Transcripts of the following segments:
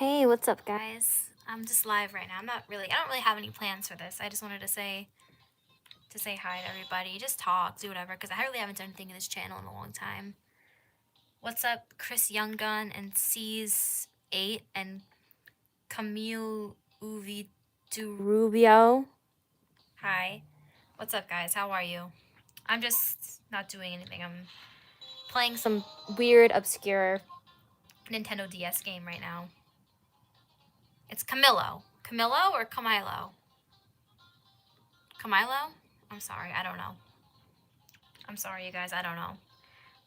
Hey, what's up, guys? I'm just live right now. I don't really have any plans for this. I just wanted to say hi to everybody, just talk, do whatever, because I really haven't done anything in this channel in a long time. What's up, Chris Younggun and C's 8 and Camille Uvi Rubio? Hi. What's up, guys? How are you? I'm just not doing anything. I'm playing some weird, obscure Nintendo DS game right now. It's Camillo. Camillo or Camilo? Camilo? I'm sorry, I don't know. I'm sorry, you guys, I don't know.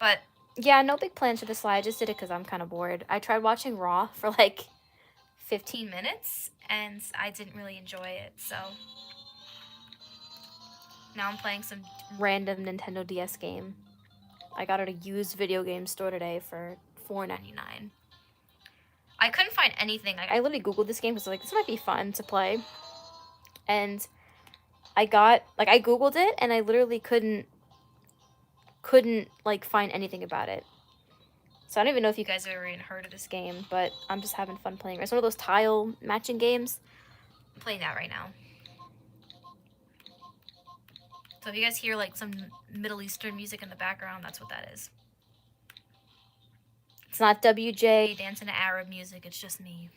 But yeah, no big plans for this slide. I just did it because I'm kind of bored. I tried watching Raw for like 15 minutes and I didn't really enjoy it, so now I'm playing some random Nintendo DS game. I got it at a used video game store today for $4.99. I couldn't find anything. I literally Googled this game because I was like, this might be fun to play. And I Googled it and I literally couldn't like find anything about it. So I don't even know if you guys have ever even heard of this game, but I'm just having fun playing it. It's one of those tile matching games. I'm playing that right now. So if you guys hear like some Middle Eastern music in the background, that's what that is. It's not WJ dancing to Arab music, it's just me.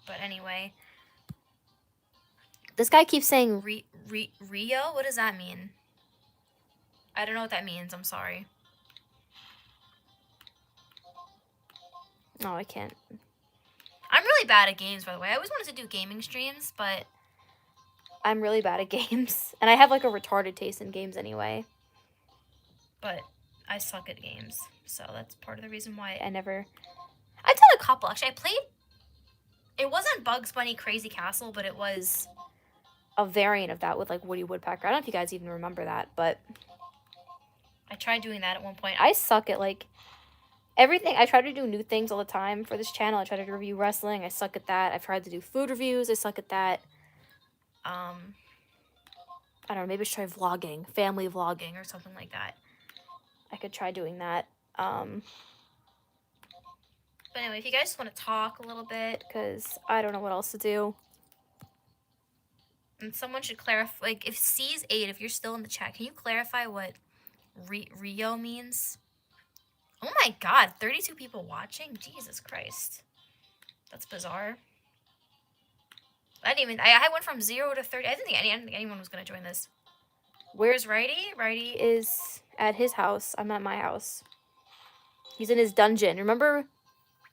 But anyway, this guy keeps saying Rio? What does that mean? I don't know what that means, I'm sorry. No, I can't. I'm really bad at games, by the way. I always wanted to do gaming streams, but I'm really bad at games. And I have like a retarded taste in games anyway. But I suck at games, so that's part of the reason why I've done a couple. Actually, I played, it wasn't Bugs Bunny Crazy Castle, but it was a variant of that with like Woody Woodpecker. I don't know if you guys even remember that, but I tried doing that at one point. I suck at like everything. I try to do new things all the time for this channel. I try to review wrestling. I suck at that. I've tried to do food reviews. I suck at that. I don't know, maybe I should try vlogging, family vlogging or something like that. I could try doing that. But anyway, if you guys want to talk a little bit, because I don't know what else to do. And someone should clarify, like, if C's 8, if you're still in the chat, can you clarify what Rio means? Oh my god, 32 people watching? Jesus Christ. That's bizarre. I went from 0 to 30. I didn't think anyone was going to join this. Where's Righty? Righty is at his house. I'm at my house. He's in his dungeon. Remember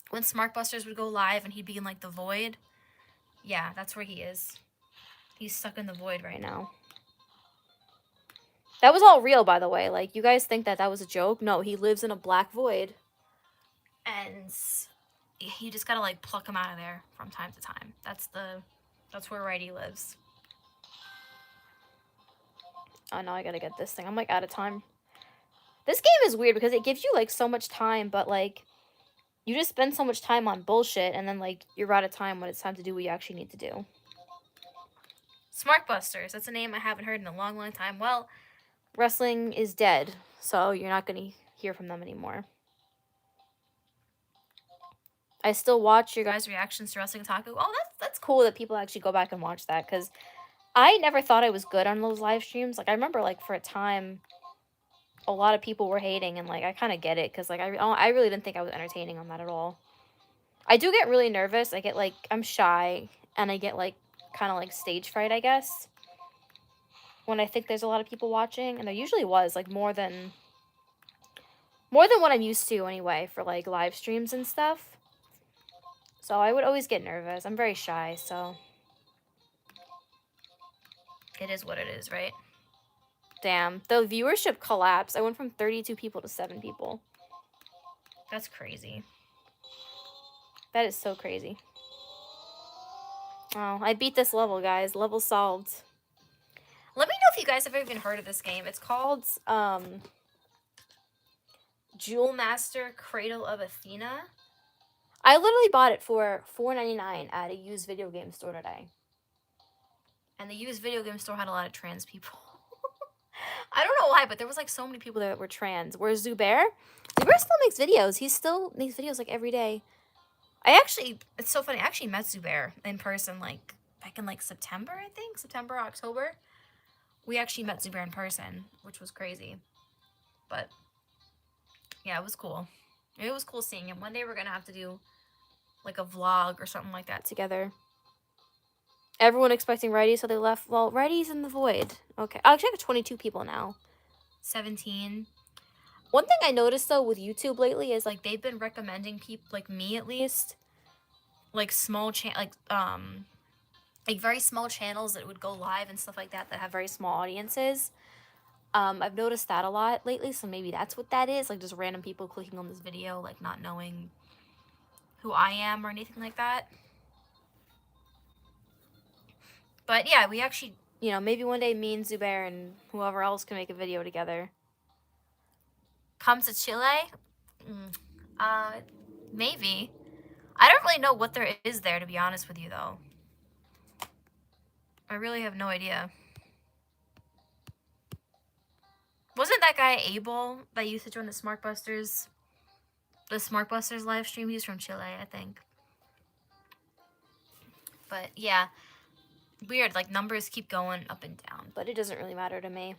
when Smarkbusters would go live and he'd be in, like, the void? Yeah, that's where he is. He's stuck in the void right now. That was all real, by the way. Like, you guys think that was a joke? No, he lives in a black void. And you just gotta, like, pluck him out of there from time to time. That's where Righty lives. Oh, no, I gotta get this thing. I'm, like, out of time. This game is weird because it gives you, like, so much time, but, like, you just spend so much time on bullshit, and then, like, you're out of time when it's time to do what you actually need to do. Smarkbusters. That's a name I haven't heard in a long, long time. Well, wrestling is dead, so you're not going to hear from them anymore. I still watch your guys' reactions to Wrestling Otaku. Oh, that's cool that people actually go back and watch that, because I never thought I was good on those live streams. Like, I remember, like, for a time, a lot of people were hating, and, like, I kind of get it, because, like, I really didn't think I was entertaining on that at all. I do get really nervous. I get, like, I'm shy, and I get, like, kind of, like, stage fright, I guess, when I think there's a lot of people watching, and there usually was, like, more than what I'm used to, anyway, for, like, live streams and stuff. So I would always get nervous. I'm very shy, so it is what it is, right? Damn, the viewership collapsed. I went from 32 people to 7 people. That's crazy. That is so crazy. Oh, I beat this level, guys. Level solved. Let me know if you guys have ever even heard of this game. It's called, Jewel Master Cradle of Athena. I literally bought it for $4.99 at a used video game store today. And the used video game store had a lot of trans people. I don't know why, but there was like so many people that were trans. Whereas Zubair still makes videos. He still makes videos like every day. It's so funny. I actually met Zubair in person like back in like September, I think. September, October. We actually met Zubair in person, which was crazy. But yeah, it was cool. It was cool seeing him. One day we're going to have to do like a vlog or something like that together. Everyone expecting Righty, so they left. Well, Righty's in the void. Okay. Actually, I have 22 people now. 17. One thing I noticed, though, with YouTube lately is, like, they've been recommending people, like me at least, like, like, very small channels that would go live and stuff like that have very small audiences. I've noticed that a lot lately, so maybe that's what that is. Like, just random people clicking on this video, like, not knowing who I am or anything like that. But yeah, we actually, you know, maybe one day me and Zubair and whoever else can make a video together. Come to Chile? Maybe. I don't really know what there is there, to be honest with you, though. I really have no idea. Wasn't that guy Abel that used to join the Smartbusters live stream? He's from Chile, I think. But yeah, weird. Like, numbers keep going up and down, but it doesn't really matter to me.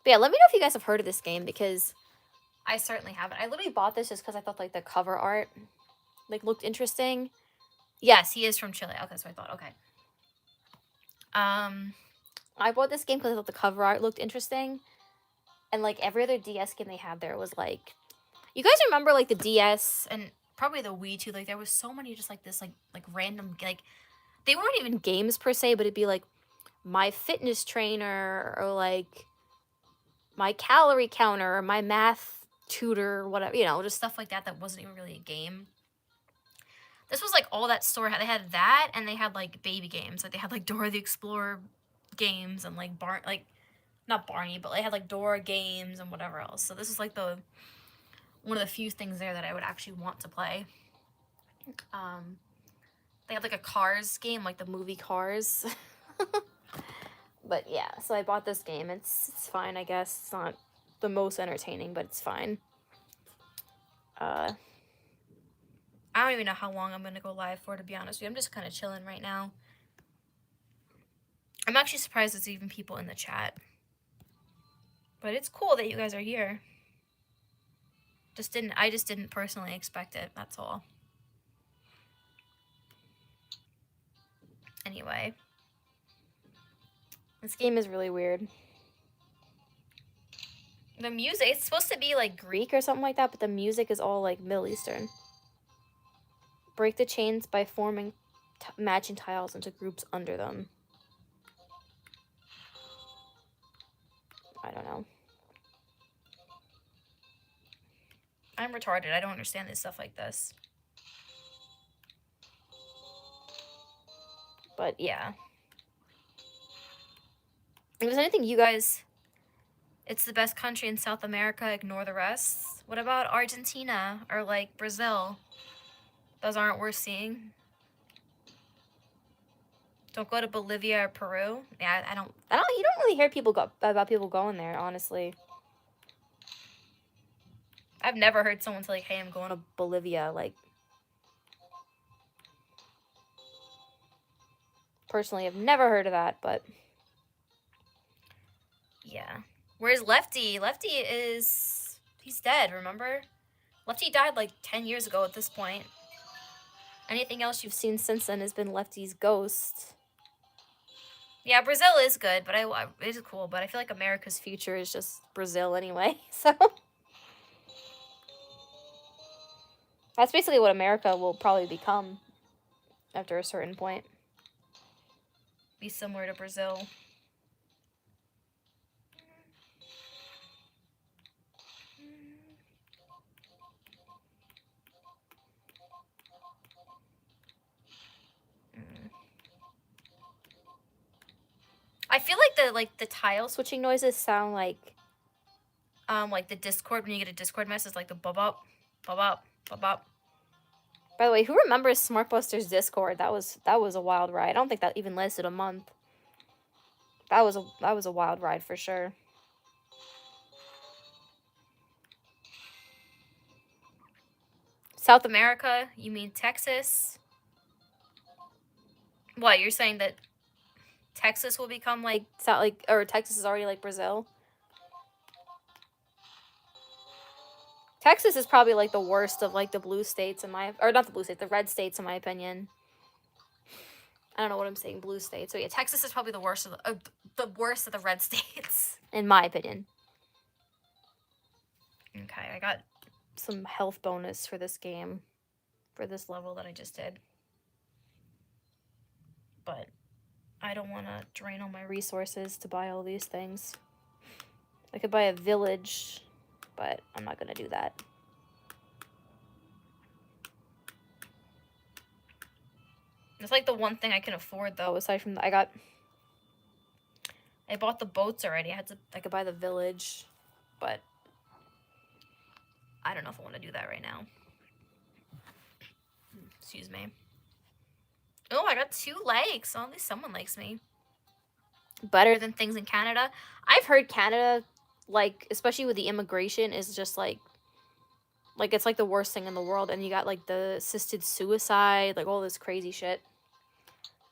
But yeah, let me know if you guys have heard of this game, because I certainly haven't. I literally bought this just because I thought, like, the cover art, like, looked interesting. Yes, he is from Chile. Okay, so I thought, okay. I bought this game because I thought the cover art looked interesting. And, like, every other DS game they had there was, like... You guys remember, like, the DS and probably the Wii, too? Like, there was so many just, like, this, like random... Like, they weren't even games, per se, but it'd be, like, my fitness trainer or, like, my calorie counter or my math tutor or whatever. You know, just stuff like that that wasn't even really a game. This was, like, all that store had. They had that, and they had, like, baby games. Like, they had, like, Dora the Explorer games and, like, not Barney, but they had, like, Dora games and whatever else. So this is, like, one of the few things there that I would actually want to play. They had, like, a Cars game, like the movie Cars. But, yeah, so I bought this game. It's fine, I guess. It's not the most entertaining, but it's fine. I don't even know how long I'm going to go live for, to be honest with you. I'm just kind of chilling right now. I'm actually surprised there's even people in the chat. But it's cool that you guys are here. I just didn't personally expect it, that's all. Anyway. This game is really weird. The music, it's supposed to be like Greek or something like that, but the music is all like Middle Eastern. Break the chains by forming matching tiles into groups under them. I don't know. I'm retarded. I don't understand this stuff like this. But yeah. If there's anything you guys... It's the best country in South America, ignore the rest. What about Argentina or like Brazil? Those aren't worth seeing. Don't go to Bolivia or Peru. Yeah, you don't really hear about people going there, honestly. I've never heard someone say, like, hey, I'm going to Bolivia, like. Personally, I've never heard of that, but. Yeah. Where's Lefty? Lefty he's dead, remember? Lefty died like 10 years ago at this point. Anything else you've seen since then has been Lefty's ghost. Yeah, Brazil is good, but it is cool, but I feel like America's future is just Brazil anyway, so. That's basically what America will probably become after a certain point. Be similar to Brazil. I feel like the tile switching noises sound like the Discord, when you get a Discord message, like the bop-bop, bop-bop, bop-bop. By the way, who remembers Smartbusters Discord? That was a wild ride. I don't think that even lasted a month. That was a wild ride for sure. South America? You mean Texas? What, you're saying that Texas will become like or Texas is already like Brazil? Texas is probably like the worst of like the blue states or not the blue states, the red states in my opinion. I don't know what I'm saying, blue states. So yeah, Texas is probably the worst of the worst of the red states in my opinion. Okay, I got some health bonus for this game, for this level that I just did. But I don't want to drain all my resources to buy all these things. I could buy a village, but I'm not going to do that. It's like the one thing I can afford though, aside from I bought the boats already. I could buy the village, but I don't know if I want to do that right now. Excuse me. Oh, I got 2 likes. Oh, at least someone likes me. Better than things in Canada. I've heard Canada, like, especially with the immigration, is just like it's like the worst thing in the world. And you got like the assisted suicide, like all this crazy shit.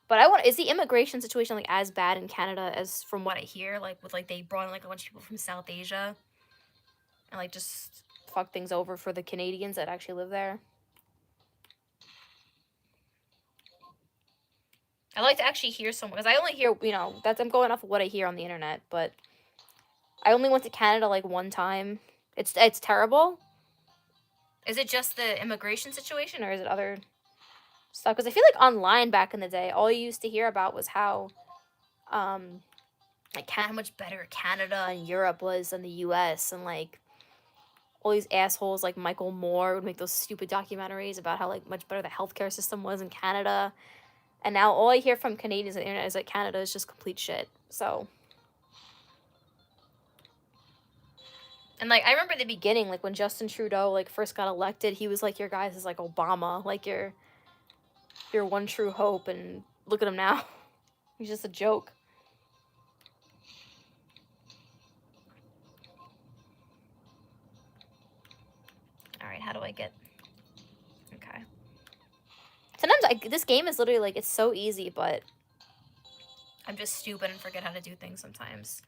But is the immigration situation like as bad in Canada as from what I hear? Like with like they brought in like a bunch of people from South Asia and like just fuck things over for the Canadians that actually live there. I like to actually hear someone, because I only hear, I'm going off of what I hear on the internet, but I only went to Canada like one time. It's terrible. Is it just the immigration situation, or is it other stuff? Because I feel like online back in the day, all you used to hear about was how, like how much better Canada and Europe was than the U.S. and like all these assholes like Michael Moore would make those stupid documentaries about how like much better the healthcare system was in Canada. And now all I hear from Canadians on the internet is that Canada is just complete shit. So. And, like, I remember the beginning, like, when Justin Trudeau, like, first got elected, he was like, your guys is like Obama. Like, your one true hope. And look at him now. He's just a joke. Alright, how do I get... Okay. Sometimes this game is literally, like, it's so easy, but I'm just stupid and forget how to do things sometimes.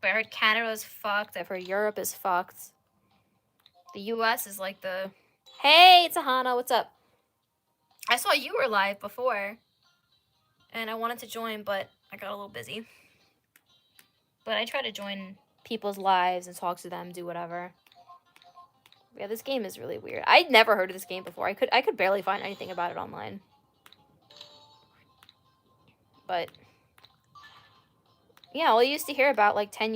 But I heard Canada is fucked. I've heard Europe is fucked. The U.S. is like the... Hey, it's Ahana. What's up? I saw you were live before. And I wanted to join, but I got a little busy. But I try to join people's lives and talk to them, do whatever. Yeah, this game is really weird. I'd never heard of this game before. I could barely find anything about it online. But yeah, all I used to hear about like 10, 15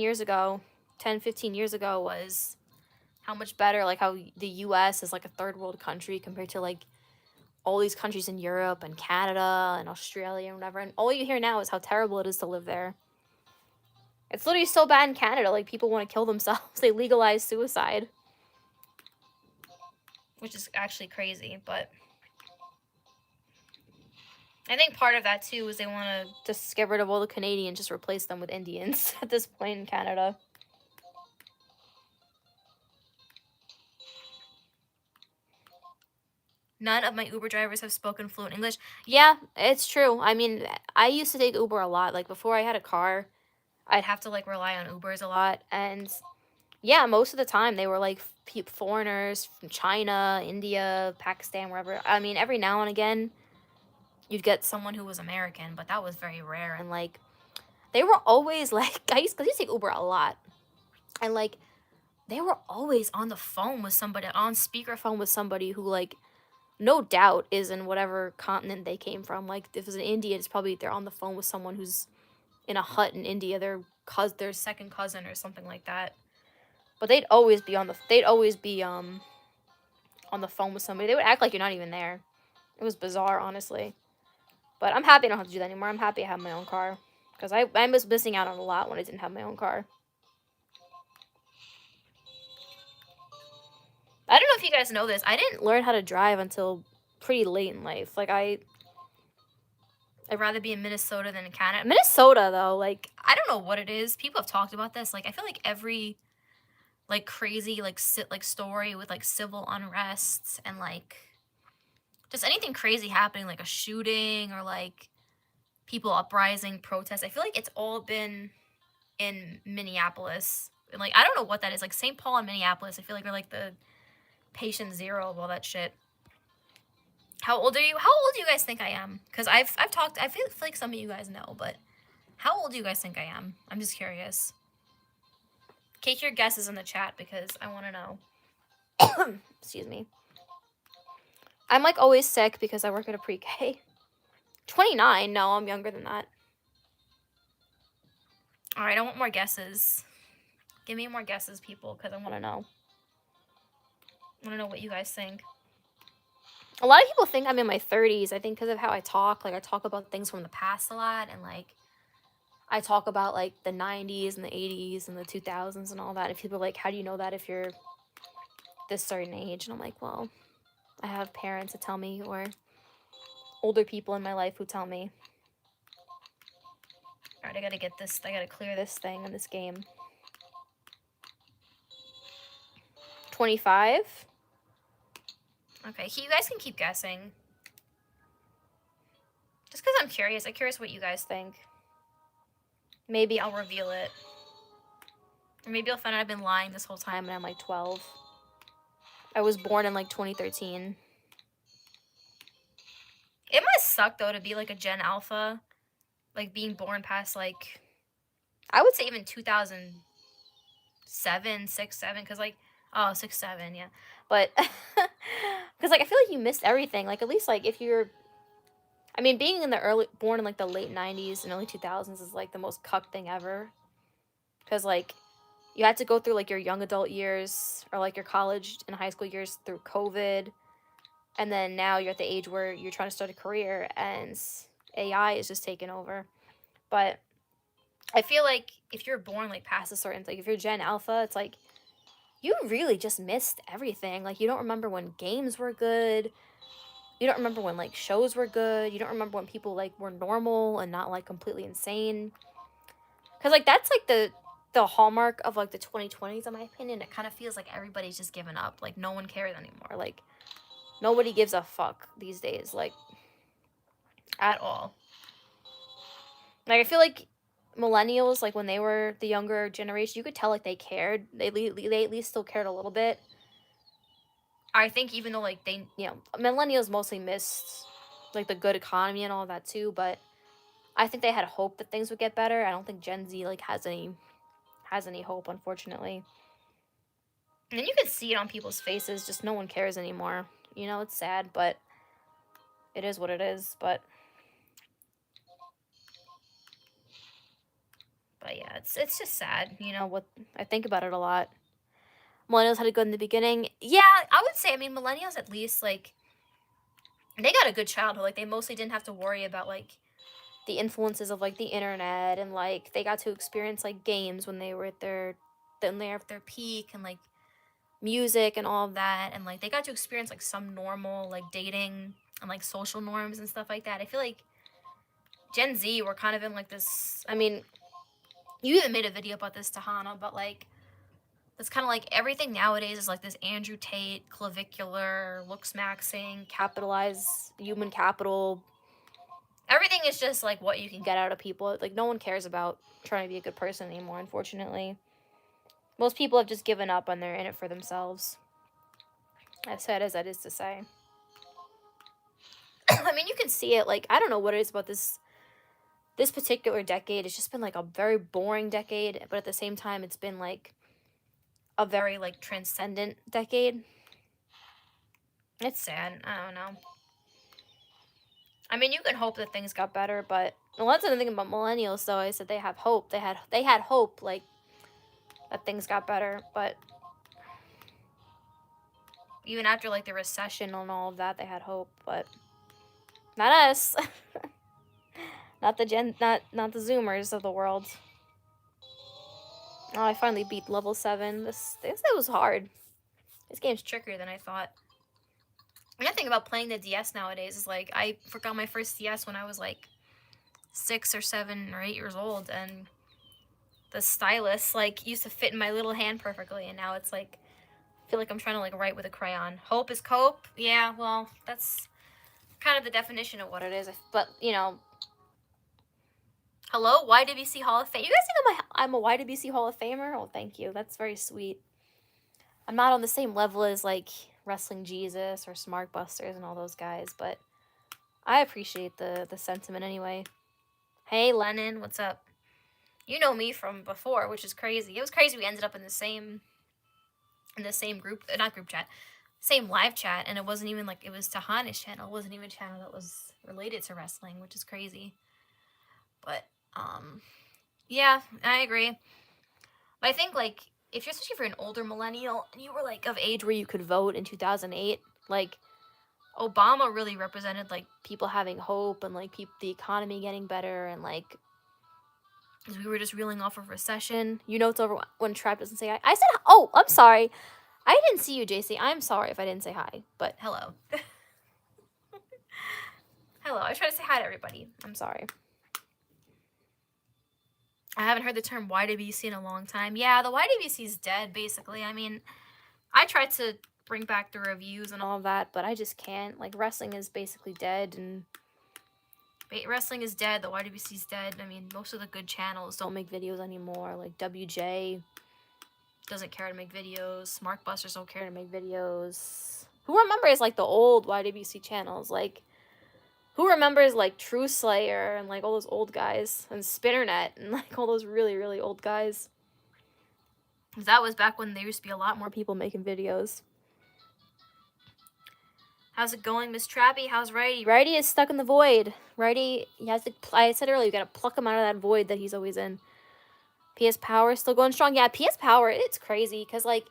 years ago was how much better, like how the US is like a third world country compared to like all these countries in Europe and Canada and Australia and whatever. And all you hear now is how terrible it is to live there. It's literally so bad in Canada, like people want to kill themselves. They legalize suicide. Which is actually crazy, but I think part of that too is they want to just get rid of all the Canadians, just replace them with Indians at this point in Canada. None of my Uber drivers have spoken fluent English. Yeah, it's true. I mean, I used to take Uber a lot. Like before I had a car, I'd have to like rely on Ubers a lot. And yeah, most of the time they were like foreigners from China, India, Pakistan, wherever. I mean, every now and again, you'd get someone who was American, but that was very rare. And like, they were always like, I used to take Uber a lot. And like, they were always on the phone with somebody, on speakerphone with somebody who like, no doubt is in whatever continent they came from. Like, if it's in India, it's probably they're on the phone with someone who's in a hut in India, their second cousin or something like that. But they'd always be on the phone with somebody. They would act like you're not even there. It was bizarre, honestly. But I'm happy I don't have to do that anymore. I'm happy I have my own car. Because I was missing out on a lot when I didn't have my own car. I don't know if you guys know this. I didn't learn how to drive until pretty late in life. Like, I I'd rather be in Minnesota than in Canada. Minnesota, though, like, I don't know what it is. People have talked about this. Like, I feel like every, like, crazy, like, story with, like, civil unrest and, like, just anything crazy happening, like a shooting or, like, people uprising, protests. I feel like it's all been in Minneapolis. And, like, I don't know what that is. Like, St. Paul and Minneapolis, I feel like are, like, the patient zero of all that shit. How old are you? How old do you guys think I am? Because I've talked, I feel like some of you guys know, but how old do you guys think I am? I'm just curious. Take your guesses in the chat because I want to know. Excuse me. I'm, like, always sick because I work at a pre-K. 29? No, I'm younger than that. All right, I want more guesses. Give me more guesses, people, because I want to know. I want to know what you guys think. A lot of people think I'm in my 30s, I think, because of how I talk. Like, I talk about things from the past a lot, and, like, I talk about, like, the 90s and the 80s and the 2000s and all that. And people are like, how do you know that if you're this certain age? And I'm like, well, I have parents that tell me, or older people in my life who tell me. All right, I gotta get this, I gotta clear this thing in this game. 25? Okay, you guys can keep guessing. Just because I'm curious. I'm curious what you guys think. Maybe I'll reveal it. Or maybe I'll find out I've been lying this whole time and I'm, like, 12. I was born in, like, 2013. It must suck, though, to be, like, a Gen Alpha. Like, being born past, like, I would say even 2007, 6, 7, because, like, oh, 6, 7, yeah. But, because, like, I feel like you missed everything. Like, at least, like, if you're, I mean, being in the born in, like, the late 90s and early 2000s is, like, the most cucked thing ever. Because, like, you had to go through, like, your young adult years or, like, your college and high school years through COVID. And then now you're at the age where you're trying to start a career and AI is just taking over. But I feel like if you're born, like, past a certain, like, if you're Gen Alpha, it's like, you really just missed everything. Like, you don't remember when games were good. You don't remember when, like, shows were good. You don't remember when people, like, were normal and not, like, completely insane. Because, like, that's, like, the hallmark of, like, the 2020s, in my opinion. It kind of feels like everybody's just given up. Like, no one cares anymore. Like, nobody gives a fuck these days. Like, at all. Like, I feel like millennials, like, when they were the younger generation, you could tell, like, they cared. They at least still cared a little bit. I think even though, like, they, you know, millennials mostly missed, like, the good economy and all that too, but I think they had hope that things would get better. I don't think Gen Z, like, has any hope, unfortunately. And you can see it on people's faces, just no one cares anymore. You know, it's sad, but it is what it is, but yeah, it's just sad, you know, what I think about it a lot. Millennials had it good in the beginning. Yeah, I would say, I mean, millennials at least, like, they got a good childhood. Like, they mostly didn't have to worry about, like, the influences of, like, the internet, and, like, they got to experience, like, games when they were at their peak, and, like, music and all of that, and, like, they got to experience, like, some normal, like, dating and, like, social norms and stuff like that. I feel like Gen Z were kind of in, like, this, I mean, you even made a video about this, Tahana, but, like, it's kind of like everything nowadays is like this Andrew Tate, clavicular, looks maxing, capitalize human capital. Everything is just like what you can get out of people. Like, no one cares about trying to be a good person anymore, unfortunately. Most people have just given up and they're in it for themselves. As sad as that is to say. I mean, you can see it. Like, I don't know what it is about this particular decade. It's just been like a very boring decade, but at the same time, it's been like a very, like, transcendent decade. It's sad. I don't know. I mean, you can hope that things got better, but well, that's the thing about millennials, though. I said they have hope. They had hope, like, that things got better, but even after, like, the recession and all of that, they had hope, but not us. not the Zoomers of the world. Oh, I finally beat level 7. This was hard. This game's trickier than I thought. Another thing about playing the DS nowadays is, like, I forgot my first DS when I was, like, 6 or 7 or 8 years old, and the stylus like used to fit in my little hand perfectly, and now it's like I feel like I'm trying to like write with a crayon. Hope is cope. Yeah, well, that's kind of the definition of what it is. But you know, hello, YWC Hall of Fame. You guys think I'm a YWC Hall of Famer? Oh, thank you. That's very sweet. I'm not on the same level as like Wrestling Jesus or Smart Busters and all those guys, but I appreciate the sentiment anyway. Hey, Lennon, what's up? You know me from before, which is crazy. It was crazy we ended up in the same group, not group chat, same live chat, and it wasn't even like, it was Tahana's channel. It wasn't even a channel that was related to wrestling, which is crazy. But yeah, I agree. But I think like if you're, especially if you're an older millennial and you were like of age where you could vote in 2008, like Obama really represented like people having hope and like the economy getting better, and like as we were just reeling off of recession. You know it's over when Trap doesn't say hi. I said, oh, I'm sorry. I didn't see you, JC. I'm sorry if I didn't say hi, but hello. Hello. I try to say hi to everybody. I'm sorry. I haven't heard the term YWC in a long time. Yeah, the YWC is dead, basically. I mean, I tried to bring back the reviews and all of that, but I just can't. Like, wrestling is basically dead, and wrestling is dead. The YWC is dead. I mean, most of the good channels don't make videos anymore. Like, WJ doesn't care to make videos. Smart Busters don't care to make videos. Who remembers, like, the old YWC channels? Like, who remembers, like, True Slayer and, like, all those old guys? And Spinnernet and, like, all those really, really old guys. That was back when there used to be a lot more people making videos. How's it going, Miss Trappy? How's Righty? Righty is stuck in the void. Righty, he has to, I said earlier, you gotta pluck him out of that void that he's always in. PS Power still going strong. Yeah, PS Power, it's crazy, because, like,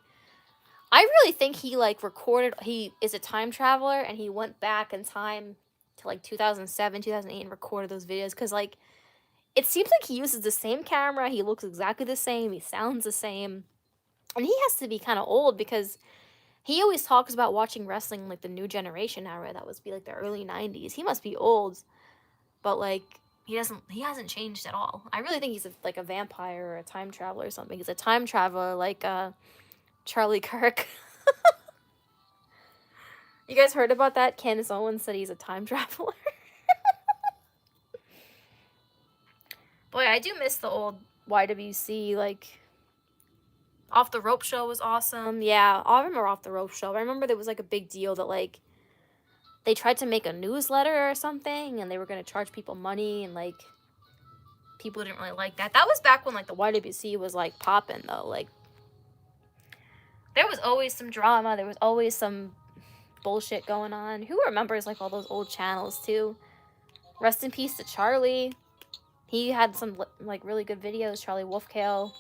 I really think he, like, recorded, he is a time traveler, and he went back in time to, like, 2007, 2008, and recorded those videos, because, like, it seems like he uses the same camera, he looks exactly the same, he sounds the same, and he has to be kind of old, because he always talks about watching wrestling, like, the new generation era, that was be, like, the early 90s. He must be old, but, like, he hasn't changed at all. I really think he's, like, a vampire or a time traveler or something. He's a time traveler, like, Charlie Kirk. You guys heard about that? Candace Owens said he's a time traveler. Boy, I do miss the old YWC, like, Off the Rope Show was awesome. Yeah, I remember Off the Rope Show. I remember there was, like, a big deal that, like, they tried to make a newsletter or something, and they were going to charge people money, and, like, people didn't really like that. That was back when, like, the YWC was, like, popping, though. Like, there was always some drama. There was always some bullshit going on. Who remembers, like, all those old channels, too? Rest in peace to Charlie. He had some, like, really good videos. Charlie Wolfkale.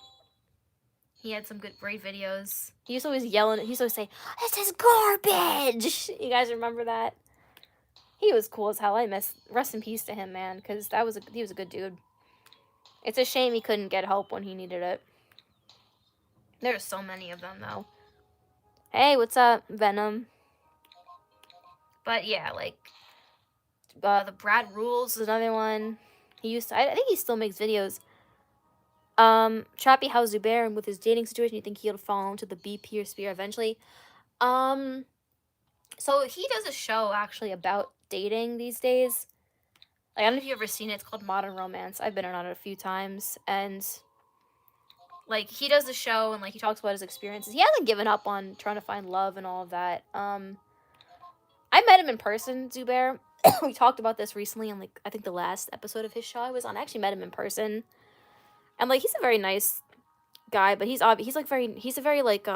He had some great videos. He used to always yell, he used to always say, "This is garbage!" You guys remember that? He was cool as hell. I miss, rest in peace to him, man, because he was a good dude. It's a shame he couldn't get help when he needed it. There's so many of them, though. Hey, what's up, Venom? But yeah, like, the Brad Rules is another one. He used to, I think he still makes videos. Trappy, how's Zubair, and with his dating situation, you think he'll fall into the BP or Spear eventually? So he does a show, actually, about dating these days. Like, I don't know if you've ever seen it. It's called Modern Romance. I've been on it a few times, and, like, he does the show, and, like, he talks about his experiences. He hasn't given up on trying to find love and all of that. I met him in person, Zubair. We talked about this recently on, like, I think the last episode of his show I was on. I actually met him in person. And, like, he's a very nice guy, but he's a very, like,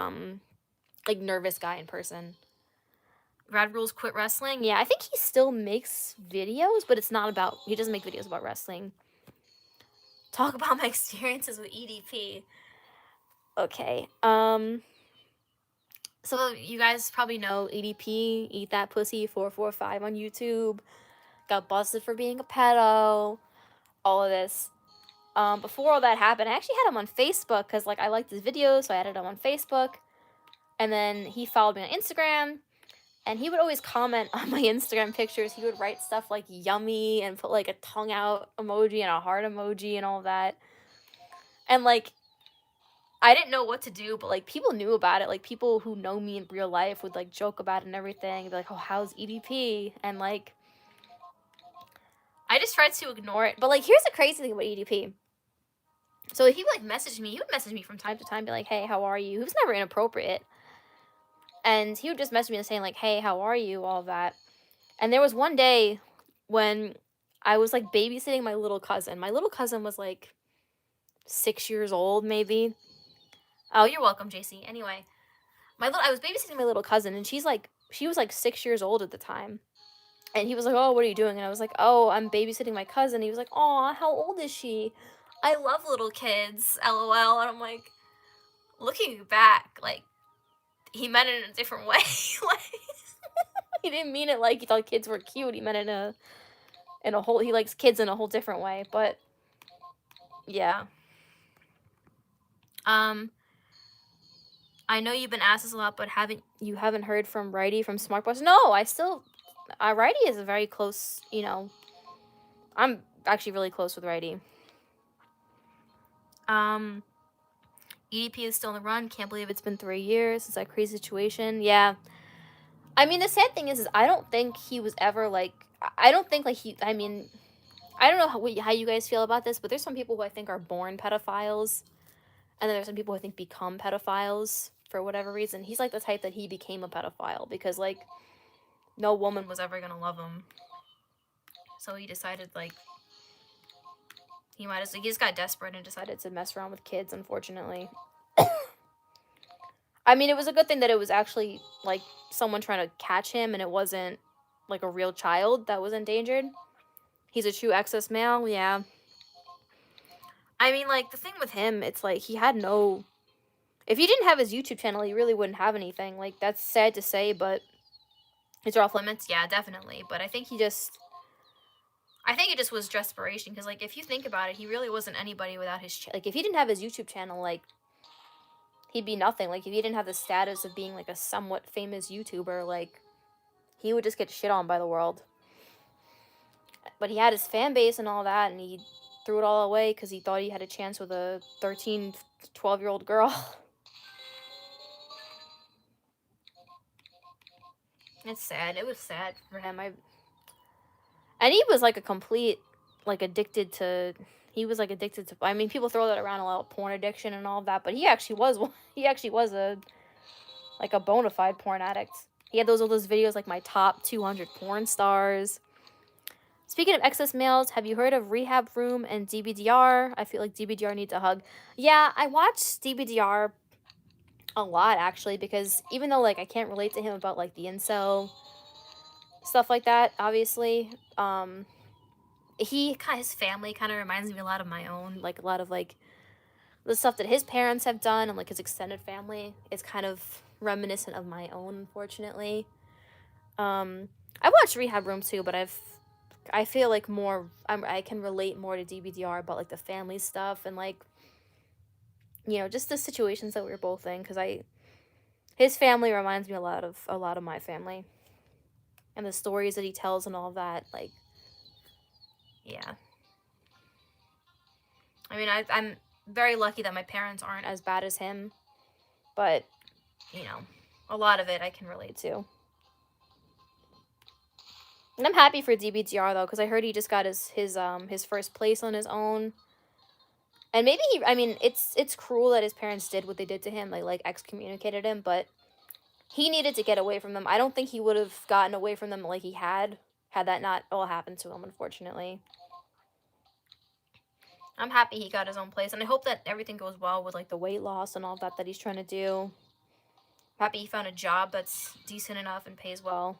nervous guy in person. Brad Rules quit wrestling? Yeah, I think he still makes videos, but it's not about, he doesn't make videos about wrestling. Talk about my experiences with EDP. Okay, so you guys probably know EDP, Eat That Pussy 445 on YouTube. Got busted for being a pedo. All of this. Before all that happened, I actually had him on Facebook because, like, I liked his videos, so I added him on Facebook. And then he followed me on Instagram. And he would always comment on my Instagram pictures. He would write stuff like yummy and put like a tongue out emoji and a heart emoji and all that. And like, I didn't know what to do, but like people knew about it. Like people who know me in real life would like joke about it and everything. Be like, "Oh, how's EDP?" And like, I just tried to ignore it. But like, here's the crazy thing about EDP. So he would like message me. He would message me from time to time, be like, "Hey, how are you?" He was never inappropriate. And he would just message me and saying like, "Hey, how are you?" All that. And there was one day when I was like babysitting my little cousin. My little cousin was like 6 years old, maybe. Oh, you're welcome, JC. Anyway, I was babysitting my little cousin, and she was like 6 years old at the time. And he was like, "Oh, what are you doing?" And I was like, "Oh, I'm babysitting my cousin." He was like, "Aw, how old is she?" I love little kids, LOL. And I'm like, looking back, like, he meant it in a different way. Like, he didn't mean it like he thought kids were cute. He meant it in a whole, he likes kids in a whole different way. But yeah. I know you've been asked this a lot, but you haven't heard from Righty from Smart Boss? No, Righty is a very close, I'm actually really close with Righty. EDP is still on the run. Can't believe it's been 3 years since that crazy situation. Yeah. I mean, the sad thing is I don't think he was ever like, I don't think like I mean, I don't know how you guys feel about this, but there's some people who I think are born pedophiles. And then there's some people who I think become pedophiles for whatever reason. He's like the type that he became a pedophile because like no woman was ever gonna love him. So he decided like he just got desperate and decided to mess around with kids, unfortunately. I mean, it was a good thing that it was actually like someone trying to catch him and it wasn't like a real child that was endangered. He's a true excess male, yeah. I mean, like, the thing with him, it's like he had no. If he didn't have his YouTube channel, he really wouldn't have anything. Like, that's sad to say, but it's off limits, yeah, definitely. But I think it just was desperation because, like, if you think about it, he really wasn't anybody without his like. If he didn't have his YouTube channel, like, he'd be nothing. Like, if he didn't have the status of being like a somewhat famous YouTuber, like, he would just get shit on by the world. But he had his fan base and all that, and he threw it all away because he thought he had a chance with a 13, 12-year-old girl. It's sad. It was sad for him. And he was like a complete, like addicted to. He was like addicted to. I mean, people throw that around a lot, porn addiction and all of that, but he actually was. He actually was a bona fide porn addict. He had all those videos like my top 200 porn stars. Speaking of excess males, have you heard of Rehab Room and DBDR? I feel like DBDR needs a hug. Yeah, I watched DBDR a lot actually because even though like I can't relate to him about like the incel stuff like that, obviously, his family kind of reminds me a lot of my own, like a lot of like the stuff that his parents have done and like his extended family is kind of reminiscent of my own, unfortunately. I watched Rehab Room too, but I feel like I can relate more to DBDR about like the family stuff and like just the situations that we were both in because his family reminds me a lot of my family and the stories that he tells and all of that, like, yeah. I mean, I'm very lucky that my parents aren't as bad as him, but a lot of it I can relate to. And I'm happy for DBDR though, because I heard he just got his first place on his own. And maybe I mean, it's cruel that his parents did what they did to him. They like excommunicated him, but he needed to get away from them. I don't think he would have gotten away from them like he had that not all happened to him, unfortunately. I'm happy he got his own place, and I hope that everything goes well with like the weight loss and all that he's trying to do. I'm happy he found a job that's decent enough and pays well.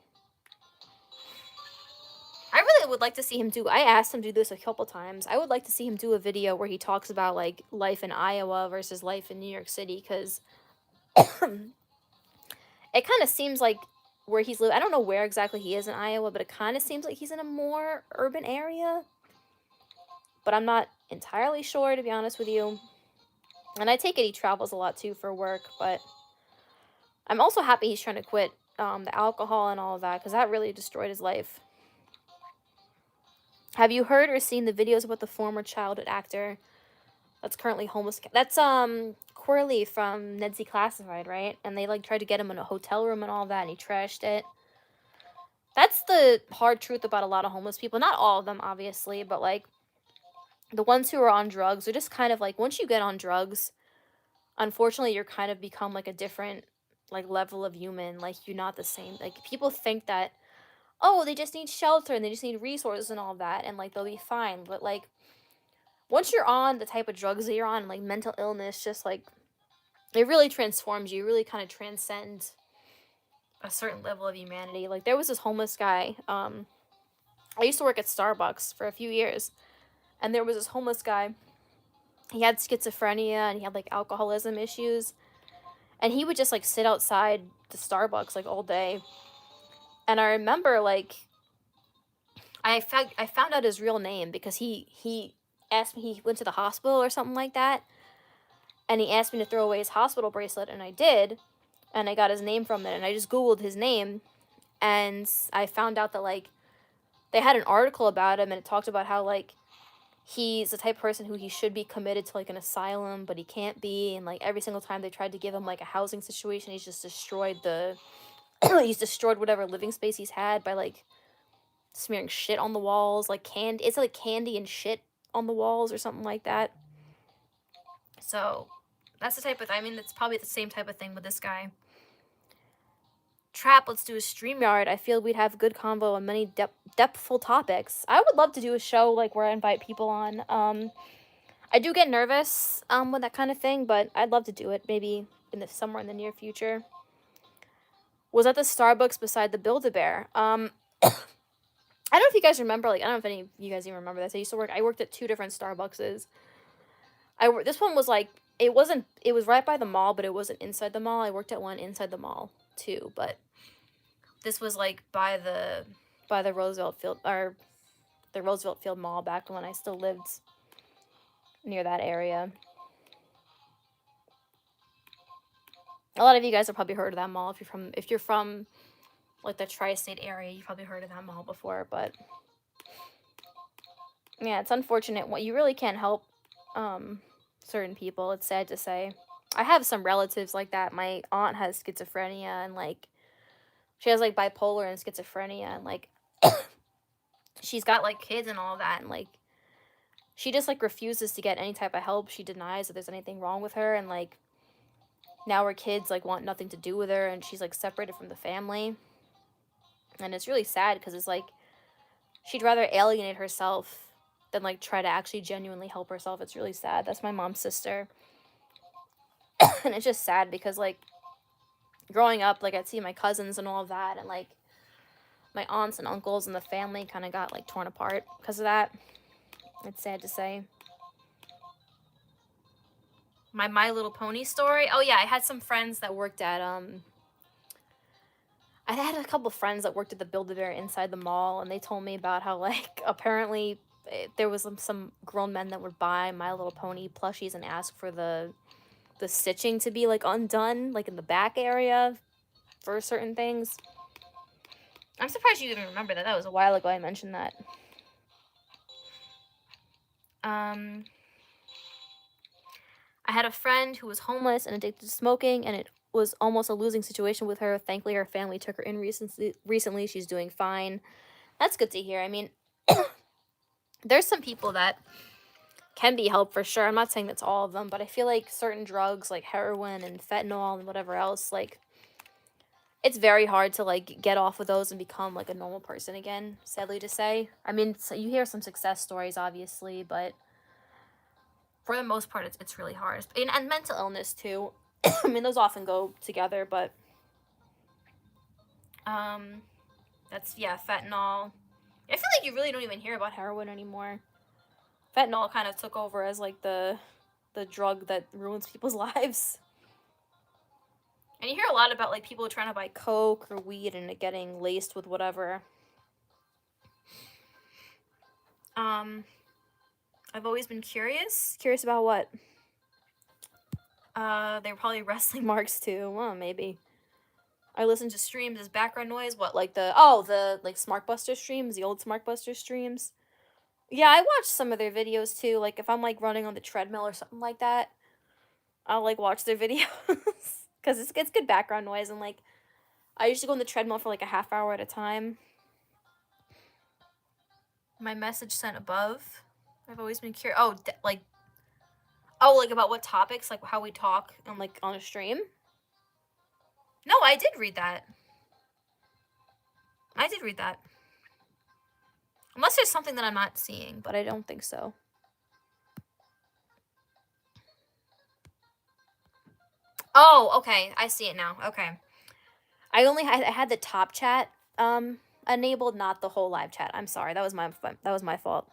I really would like to see him I asked him to do this a couple times. I would like to see him do a video where he talks about like life in Iowa versus life in New York City, because it kind of seems like where he's living, I don't know where exactly he is in Iowa, but it kind of seems like he's in a more urban area. But I'm not entirely sure, to be honest with you. And I take it he travels a lot too for work, but I'm also happy he's trying to quit the alcohol and all of that, because that really destroyed his life. Have you heard or seen the videos about the former childhood actor that's currently homeless? That's Corley from Ned Z Classified, right? And they like tried to get him in a hotel room and all that, and he trashed it. That's the hard truth about a lot of homeless people. Not all of them, obviously, but like the ones who are on drugs are just kind of like, once you get on drugs, unfortunately, you're kind of become like a different like level of human. Like you're not the same. Like people think that, oh, they just need shelter and they just need resources and all of that, and like they'll be fine. But like once you're on the type of drugs that you're on, like mental illness, just like it really transforms you. You really kind of transcend a certain level of humanity. Like there was this homeless guy. I used to work at Starbucks for a few years, and there was this homeless guy. He had schizophrenia and he had like alcoholism issues, and he would just like sit outside the Starbucks like all day. And I remember like I found out his real name because he asked me, he went to the hospital or something like that, and he asked me to throw away his hospital bracelet, and I did, and I got his name from it, and I just googled his name, and I found out that like they had an article about him, and it talked about how like he's the type of person who he should be committed to like an asylum, but he can't be, and like every single time they tried to give him like a housing situation, he's just destroyed the he's destroyed whatever living space he's had by like smearing shit on the walls, like candy. It's like candy and shit on the walls or something like that. So that's the type of, I mean, it's probably the same type of thing with this guy. Trap, let's do a StreamYard. I feel we'd have good convo on many depthful topics. I would love to do a show like where I invite people on. I do get nervous with that kind of thing, but I'd love to do it maybe somewhere in the near future. Was at the Starbucks beside the Build-A-Bear. I don't know if you guys remember, like, I don't know if any of you guys even remember this. I worked at 2 different Starbuckses. This one was like, it was right by the mall, but it wasn't inside the mall. I worked at one inside the mall too, but this was like by the Roosevelt Field, or the Roosevelt Field Mall, back when I still lived near that area. A lot of you guys have probably heard of that mall. If you're from like the tri-state area, you've probably heard of that mall before, but yeah, it's unfortunate. What you really can't help certain people. It's sad to say. I have some relatives like that. My aunt has schizophrenia, and like she has like bipolar and schizophrenia, and like she's got like kids and all that, and like she just like refuses to get any type of help. She denies that there's anything wrong with her, and like now her kids like want nothing to do with her, and she's like separated from the family. And it's really sad because it's like she'd rather alienate herself than like try to actually genuinely help herself. It's really sad. That's my mom's sister. And it's just sad because like growing up, like I'd see my cousins and all of that, and like my aunts and uncles and the family kind of got like torn apart because of that. It's sad to say. My Little Pony story. Oh yeah, I had some friends that worked at I had a couple friends that worked at the Build-A-Bear inside the mall, and they told me about how like apparently there was some grown men that would buy My Little Pony plushies and ask for the stitching to be like undone, like in the back area for certain things. I'm surprised you even remember that. That was a while ago I mentioned that. I had a friend who was homeless and addicted to smoking, and it was almost a losing situation with her. Thankfully, her family took her in recently. She's doing fine. That's good to hear. I mean, there's some people that can be helped for sure. I'm not saying that's all of them, but I feel like certain drugs like heroin and fentanyl and whatever else, like, it's very hard to like get off of those and become like a normal person again, sadly to say. I mean, so you hear some success stories, obviously, but for the most part, it's really hard. And mental illness too. I mean, those often go together, but that's, yeah, fentanyl. I feel like you really don't even hear about heroin anymore. Fentanyl kind of took over as like the drug that ruins people's lives. And you hear a lot about like people trying to buy coke or weed and it getting laced with whatever. I've always been curious. Curious about what? They were probably wrestling marks too. Well, maybe. I listen to streams as background noise. What, like the like SmartBuster streams, the old SmartBuster streams. Yeah, I watch some of their videos too. Like if I'm like running on the treadmill or something like that, I'll like watch their videos because it's good background noise. And like I usually go on the treadmill for like a half hour at a time. My message sent above. I've always been curious. Oh, like about what topics, like how we talk and like on a stream. No, I did read that. I did read that. Unless there's something that I'm not seeing, but I don't think so. Oh, okay. I see it now. Okay. I had the top chat enabled, not the whole live chat. I'm sorry. That was my fault.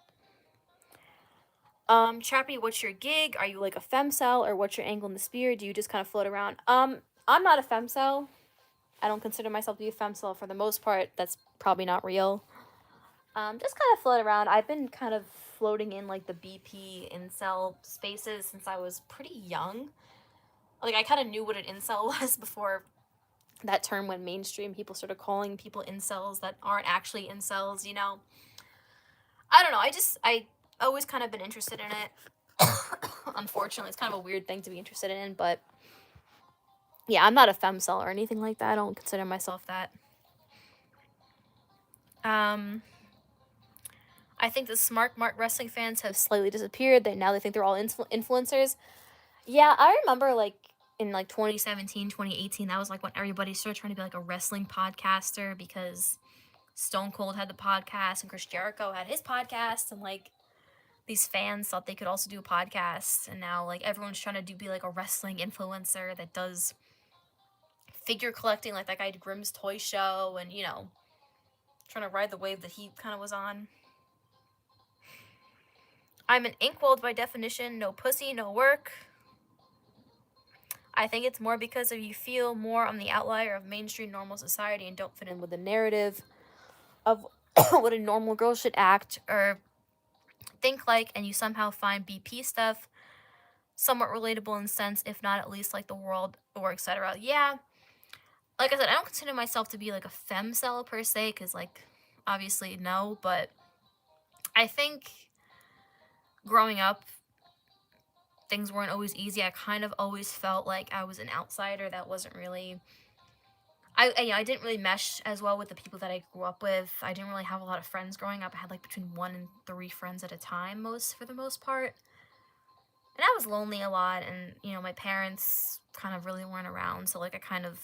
Chappie, what's your gig? Are you like a femcel, or what's your angle in the spear? Do you just kind of float around? I'm not a femcel. I don't consider myself to be a femcel for the most part. That's probably not real. Just kind of float around. I've been kind of floating in like the BP incel spaces since I was pretty young. Like I kind of knew what an incel was before that term went mainstream. People started calling people incels that aren't actually incels, you know. I don't know. I always kind of been interested in it. Unfortunately, it's kind of a weird thing to be interested in, but yeah, I'm not a femcel or anything like that. I don't consider myself that. I think the smart wrestling fans have slightly disappeared. Now they think they're all influencers. Yeah, I remember like in like 2017, 2018, that was like when everybody started trying to be like a wrestling podcaster because Stone Cold had the podcast and Chris Jericho had his podcast, and like these fans thought they could also do a podcast, and now like everyone's trying to be like a wrestling influencer that does figure collecting, like that guy did Grimm's Toy Show, and you know, trying to ride the wave that he kind of was on. I'm an Inkwell by definition. No pussy, no work. I think it's more because you feel more on the outlier of mainstream normal society and don't fit in with the narrative of what a normal girl should act or think like, and you somehow find BP stuff somewhat relatable in sense, if not at least like the world or etc. Yeah, like I said, I don't consider myself to be like a femcel per se, because like obviously no, but I think growing up things weren't always easy. I kind of always felt like I was an outsider that wasn't really I didn't really mesh as well with the people that I grew up with. I didn't really have a lot of friends growing up. I had like between 1 and 3 friends at a time for the most part. And I was lonely a lot, and you know, my parents kind of really weren't around, so like I kind of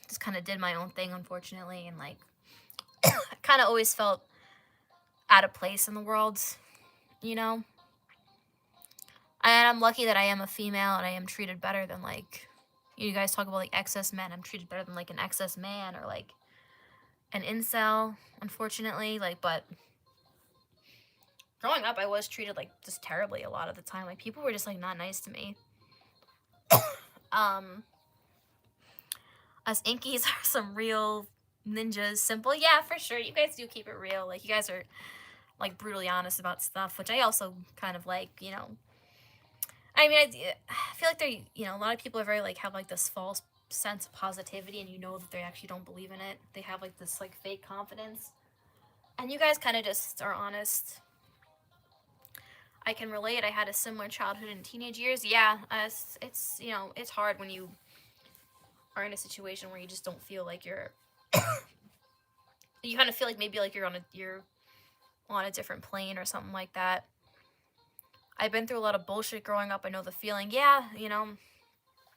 just kind of did my own thing, unfortunately, and like I kind of always felt out of place in the world, you know. And I'm lucky that I am a female and I am treated better than like you guys talk about like excess men. I'm treated better than like an excess man or like an incel, unfortunately. Like, but growing up, I was treated like just terribly a lot of the time. Like people were just like not nice to me. Us Inkies are some real ninjas. Simple, yeah, for sure. You guys do keep it real. Like you guys are like brutally honest about stuff, which I also kind of like. You know, I mean, I feel like they're, you know, a lot of people are very like have like this false sense of positivity, and you know that they actually don't believe in it. They have like this like fake confidence, and you guys kind of just are honest. I can relate. I had a similar childhood and teenage years. Yeah, it's you know, it's hard when you are in a situation where you just don't feel like you're you kind of feel like maybe like you're on a different plane or something like that. I've been through a lot of bullshit growing up. I know the feeling. Yeah, you know,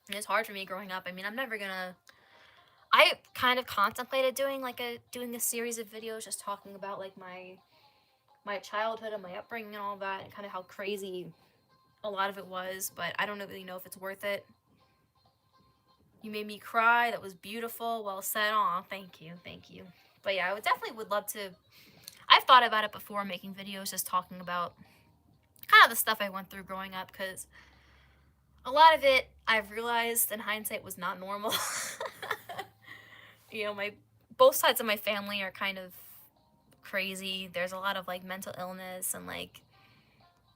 it's hard for me growing up. I mean, I kind of contemplated doing a series of videos just talking about like my childhood and my upbringing and all that, and kind of how crazy a lot of it was, but I don't really know if it's worth it. You made me cry. That was beautiful. Well said. Aw, thank you. But yeah, I would love to. I've thought about it before, making videos just talking about kind of the stuff I went through growing up, because a lot of it I've realized in hindsight was not normal. You know, both sides of my family are kind of crazy. There's a lot of like mental illness and like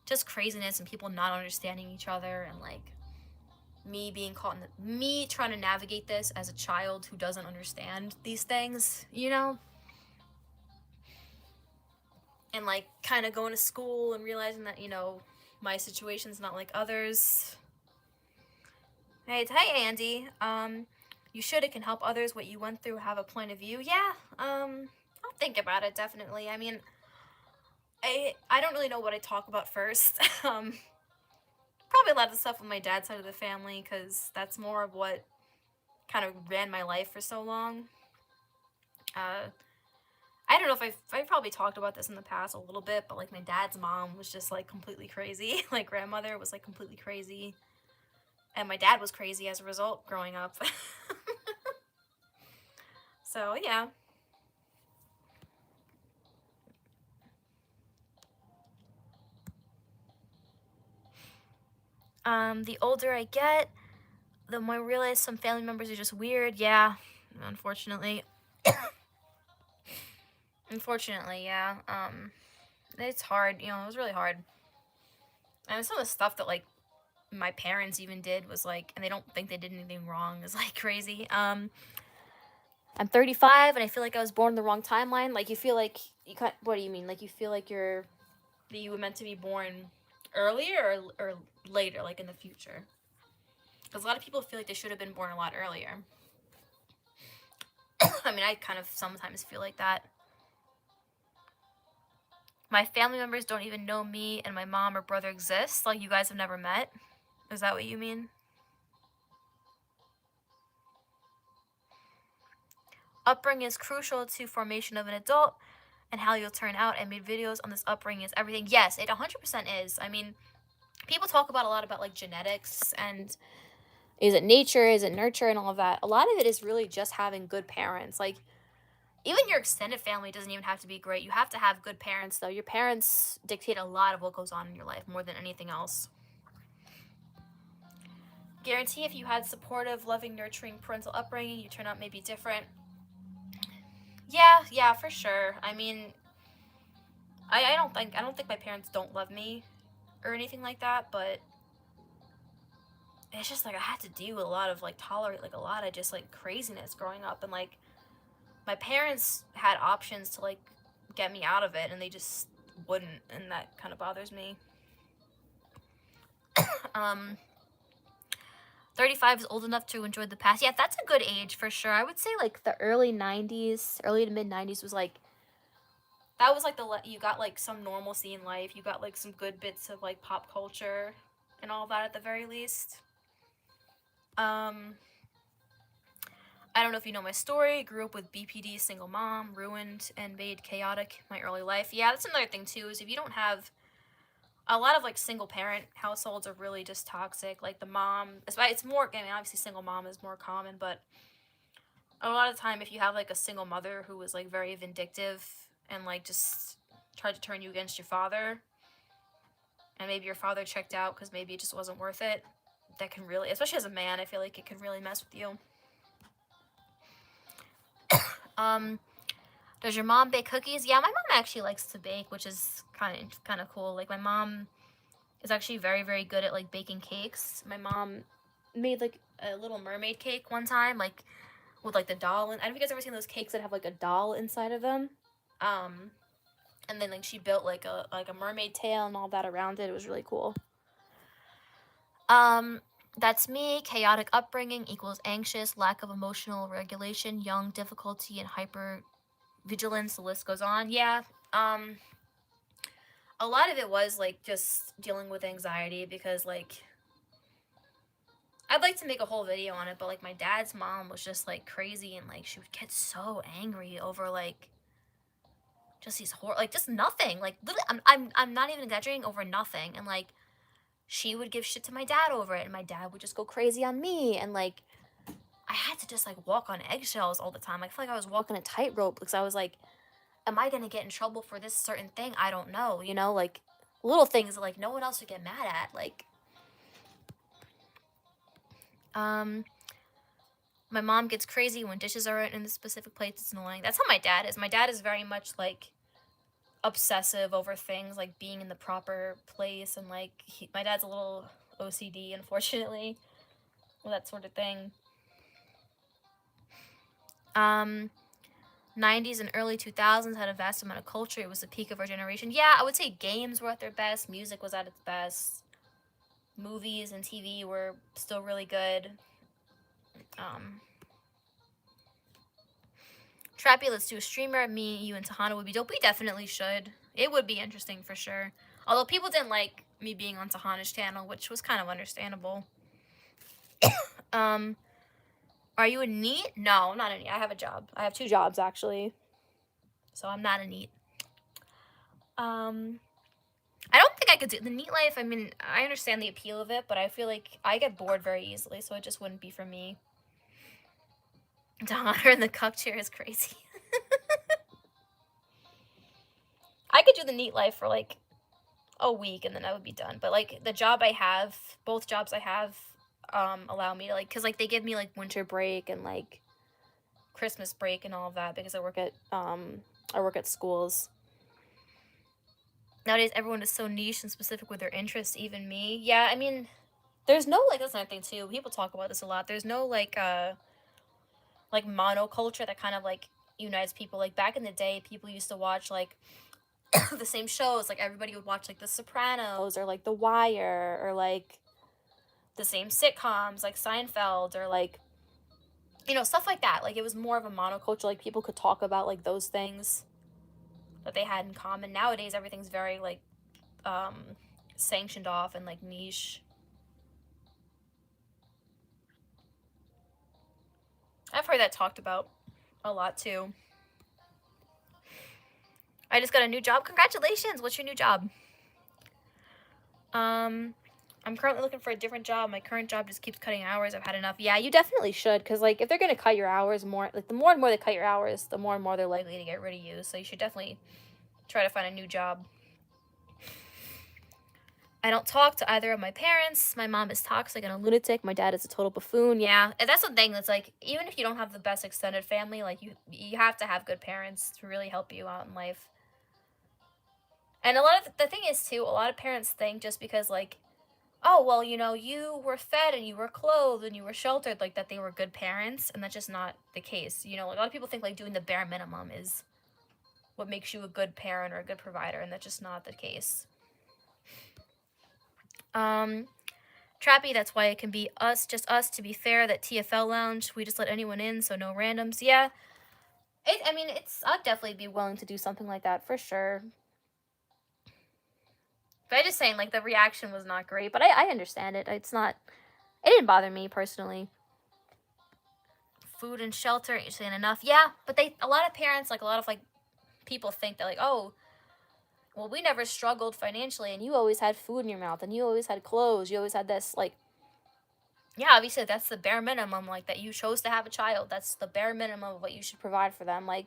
just craziness and people not understanding each other and like me being caught in me trying to navigate this as a child who doesn't understand these things, you know? And like kind of going to school and realizing that, you know, my situation's not like others. Hey, Andy. You should. It can help others. What you went through, have a point of view. Yeah. I'll think about it definitely. I mean, I don't really know what I talk about first. Probably a lot of the stuff with my dad's side of the family, because that's more of what kind of ran my life for so long. I don't know if I've probably talked about this in the past a little bit, but like my dad's mom was just like completely crazy. Like grandmother was like completely crazy. And my dad was crazy as a result growing up. So, yeah. The older I get, the more I realize some family members are just weird. Yeah, unfortunately. Unfortunately, yeah. It's hard, you know, it was really hard. And some of the stuff that, like, my parents even did was, like, and they don't think they did anything wrong, is, like, crazy. I'm 35, and I feel like I was born in the wrong timeline. Like, you feel like, what do you mean? Like, you feel like you were meant to be born earlier or later, like, in the future? Because a lot of people feel like they should have been born a lot earlier. I mean, I kind of sometimes feel like that. My family members don't even know me and my mom or brother exists. Like, you guys have never met? Is that what you mean? Upbringing is crucial to formation of an adult and how you'll turn out. I made videos on this upbringing is everything. Yes, it 100% is. I mean, people talk about a lot about, like, genetics and is it nature, is it nurture, and all of that. A lot of it is really just having good parents. Like, even your extended family doesn't even have to be great. You have to have good parents, though. Your parents dictate a lot of what goes on in your life more than anything else. Guarantee if you had supportive, loving, nurturing parental upbringing, you turn out maybe different. Yeah, for sure. I mean, I don't think my parents don't love me or anything like that, but it's just like I had to deal with a lot of like tolerate like a lot of just like craziness growing up, and like my parents had options to like get me out of it and they just wouldn't, and that kind of bothers me. 35 is old enough to enjoy the past. Yeah, that's a good age for sure. I would say like the early 90s, early to mid 90s was like that was like you got like some normalcy in life. You got like some good bits of like pop culture and all that at the very least. I don't know if you know my story. Grew up with BPD, single mom, ruined and made chaotic my early life. Yeah, that's another thing too, is if you don't have a lot of like single parent households are really just toxic. Like the mom, it's more, I mean, obviously single mom is more common, but a lot of the time if you have like a single mother who was like very vindictive and like just tried to turn you against your father, and maybe your father checked out because maybe it just wasn't worth it, that can really, especially as a man, I feel like it can really mess with you. Does your mom bake cookies? Yeah, my mom actually likes to bake, which is kind of cool. Like my mom is actually very, very good at like baking cakes. My mom made like a little mermaid cake one time, like with like the doll. And I don't know if you guys ever seen those cakes that have like a doll inside of them. And then like she built like a mermaid tail and all that around it. It was really cool. That's me. Chaotic upbringing equals anxious, lack of emotional regulation, young, difficulty, and hyper vigilance. The list goes on. Yeah. A lot of it was like just dealing with anxiety, because like I'd like to make a whole video on it, but like my dad's mom was just like crazy, and like she would get so angry over like just these like just nothing. Like literally, I'm not even exaggerating, over nothing. And like she would give shit to my dad over it, and my dad would just go crazy on me, and like I had to just like walk on eggshells all the time. I feel like I was walking a tightrope, because I was like, am I gonna get in trouble for this certain thing? I don't know, you know, like little things that like no one else would get mad at. Like my mom gets crazy when dishes aren't in the specific place. It's annoying. That's how my dad is. My dad is very much like obsessive over things like being in the proper place, and like my dad's a little OCD, unfortunately. that sort of thing. 90s and early 2000s had a vast amount of culture. It was the peak of our generation. Yeah, I would say games were at their best. Music was at its best. Movies and TV were still really good. Trappy, let's do a streamer. Me, you, and Tahana would be dope. We definitely should. It would be interesting for sure. Although people didn't like me being on Tahana's channel, which was kind of understandable. Are you a NEET? No, I'm not a NEET. I have a job. I have 2 jobs, actually. So I'm not a NEET. I don't think I could do the NEET life. I mean, I understand the appeal of it, but I feel like I get bored very easily, so it just wouldn't be for me. Tahana in the cup chair is crazy. I could do the NEET life for like a week and then I would be done. But like the job I have, both jobs I have, allow me to like, cause like they give me like winter break and like Christmas break and all of that because I work at schools. Nowadays everyone is so niche and specific with their interests, even me. Yeah, I mean, there's no like, that's another thing too. People talk about this a lot. There's no like monoculture that kind of like unites people. Like back in the day, people used to watch like the same shows. Like everybody would watch like The Sopranos or like The Wire or like the same sitcoms like Seinfeld or like, you know, stuff like that. Like it was more of a monoculture. Like people could talk about like those things that they had in common. Nowadays everything's very like sanctioned off and like niche. I've heard that talked about a lot too. I just got a new job. Congratulations. What's your new job? I'm currently looking for a different job. My current job just keeps cutting hours. I've had enough. Yeah, you definitely should, because like if they're gonna cut your hours more, like the more and more they cut your hours, the more and more they're likely to get rid of you. So you should definitely try to find a new job. I don't talk to either of my parents. My mom is toxic and a lunatic. My dad is a total buffoon. Yeah, and that's the thing. That's like, even if you don't have the best extended family, like you have to have good parents to really help you out in life. And a lot of the thing is too, a lot of parents think just because like, oh well, you know, you were fed and you were clothed and you were sheltered, like that they were good parents, and that's just not the case. You know, like, a lot of people think like doing the bare minimum is what makes you a good parent or a good provider, and that's just not the case. Trappy, that's why it can be us, just us. To be fair, that TFL lounge, we just let anyone in, so no randoms. Yeah, I mean, I'd definitely be willing to do something like that for sure. But I'm just saying, like, the reaction was not great, but I understand it. It didn't bother me personally. Food and shelter ain't enough. Yeah, but a lot of parents, like a lot of like people think that like, oh, well, we never struggled financially and you always had food in your mouth and you always had clothes, you always had this. Like, yeah, obviously that's the bare minimum, like that you chose to have a child. That's the bare minimum of what you should provide for them. Like,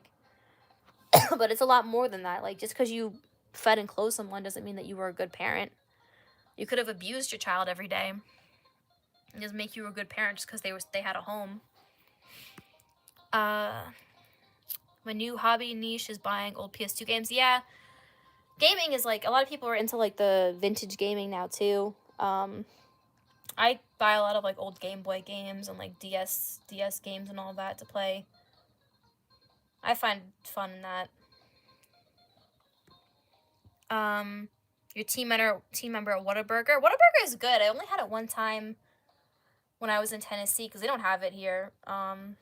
but it's a lot more than that. Like, just because you fed and clothed someone doesn't mean that you were a good parent. You could have abused your child every day. It doesn't make you a good parent just because they had a home. My new hobby niche is buying old PS2 games. Yeah, gaming is like, a lot of people are into like the vintage gaming now too. I buy a lot of like old Game Boy games and like DS games and all that to play. I find fun in that. Your team member at Whataburger. Whataburger is good. I only had it one time when I was in Tennessee because they don't have it here. But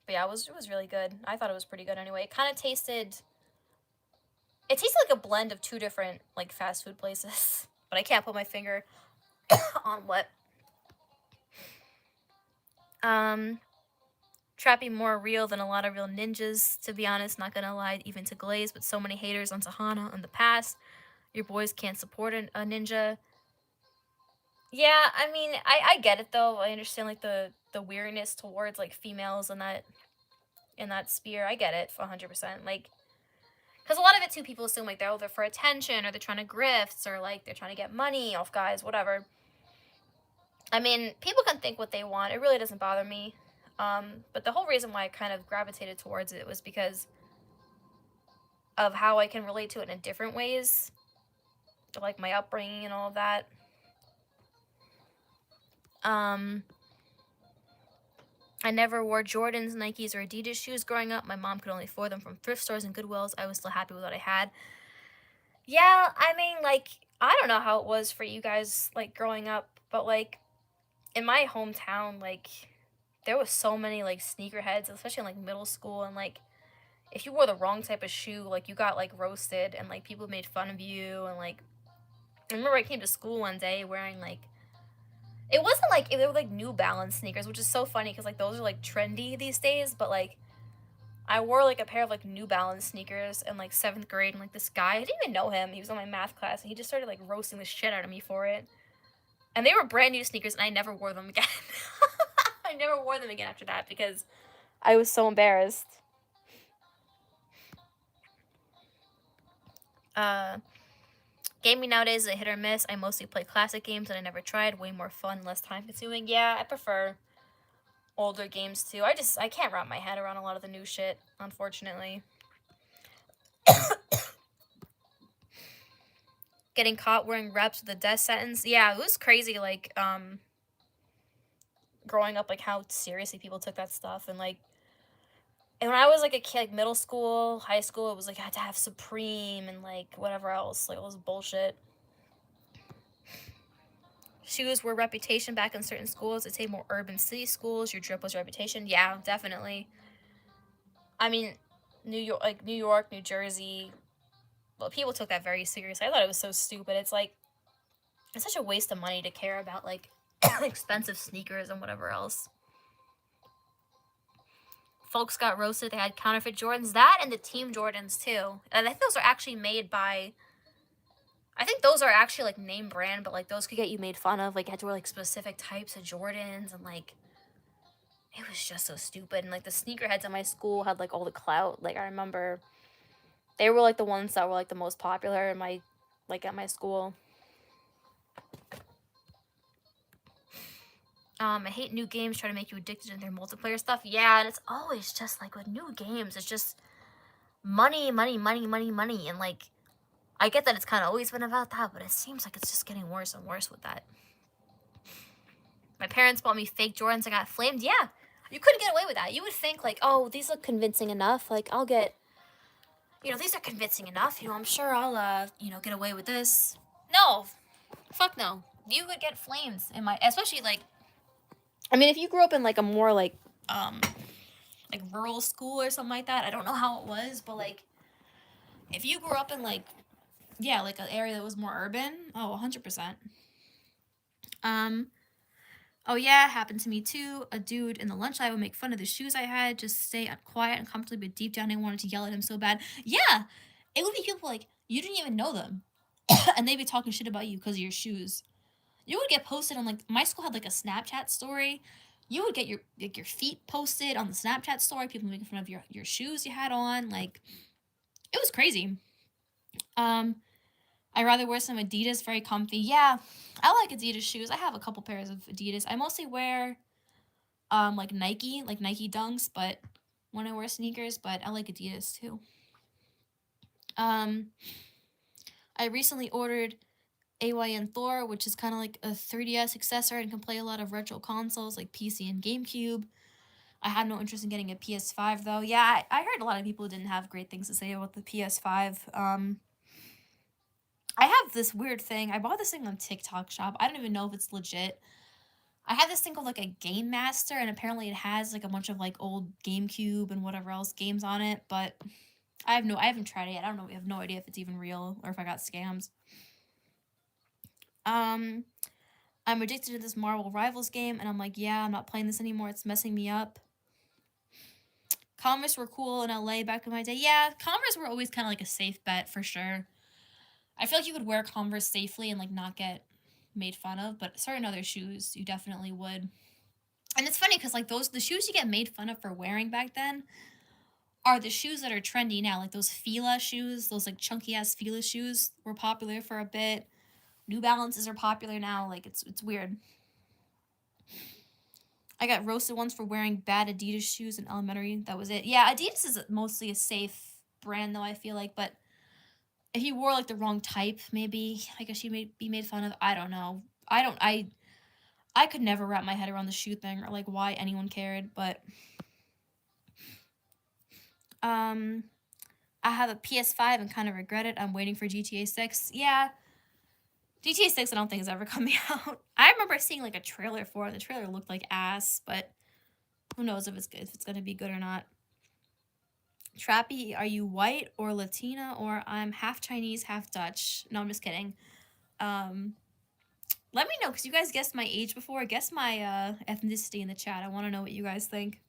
yeah, it was really good. I thought it was pretty good anyway. It kind of tasted like a blend of 2 different like fast food places, but I can't put my finger on what. Trappy more real than a lot of real ninjas, to be honest, not gonna lie, even to Glaze, but so many haters on Tahana in the past. Your boys can't support a ninja. Yeah, I mean, I get it though. I understand like the weirdness towards like females in that sphere. I get it 100%. Like, because a lot of it too, people assume like they're there for attention or they're trying to grift or like they're trying to get money off guys, whatever. I mean, people can think what they want. It really doesn't bother me. But the whole reason why I kind of gravitated towards it was because of how I can relate to it in different ways, like my upbringing and all of that. I never wore Jordans, Nikes, or Adidas shoes growing up. My mom could only afford them from thrift stores and Goodwills. I was still happy with what I had. Yeah, I mean, like, I don't know how it was for you guys, like, growing up, but, like, in my hometown, like, there was so many, like, sneakerheads, especially in, like, middle school, and, like, if you wore the wrong type of shoe, like, you got, like, roasted, and, like, people made fun of you, and, like, I remember I came to school one day wearing, like, it wasn't, like, they were, like, New Balance sneakers, which is so funny, because, like, those are, like, trendy these days, but, like, I wore, like, a pair of, like, New Balance sneakers in, like, 7th grade, and, like, this guy, I didn't even know him, he was on my math class, and he just started, like, roasting the shit out of me for it. And they were brand new sneakers, and I never wore them again. I never wore them again after that, because I was so embarrassed. Gaming nowadays is a hit or miss. I mostly play classic games that I never tried. Way more fun, less time consuming. Yeah, I prefer older games too. I can't wrap my head around a lot of the new shit, unfortunately. Getting caught wearing reps with a death sentence. Yeah, it was crazy, like, growing up, like, how seriously people took that stuff, and, like, and when I was, like, a kid, like, middle school, high school, it was, like, I had to have Supreme and, like, whatever else, like, it was bullshit. Shoes were reputation back in certain schools. I'd say more urban city schools, your drip was reputation. Yeah, definitely. I mean, New York, New Jersey, well, people took that very seriously. I thought it was so stupid. It's like, it's such a waste of money to care about, like, expensive sneakers and whatever else. Folks got roasted. They had counterfeit Jordans. That and the Team Jordans, too. And I think those are actually made by, I think those are actually, like, name brand, but, like, those could get you made fun of. Like, you had to wear, like, specific types of Jordans, and, like, it was just so stupid. And, like, the sneakerheads at my school had, like, all the clout. Like, I remember they were, like, the ones that were, like, the most popular in my, like, at my school. I hate new games try to make you addicted to their multiplayer stuff. Yeah, and it's always just, like, with new games, it's just money, money, money, money, money. And, like, I get that it's kind of always been about that, but it seems like it's just getting worse and worse with that. My parents bought me fake Jordans. I got flamed. Yeah, you couldn't get away with that. You would think, like, oh, these look convincing enough. Like, I'll get, these are convincing enough. I'm sure I'll, get away with this. No, fuck no. You would get flames in my, especially, like, I mean, if you grew up in, like, a more, like rural school or something like that, I don't know how it was, but, like, if you grew up in, like, yeah, like, an area that was more urban, oh, 100%. Oh yeah, happened to me too. A dude in the lunch line would make fun of the shoes I had, just stay quiet and comfortably, but deep down I wanted to yell at him so bad. Yeah, it would be people like, you didn't even know them, and they'd be talking shit about you because of your shoes. You would get posted on, like, my school had, like, a Snapchat story. You would get your, like, your feet posted on the Snapchat story. People making fun of your shoes you had on. Like, it was crazy. I'd rather wear some Adidas, very comfy. Yeah, I like Adidas shoes. I have a couple pairs of Adidas. I mostly wear like Nike Dunks, but when I wear sneakers, but I like Adidas too. I recently ordered AYN Thor, which is kind of like a 3DS successor and can play a lot of retro consoles like PC and GameCube. I have no interest in getting a PS5 though. Yeah, I heard a lot of people didn't have great things to say about the PS5. I have this weird thing. I bought this thing on TikTok Shop. I don't even know if it's legit. I have this thing called, like, a Game Master, and apparently it has, like, a bunch of, like, old GameCube and whatever else games on it, but I haven't tried it yet. I have no idea if it's even real or if I got scams. I'm addicted to this Marvel Rivals game, and I'm like, yeah, I'm not playing this anymore. It's messing me up. Converse were cool in LA back in my day. Yeah, Converse were always kind of like a safe bet for sure. I feel like you could wear Converse safely and, like, not get made fun of, but certain other shoes you definitely would. And it's funny because, like, the shoes you get made fun of for wearing back then are the shoes that are trendy now. Like, those Fila shoes, those, like, chunky ass Fila shoes were popular for a bit. New Balances are popular now. Like, it's weird. I got roasted once for wearing bad Adidas shoes in elementary. That was it. Yeah, Adidas is mostly a safe brand though, I feel like, but if you wore, like, the wrong type, maybe I guess you may be made fun of. I don't know. I could never wrap my head around the shoe thing or like why anyone cared, but I have a PS5 and kind of regret it. I'm waiting for GTA 6. Yeah, GTA 6 I don't think is ever coming out. I remember seeing like a trailer for it. The trailer looked like ass, but who knows if it's good, if it's going to be good or not. Trappy, are you white or Latina or I'm half Chinese, half Dutch? No, I'm just kidding. Let me know because you guys guessed my age before. Guess my ethnicity in the chat. I want to know what you guys think.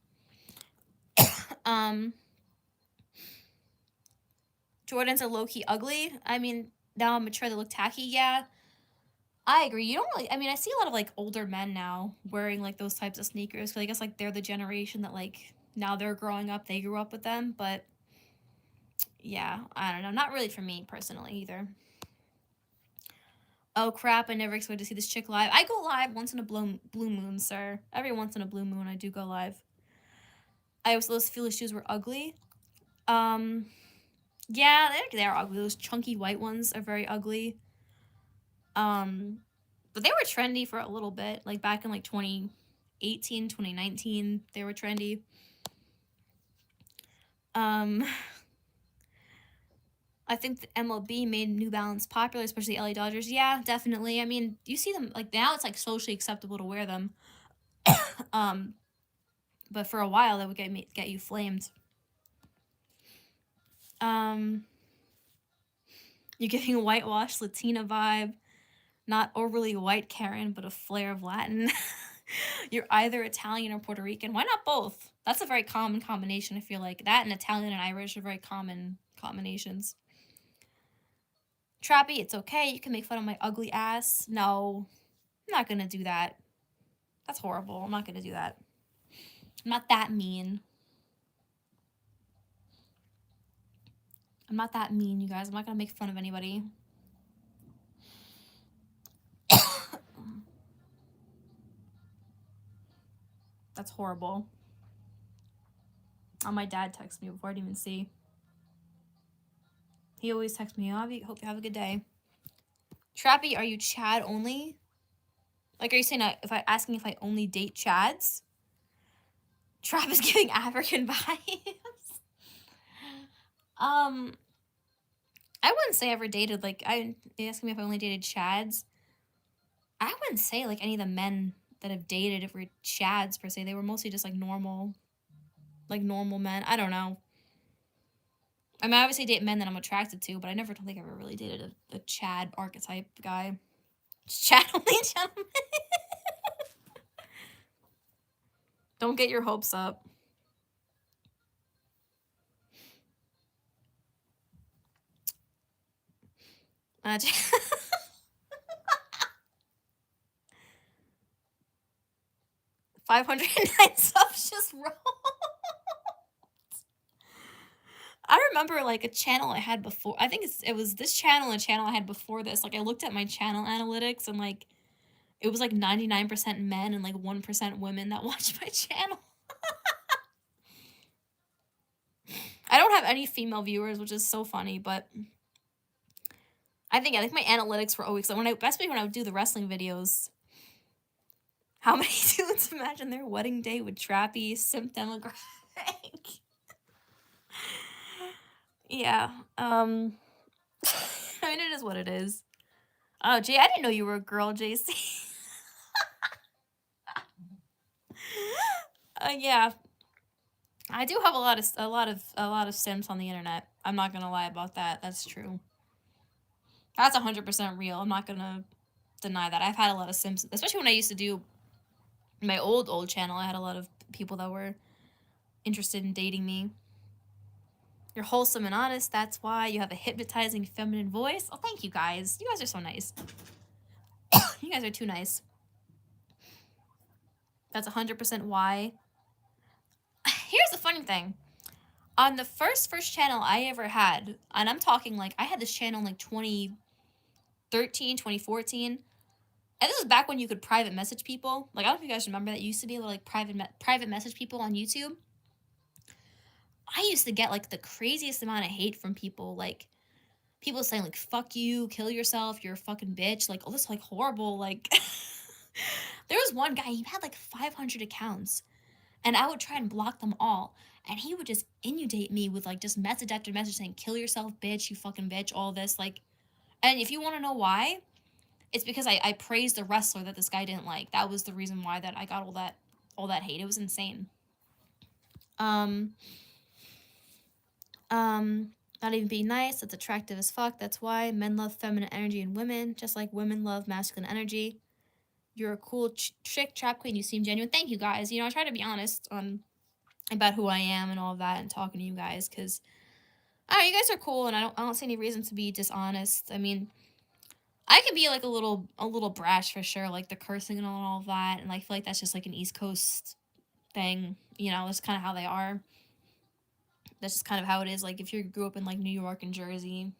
Jordans are low-key ugly. I mean, now I'm mature, they look tacky. Yeah, I agree. You don't really, I mean, I see a lot of like older men now wearing like those types of sneakers because I guess like they're the generation that like now they're growing up, they grew up with them. But yeah, I don't know. Not really for me personally either. Oh crap, I never expected to see this chick live. I go live once in a blue moon, sir. Every once in a blue moon I do go live. I always those feel shoes were ugly. Yeah, they're ugly. Those chunky white ones are very ugly. But they were trendy for a little bit. Like back in like 2018, 2019, they were trendy. I think the MLB made New Balance popular, especially LA Dodgers. Yeah, definitely. I mean, you see them like now it's like socially acceptable to wear them. But for a while that would get you flamed. You're giving a whitewashed Latina vibe. Not overly white Karen, but a flair of Latin. You're either Italian or Puerto Rican. Why not both? That's a very common combination, I feel like. That and Italian and Irish are very common combinations. Trappy, it's okay. You can make fun of my ugly ass. No, I'm not gonna do that. That's horrible. I'm not gonna do that. I'm not that mean. I'm not that mean, you guys. I'm not gonna make fun of anybody. That's horrible. Oh, my dad texted me before I didn't even see. He always texts me, hope you have a good day. Trappy, are you Chad only? Like, are you saying asking if I only date Chads? Trap is giving African vibes. I wouldn't say I ever dated, like, they asking me if I only dated Chads. I wouldn't say, like, any of the men that have dated were Chads, per se. They were mostly just, like, normal men. I don't know. I mean, I obviously date men that I'm attracted to, but I never don't think I ever really dated a Chad archetype guy. Chad only gentleman. Don't get your hopes up. $509 subs just rolled. I remember like a channel I had before. I think it was this channel and a channel I had before this. Like I looked at my channel analytics and like it was like 99% men and like 1% women that watched my channel. I don't have any female viewers, which is so funny, but I think my analytics were always like especially when I would do the wrestling videos. How many dudes imagine their wedding day with Trappy simp demographic? Yeah. I mean, it is what it is. Oh, Jay, I didn't know you were a girl, JC. Yeah. I do have a lot of simps on the internet. I'm not gonna lie about that. That's true. That's 100% real. I'm not gonna deny that. I've had a lot of simps, especially when I used to do my old channel. I had a lot of people that were interested in dating me. You're wholesome and honest. That's why you have a hypnotizing feminine voice. Oh, thank you guys. You guys are so nice. You guys are too nice. That's 100% why. Here's the funny thing. On the first channel I ever had, and I'm talking like I had this channel in like 2013, 2014. And this was back when you could private message people. Like, I don't know if you guys remember that. You used to be able to like private message people on YouTube. I used to get like the craziest amount of hate from people, like people saying like fuck you, kill yourself, you're a fucking bitch, like all this like horrible like There was one guy, he had like 500 accounts, and I would try and block them all. And he would just inundate me with like just message after message saying, kill yourself, bitch, you fucking bitch, all this. Like, and if you want to know why, it's because I praised the wrestler that this guy didn't like. That was the reason why that I got all that hate. It was insane. Not even being nice, that's attractive as fuck. That's why men love feminine energy in women, just like women love masculine energy. You're a cool chick, trap queen. You seem genuine. Thank you guys. You know, I try to be honest about who I am and all of that, and talking to you guys, because you guys are cool, and I don't see any reason to be dishonest. I mean, I can be like a little brash for sure, like the cursing and all of that, and I feel like that's just like an East Coast thing. You know, that's kind of how they are. That's just kind of how it is. Like if you grew up in like New York and Jersey.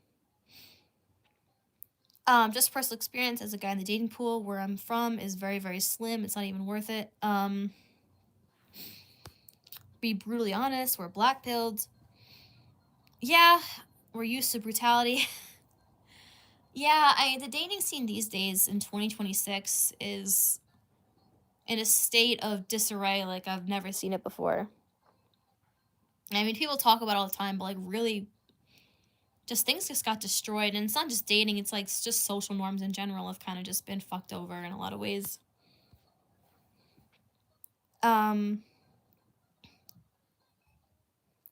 Just personal experience as a guy in the dating pool where I'm from is very, very slim. It's not even worth it. Be brutally honest, we're black pilled. Yeah, we're used to brutality. Yeah, the dating scene these days in 2026 is in a state of disarray like I've never seen it before. I mean, people talk about it all the time, but like really, just things just got destroyed. And it's not just dating, it's like just social norms in general have kind of just been fucked over in a lot of ways.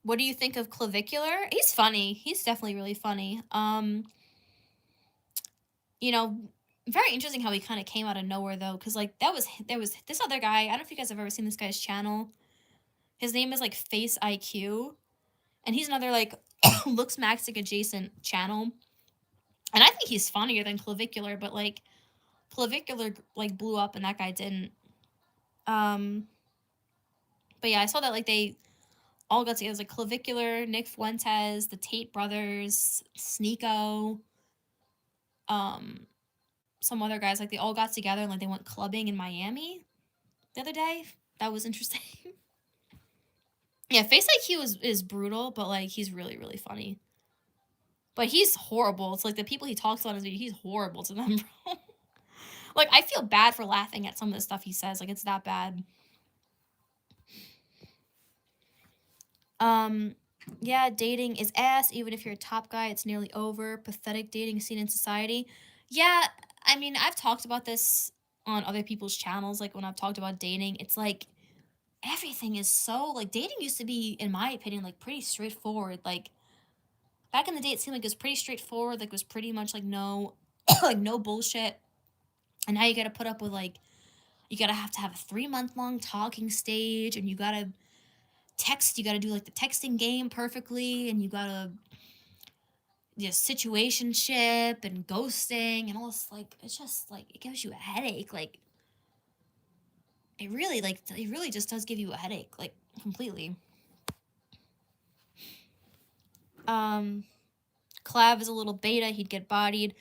What do you think of Clavicular? He's funny. He's definitely really funny. You know, very interesting how he kind of came out of nowhere though, because like there was this other guy. I don't know if you guys have ever seen this guy's channel. His name is like Face IQ, and he's another like Looksmaxic adjacent channel. And I think he's funnier than Clavicular, but like Clavicular like blew up and that guy didn't. But yeah, I saw that like they all got together. It was like Clavicular, Nick Fuentes, the Tate brothers, Sneeko, some other guys, like they all got together and like they went clubbing in Miami the other day. That was interesting. Yeah, Face IQ is brutal, but like he's really, really funny. But he's horrible. It's like the people he talks on his video, he's horrible to them, bro. Like I feel bad for laughing at some of the stuff he says. Like it's that bad. Yeah, dating is ass. Even if you're a top guy, it's nearly over. Pathetic dating scene in society. Yeah, I mean, I've talked about this on other people's channels. Like when I've talked about dating, it's like everything is so like dating used to be, in my opinion, like pretty straightforward. Like back in the day, it seemed like it was pretty straightforward. Like it was pretty much like no, like no bullshit. And now you got to put up with like you gotta have to have a 3-month long talking stage, and you gotta text. You gotta do like the texting game perfectly, and you gotta situationship and ghosting and all this. Like it's just like it gives you a headache. Like it really just does give you a headache, like completely. Clav is a little beta. He'd get bodied.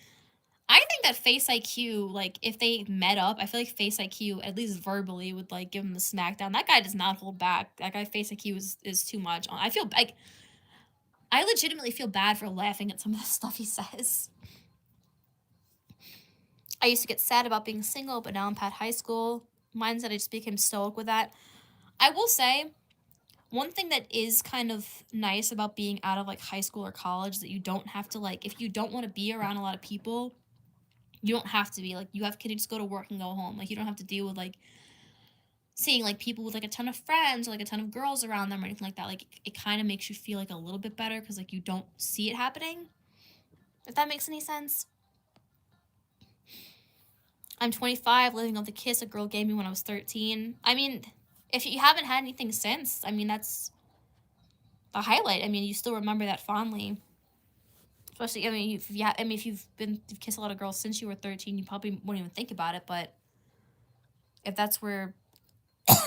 I think that Face IQ, like if they met up, I feel like Face IQ, at least verbally, would like give him the smackdown. That guy does not hold back. That guy Face IQ is too much. I feel like I legitimately feel bad for laughing at some of the stuff he says. I used to get sad about being single, but now I'm past high school. Mindset, I just became stoic with that. I will say, one thing that is kind of nice about being out of like high school or college, that you don't have to like, if you don't want to be around a lot of people, you don't have to be like, you can just go to work and go home. Like you don't have to deal with like seeing like people with like a ton of friends or like a ton of girls around them or anything like that. Like it kind of makes you feel like a little bit better because like you don't see it happening, if that makes any sense. I'm 25, living off the kiss a girl gave me when I was 13. I mean, if you haven't had anything since, I mean, that's the highlight. I mean, you still remember that fondly. Especially, I mean, if you've kissed a lot of girls since you were 13, you probably won't even think about it. But if that's where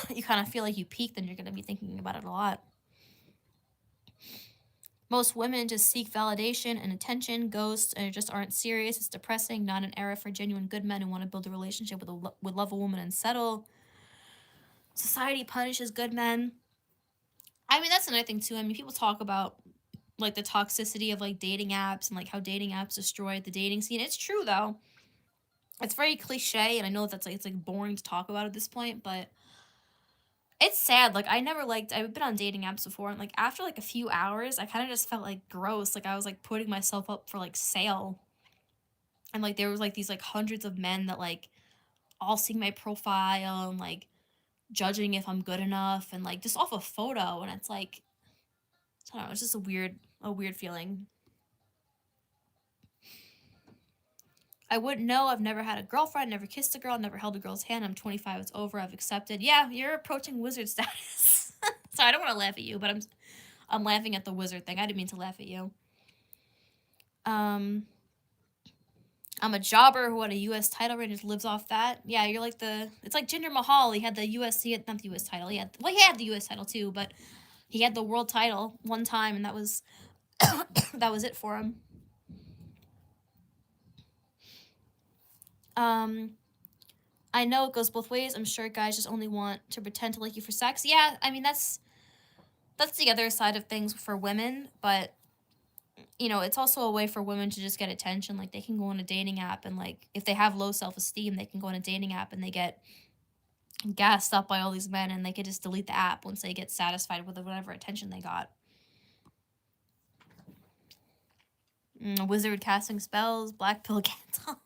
you kind of feel like you peak, then you're going to be thinking about it a lot. Most women just seek validation and attention, ghosts, and just aren't serious. It's depressing, not an era for genuine good men who want to build a relationship with love a woman and settle. Society punishes good men. I mean, that's another thing too. I mean, people talk about like the toxicity of like dating apps and like how dating apps destroyed the dating scene. It's true though. It's very cliche, and I know that's like it's like boring to talk about at this point, but it's sad. Like I've been on dating apps before, and like after like a few hours, I kind of just felt like gross. Like I was like putting myself up for like sale, and like there was like these like hundreds of men that like all seeing my profile and like judging if I'm good enough, and like just off a photo, and it's like I don't know, it's just a weird feeling. I wouldn't know. I've never had a girlfriend, never kissed a girl, never held a girl's hand. I'm 25. It's over. I've accepted. Yeah, you're approaching wizard status. So I don't want to laugh at you, but I'm laughing at the wizard thing. I didn't mean to laugh at you. I'm a jobber who had a U.S. title and just lives off that. Yeah, you're like it's like Jinder Mahal. He had not the U.S. title. He had the U.S. title too, but he had the world title one time, and that was that was it for him. I know it goes both ways. I'm sure guys just only want to pretend to like you for sex. Yeah, I mean that's the other side of things for women, but you know, it's also a way for women to just get attention. Like they can go on a dating app and like if they have low self-esteem, they can go on a dating app and they get gassed up by all these men and they could just delete the app once they get satisfied with whatever attention they got. Wizard casting spells, black pill Gandalf.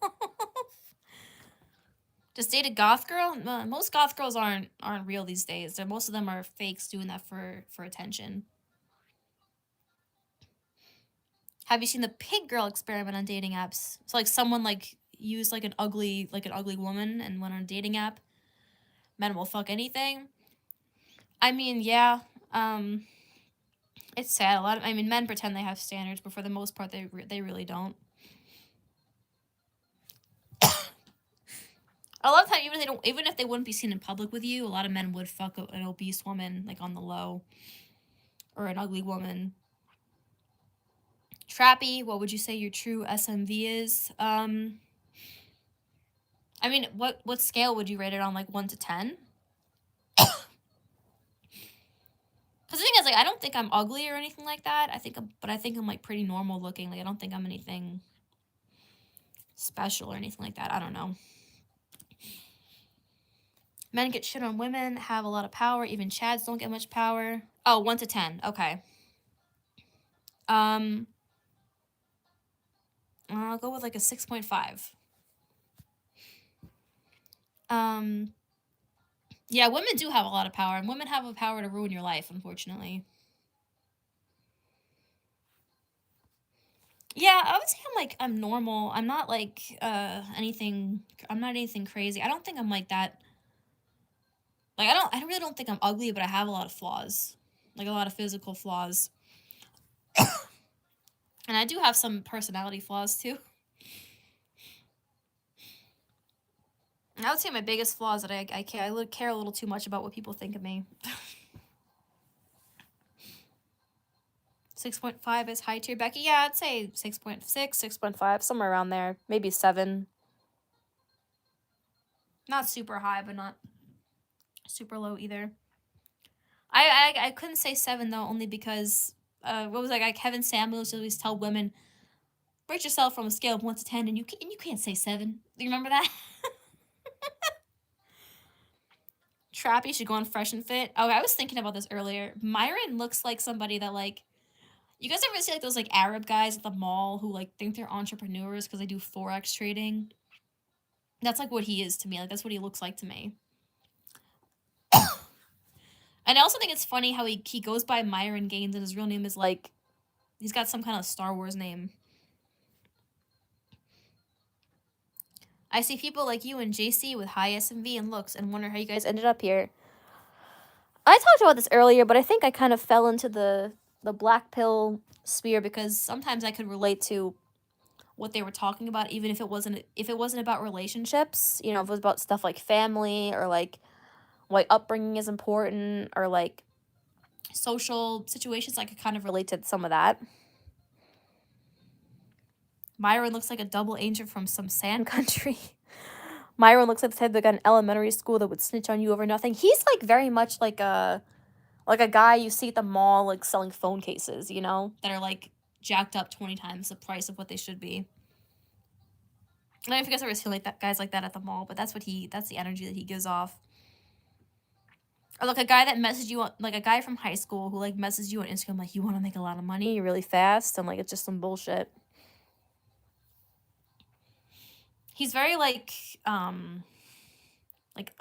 Just date a goth girl? Most goth girls aren't real these days. Most of them are fakes doing that for attention. Have you seen the pig girl experiment on dating apps? So like someone like used like an ugly woman and went on a dating app. Men will fuck anything. I mean, yeah. It's sad. Men pretend they have standards, but for the most part, they really don't. I love how even if they wouldn't be seen in public with you, a lot of men would fuck an obese woman like on the low, or an ugly woman. Trappy, what would you say your true SMV is? I mean, what scale would you rate it on? Like 1 to 10? Because the thing is, like, I don't think I'm ugly or anything like that. I think I'm like pretty normal looking. Like, I don't think I'm anything special or anything like that. I don't know. Men get shit on women, have a lot of power. Even Chads don't get much power. Oh, 1 to 10. Okay. I'll go with like a 6.5. Yeah, women do have a lot of power, and women have a power to ruin your life, unfortunately. Yeah, I would say I'm normal. I'm not like anything. I'm not anything crazy. I don't think I'm like that. Like I really don't think I'm ugly, but I have a lot of flaws, like a lot of physical flaws, and I do have some personality flaws too. I would say my biggest flaw is that I care a little too much about what people think of me. 6.5 is high tier, Becky. Yeah, I'd say 6.6, 6.5, somewhere around there. Maybe 7. Not super high, but not super low either. I couldn't say 7 though, only because what was that guy Kevin Samuels always tell women, rate yourself from a scale of 1 to 10, and you can't say 7. Do you remember that? Trappy should go on Fresh and Fit. Oh, I was thinking about this earlier. Myron looks like somebody that like. You guys ever see like those like Arab guys at the mall who like think they're entrepreneurs because they do Forex trading? That's like what he is to me. Like that's what he looks like to me. And I also think it's funny how he goes by Myron Gaines and his real name is like he's got some kind of Star Wars name. I see people like you and JC with high SMV and looks and wonder how you guys ended up here. I talked about this earlier, but I think I kind of fell into the black pill sphere because sometimes I could relate to what they were talking about, even if it wasn't about relationships. You know, if it was about stuff like family or like why upbringing is important or like social situations. I could kind of relate to some of that. Myron looks like a double agent from some sand country. Myron looks like the type of guy in elementary school that would snitch on you over nothing. He's like very much like a guy you see at the mall like selling phone cases, you know, that are like jacked up 20 times the price of what they should be. I don't know if you guys ever see like that guys like that at the mall, but that's the energy that he gives off. Or like a guy that messaged you, like a guy from high school who like messaged you on Instagram like, you want to make a lot of money really fast, and like it's just some bullshit. He's very like a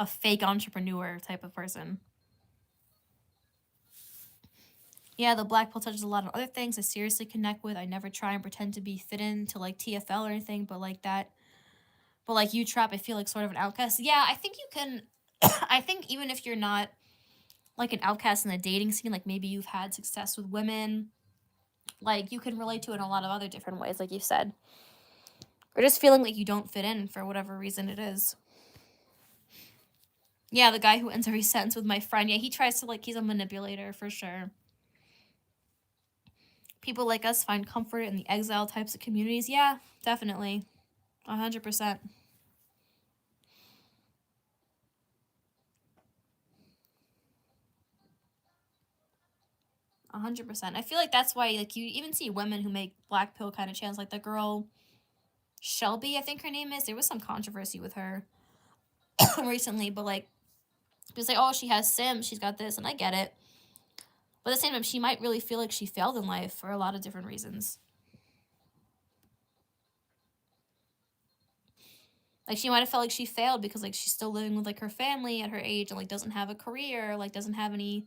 fake entrepreneur type of person. Yeah, the black pill touches a lot of other things I seriously connect with. I never try and pretend to be fit into like TFL or anything, but like that. But like you trap, I feel like sort of an outcast. Yeah, I think you can. I think even if you're not like an outcast in the dating scene, like maybe you've had success with women, like you can relate to it in a lot of other different ways, like you said. Or just feeling like you don't fit in for whatever reason it is. Yeah, the guy who ends every sentence with my friend. Yeah, he tries to he's a manipulator for sure. People like us find comfort in the exile types of communities. Yeah, definitely. 100%. 100%. I feel like that's why like you even see women who make black pill kind of channels, like the girl Shelby, I think her name is. There was some controversy with her recently, but like people say, oh, she has Sims, she's got this, and I get it. But at the same time, she might really feel like she failed in life for a lot of different reasons. Like she might have felt like she failed because like she's still living with like her family at her age and like doesn't have a career, like doesn't have any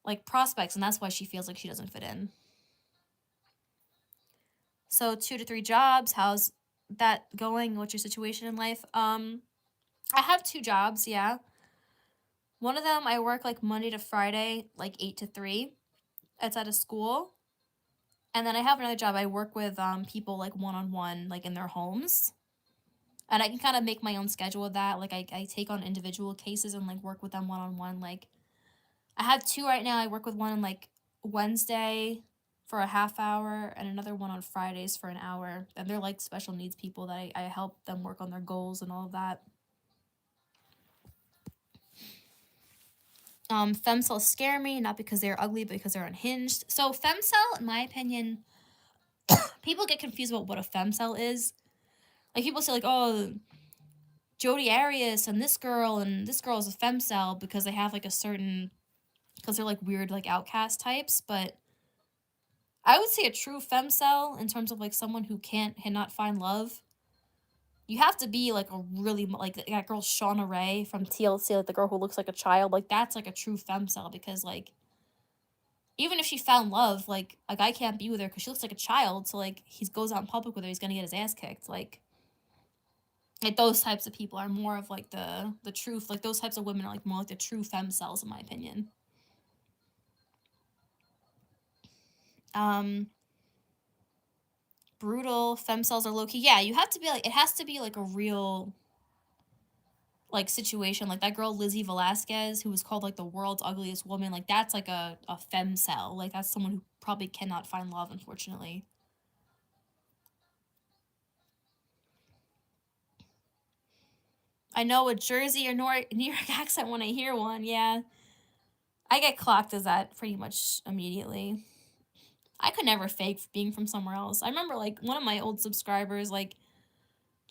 like prospects, and that's why she feels like she doesn't fit in. So 2 to 3 jobs, how's that going? What's your situation in life? I have 2 jobs, yeah. One of them I work like Monday to Friday, like 8 to 3. It's at a school. And then I have another job. I work with people like one-on-one, like in their homes. And I can kind of make my own schedule with that. Like I take on individual cases and like work with them one-on-one. Like I have 2 right now. I work with one on like Wednesday for a half hour and another one on Fridays for an hour. And they're like special needs people that I help them work on their goals and all of that. Femcells scare me, not because they're ugly, but because they're unhinged. So femcell, in my opinion, people get confused about what a femcell is. Like people say like, oh, Jodi Arias and this girl is a femcell because they have like a certain, because they're like weird like outcast types. But I would say a true femcell in terms of like someone who cannot find love. You have to be like a really like that girl Shauna Ray from TLC, like the girl who looks like a child. Like that's like a true femcell because like even if she found love, like a guy can't be with her because she looks like a child. So like he goes out in public with her, he's gonna get his ass kicked. Like those types of people are more of like the truth. Like those types of women are like more like the true femcells in my opinion. Brutal femcells are low key. Yeah, you have to be like it has to be like a real like situation. Like that girl Lizzie Velasquez who was called like the world's ugliest woman. Like that's like a femcell. Like that's someone who probably cannot find love, unfortunately. I know a Jersey or New York accent when I hear one. Yeah, I get clocked as that pretty much immediately. I could never fake being from somewhere else. I remember like one of my old subscribers like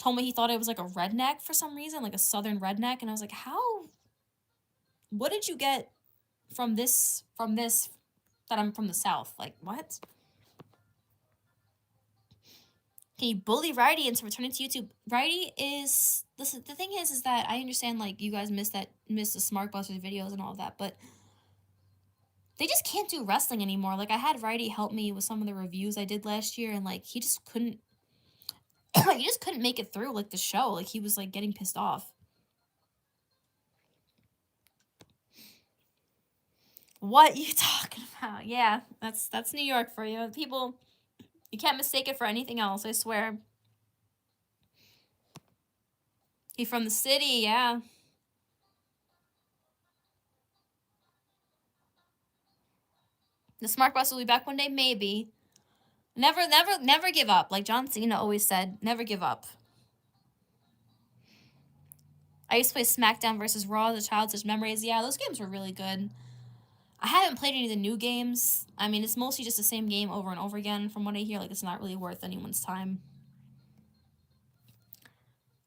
told me he thought I was like a redneck for some reason, like a southern redneck, and I was like, "How? What did you get from this that I'm from the south? Like what?" Can you bully Righty into returning to YouTube? Righty is listen. The thing is that I understand like you guys miss the Smart Busters videos and all of that, but they just can't do wrestling anymore. Like I had Righty help me with some of the reviews I did last year, and like he just couldn't he just couldn't make it through like the show. Like he was like getting pissed off. What you talking about? Yeah, that's New York for you. People, you can't mistake it for anything else, I swear. He from the city, yeah. The Smart Bus will be back one day, maybe. Never give up. Like John Cena always said, never give up. I used to play SmackDown versus Raw as a child, such memories. Yeah, those games were really good. I haven't played any of the new games. I mean, it's mostly just the same game over and over again from what I hear. Like, it's not really worth anyone's time.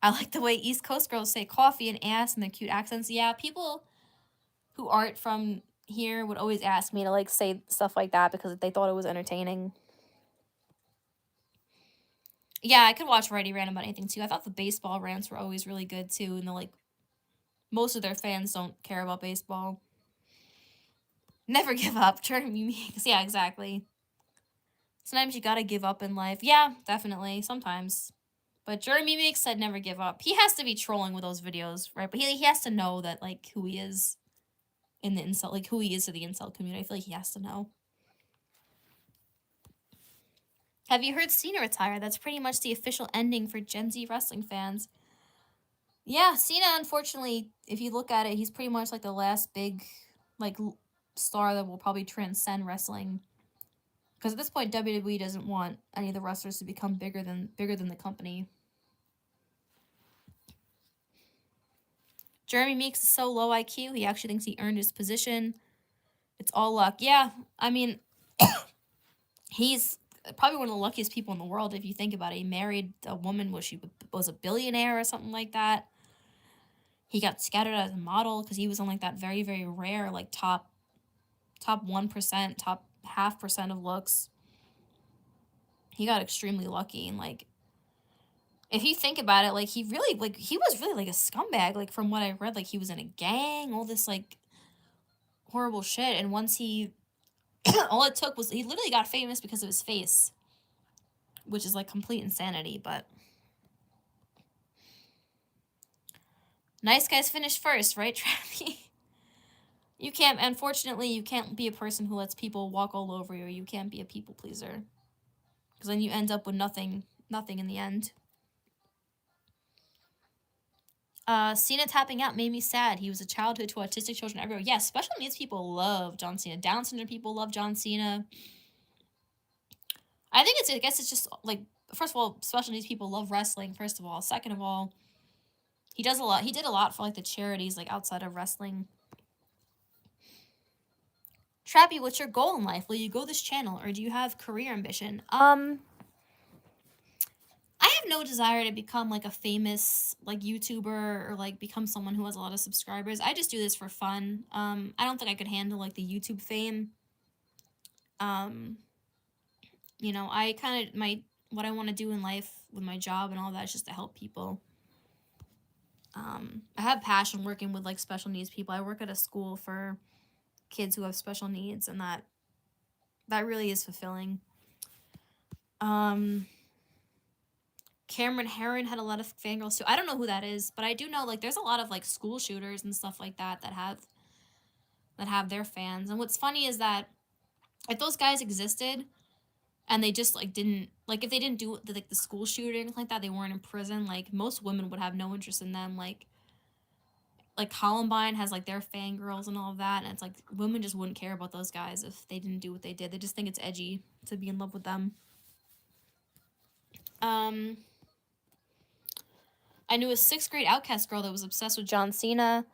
I like the way East Coast girls say coffee and ass and their cute accents. Yeah, people who aren't from here would always ask me to like say stuff like that because they thought it was entertaining. Yeah, I could watch Righty Rant about anything too. I thought the baseball rants were always really good too, and like most of their fans don't care about baseball. Never give up. Jeremy Meeks. Yeah, exactly. Sometimes you gotta give up in life. Yeah, definitely. Sometimes. But Jeremy Meeks said never give up. He has to be trolling with those videos, right? But he has to know that, like, who he is in the incel, like, who he is to the incel community. I feel like he has to know. Have you heard Cena retire? That's pretty much the official ending for Gen Z wrestling fans. Yeah, Cena, unfortunately, if you look at it, he's pretty much like the last big, like, star that will probably transcend wrestling. Because at this point, WWE doesn't want any of the wrestlers to become bigger than the company. Jeremy Meeks is so low IQ, he actually thinks he earned his position. It's all luck. Yeah, I mean, he's probably one of the luckiest people in the world if you think about it. He married a woman, she was a billionaire or something like that. He got scouted as a model because he was on like that very, very rare, like top 1%, top 0.5% of looks. He got extremely lucky, and like, if you think about it, like, he was really like a scumbag. Like, from what I read, like, he was in a gang, all this like horrible shit. And once he, all it took was he literally got famous because of his face, which is like complete insanity. But nice guys finish first, right, Trappy? You can't, unfortunately, you can't be a person who lets people walk all over you. You can't be a people pleaser, because then you end up with nothing in the end. Cena tapping out made me sad. He was a childhood to autistic children everywhere. Yes, special needs people love John Cena. Down syndrome people love John Cena. I guess it's just like, first of all, special needs people love wrestling, first of all. Second of all, he did a lot for like the charities like outside of wrestling. Trappy, what's your goal in life? Will you go this channel, or do you have career ambition? I have no desire to become like a famous like YouTuber or like become someone who has a lot of subscribers. I just do this for fun. I don't think I could handle like the YouTube fame. You know, I kind of what I want to do in life with my job and all that is just to help people. I have passion working with like special needs people. I work at a school for kids who have special needs, and that really is fulfilling. Cameron Herron had a lot of fangirls too. I don't know who that is, but I do know like there's a lot of like school shooters and stuff like that have their fans. And what's funny is that if those guys existed and they just like didn't, like, if they didn't do the school shooting like that, they weren't in prison, like most women would have no interest in them. Like Columbine has like their fangirls and all of that, and it's like women just wouldn't care about those guys if they didn't do what they did. They just think it's edgy to be in love with them. I knew a 6th grade Outcast girl that was obsessed with John Cena.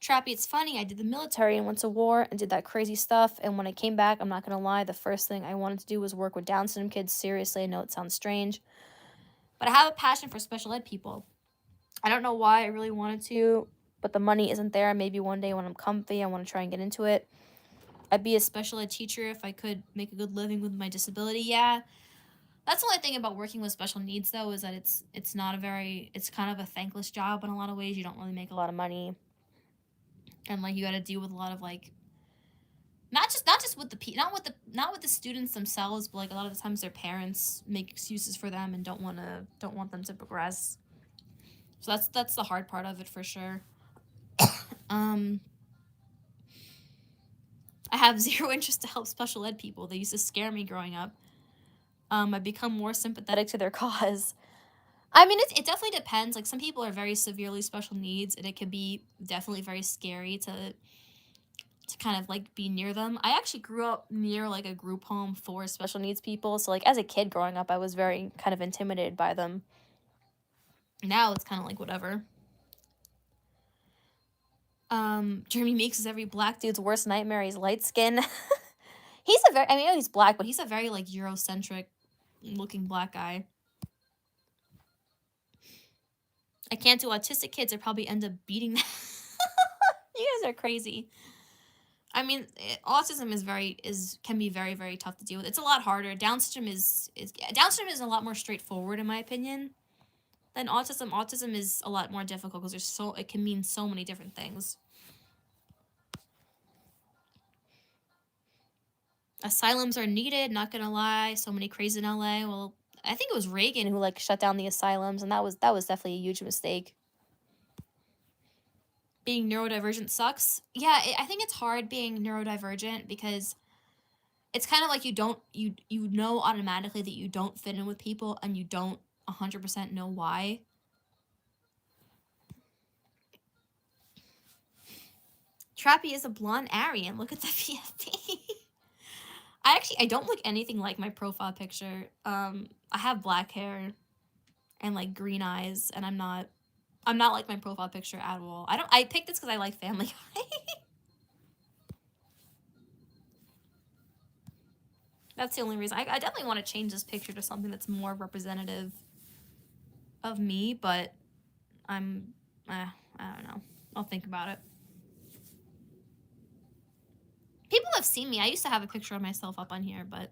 Trappy, it's funny, I did the military and went to war and did that crazy stuff, and when I came back, I'm not gonna lie, the first thing I wanted to do was work with Down syndrome kids. Seriously, I know it sounds strange, but I have a passion for special ed people. I don't know why I really wanted to, but the money isn't there. Maybe one day when I'm comfy, I want to try and get into it. I'd be a special ed teacher if I could make a good living with my disability. Yeah, that's the only thing about working with special needs, though, is that it's kind of a thankless job in a lot of ways. You don't really make a lot of money, and like you got to deal with a lot of like not with the students themselves, but like a lot of the times their parents make excuses for them and don't want them to progress. So that's the hard part of it for sure. I have zero interest to help special ed people. They used to scare me growing up. I've become more sympathetic to their cause. I mean, it definitely depends. Like, some people are very severely special needs, and it can be definitely very scary to kind of like be near them. I actually grew up near like a group home for special needs people, so like as a kid growing up, I was very kind of intimidated by them. Now it's kind of like whatever. Jeremy Meeks is every black dude's worst nightmare. He's light skin. I know he's black, but he's a very like Eurocentric looking black guy. I can't do autistic kids. I probably end up beating them. You guys are crazy. I mean, autism can be very, very tough to deal with. It's a lot harder. Down syndrome is a lot more straightforward in my opinion than autism. Autism is a lot more difficult because it can mean so many different things. Asylums are needed, not gonna lie. So many crazy in LA. Well, I think it was Reagan who like shut down the asylums, and that was definitely a huge mistake. Being neurodivergent sucks. Yeah, I think it's hard being neurodivergent because it's kind of like you know automatically that you don't fit in with people and you don't 100% know why. Trappy is a blonde Aryan. Look at the VFP. I don't look anything like my profile picture. I have black hair and like green eyes, and I'm not like my profile picture at all. I picked this because I like Family Guy. That's the only reason. I definitely want to change this picture to something that's more representative of me, but I don't know. I'll think about it. People have seen me. I used to have a picture of myself up on here, but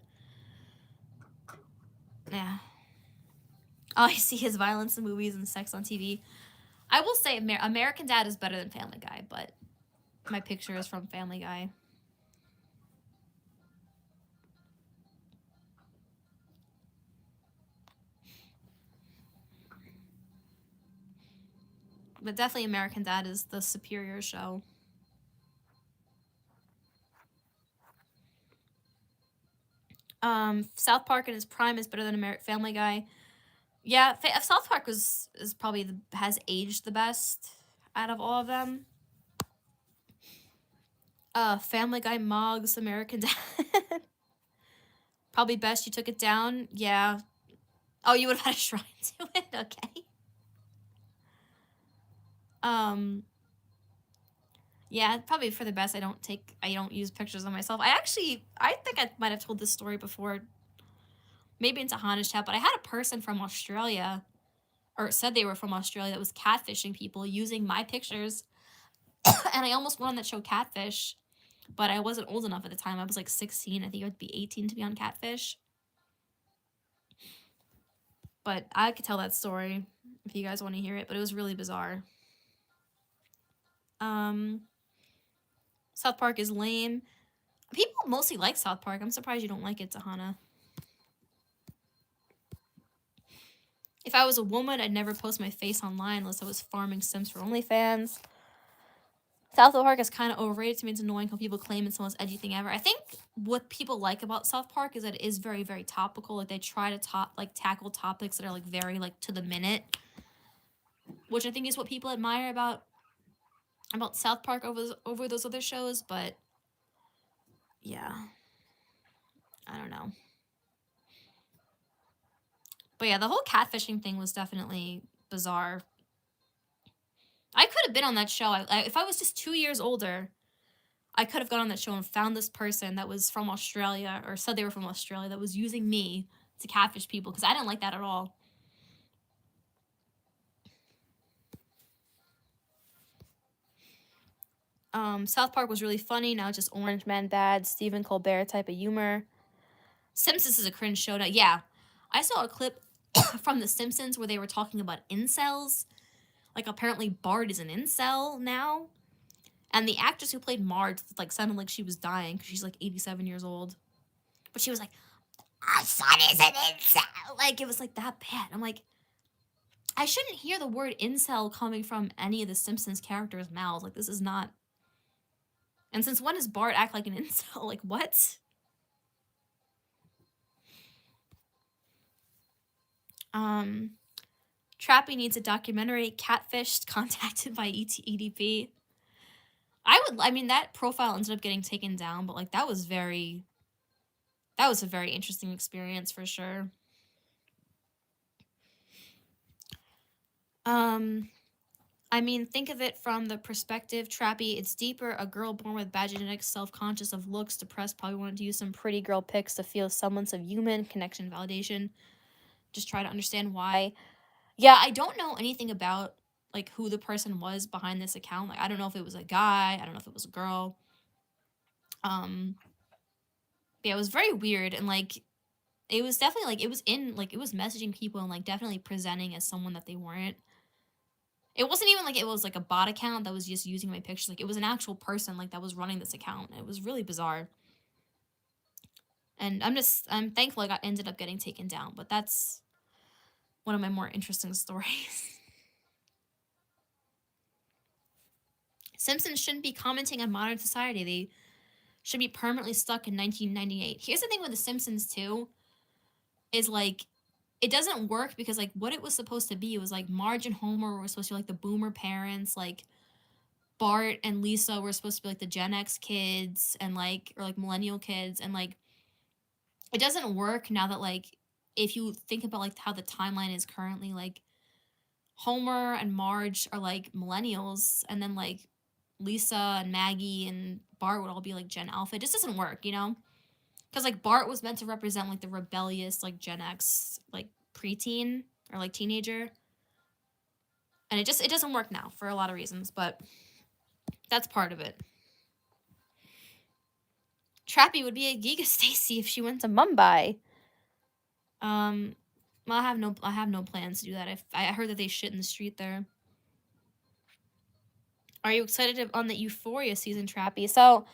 yeah. All I see is violence in movies and sex on TV. I will say American Dad is better than Family Guy, but my picture is from Family Guy. But definitely American Dad is the superior show. South Park in its prime is better than Family Guy. Yeah, South Park is probably has aged the best out of all of them. Family Guy, Moggs, American Dad. Probably best you took it down. Yeah. Oh, you would have had a shrine to it? Okay. Yeah, probably for the best I don't use pictures of myself. I think I might have told this story before. Maybe into Hana's chat, but I had a person from Australia, or said they were from Australia, that was catfishing people using my pictures. And I almost went on that show Catfish, but I wasn't old enough at the time. I was like 16. I think I would be 18 to be on Catfish. But I could tell that story if you guys want to hear it, but it was really bizarre. South Park is lame. People mostly like South Park. I'm surprised you don't like it, Tahana. If I was a woman, I'd never post my face online unless I was farming Sims for OnlyFans. South Park is kind of overrated to me. It's annoying how people claim it's the most edgy thing ever. I think what people like about South Park is that it is very, very topical. Like, they try to tackle topics that are like very like to the minute, which I think is what people admire about South Park over those other shows. But yeah, I don't know. But yeah, the whole catfishing thing was definitely bizarre. I could have been on that show. If I was just 2 years older, I could have gone on that show and found this person that was from Australia, or said they were from Australia, that was using me to catfish people, because I didn't like that at all. South Park was really funny. Now it's just Orange Man bad, Stephen Colbert type of humor. Simpsons is a cringe show now. Yeah. I saw a clip from The Simpsons where they were talking about incels. Like, apparently Bart is an incel now. And the actress who played Marge, like, sounded like she was dying because she's like 87 years old. But she was like, "Our son is an incel." Like, it was like that bad. I'm like, I shouldn't hear the word incel coming from any of the Simpsons characters' mouths. Like, this is not. And since when does Bart act like an incel? Like, what? Trappy needs a documentary. Catfished, contacted by EDP. I mean, that profile ended up getting taken down, but like that was a very interesting experience for sure. I mean, think of it from the perspective, Trappy, it's deeper. A girl born with bad genetics, self-conscious of looks, depressed, probably wanted to use some pretty girl pics to feel semblance of human connection, validation. Just try to understand why. Yeah, I don't know anything about like who the person was behind this account. Like I don't know if it was a guy, I don't know if it was a girl. Yeah, it was very weird, and like it was definitely like it was messaging people and like definitely presenting as someone that they weren't. It wasn't even like it was like a bot account that was just using my pictures. Like it was an actual person like that was running this account. It was really bizarre. And I'm thankful I ended up getting taken down, but that's one of my more interesting stories. Simpsons shouldn't be commenting on modern society. They should be permanently stuck in 1998. Here's the thing with The Simpsons too, is like it doesn't work because like what it was supposed to be, it was like Marge and Homer were supposed to be like the boomer parents, like Bart and Lisa were supposed to be like the Gen X kids and like or like millennial kids, and like it doesn't work now that like if you think about like how the timeline is currently, like Homer and Marge are like millennials, and then like Lisa and Maggie and Bart would all be like Gen Alpha. It just doesn't work, you know? Because like Bart was meant to represent like the rebellious like Gen X like preteen or like teenager, and it doesn't work now for a lot of reasons, but that's part of it. Trappy would be a Giga Stacy if she went to Mumbai. Well, I have no plans to do that. I heard that they shit in the street there. Are you excited on the Euphoria season, Trappy? So,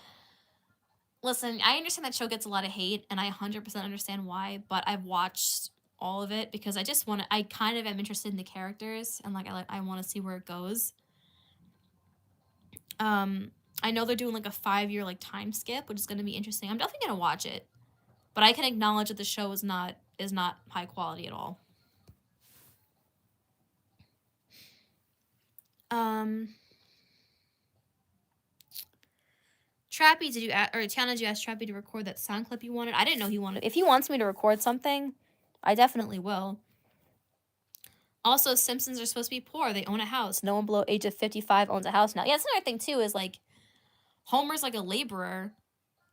listen, I understand that show gets a lot of hate, and I 100% understand why. But I've watched all of it because I kind of am interested in the characters, and I want to see where it goes. I know they're doing like a 5-year like time skip, which is going to be interesting. I'm definitely going to watch it, but I can acknowledge that the show is not high quality at all. Trappy, Tiana, did you ask Trappy to record that sound clip you wanted? I didn't know he wanted. If he wants me to record something, I definitely will. Also, Simpsons are supposed to be poor. They own a house. No one below age of 55 owns a house now. Yeah, that's another thing too, is like Homer's like a laborer,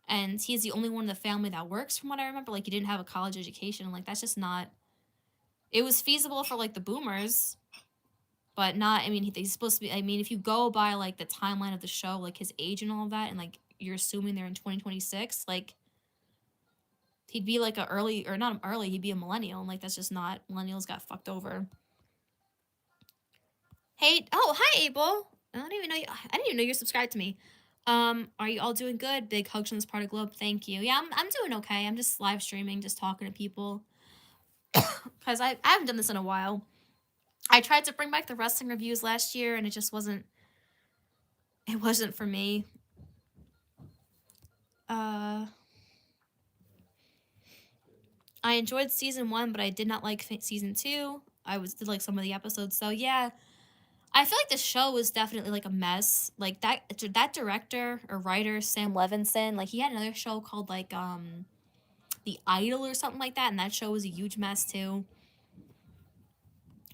and he's the only one in the family that works, from what I remember. Like he didn't have a college education. Like that's just not. It was feasible for like the boomers, but not. I mean, he's supposed to be. I mean, if you go by like the timeline of the show, like his age and all of that, and like you're assuming they're in 2026, like he'd be like he'd be a millennial, and like that's just not. Millennials got fucked over. Hey, oh hi Abel. I didn't even know you're subscribed to me. Are you all doing good? Big hugs from this part of globe. Thank you. Yeah, I'm doing okay. I'm just live streaming, just talking to people. Because I haven't done this in a while. I tried to bring back the wrestling reviews last year, and it just wasn't for me. I enjoyed season 1, but I did not like season 2. I did like some of the episodes, so yeah. I feel like the show was definitely like a mess. Like that director or writer, Sam Levinson, like he had another show called like The Idol or something like that, and that show was a huge mess too.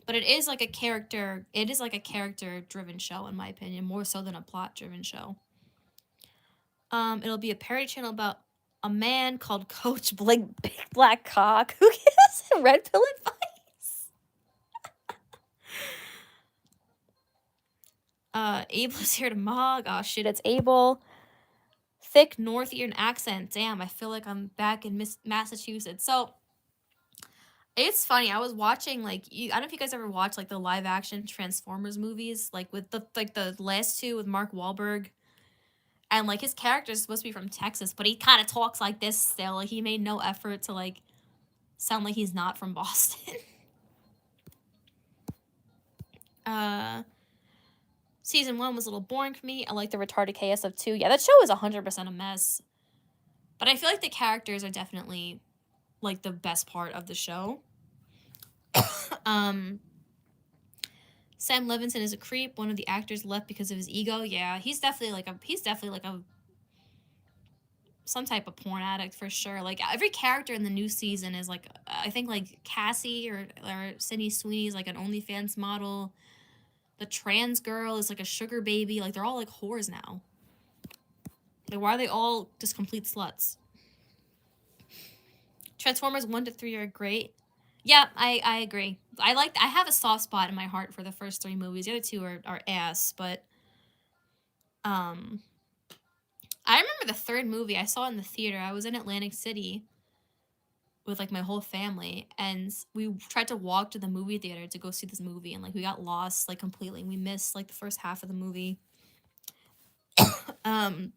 But it is like a character driven show in my opinion, more so than a plot driven show. It'll be a parody channel about a man called Coach Big Black Cock who gives him red pill advice. Abel's here to mog. Oh shit, it's Abel. Thick Northeastern accent. Damn, I feel like I'm back in Massachusetts. So it's funny. I was watching I don't know if you guys ever watched like the live action Transformers movies, like with the last two with Mark Wahlberg, and like his character is supposed to be from Texas, but he kind of talks like this still. Like he made no effort to like sound like he's not from Boston. Season 1 was a little boring for me. I like the retarded chaos of 2. Yeah, that show is 100% a mess. But I feel like the characters are definitely like the best part of the show. Sam Levinson is a creep. One of the actors left because of his ego. Yeah, he's definitely like some type of porn addict for sure. Like every character in the new season is like, I think like Cassie or Sydney Sweeney is like an OnlyFans model. The trans girl is like a sugar baby. Like they're all like whores now. Like why are they all just complete sluts? Transformers 1 to 3 are great. Yeah, I agree. I have a soft spot in my heart for the first three movies. The other two are ass, but um I remember the third movie I saw it in the theater. I was in Atlantic City with like my whole family, and we tried to walk to the movie theater to go see this movie, and like we got lost like completely. We missed like the first half of the movie. um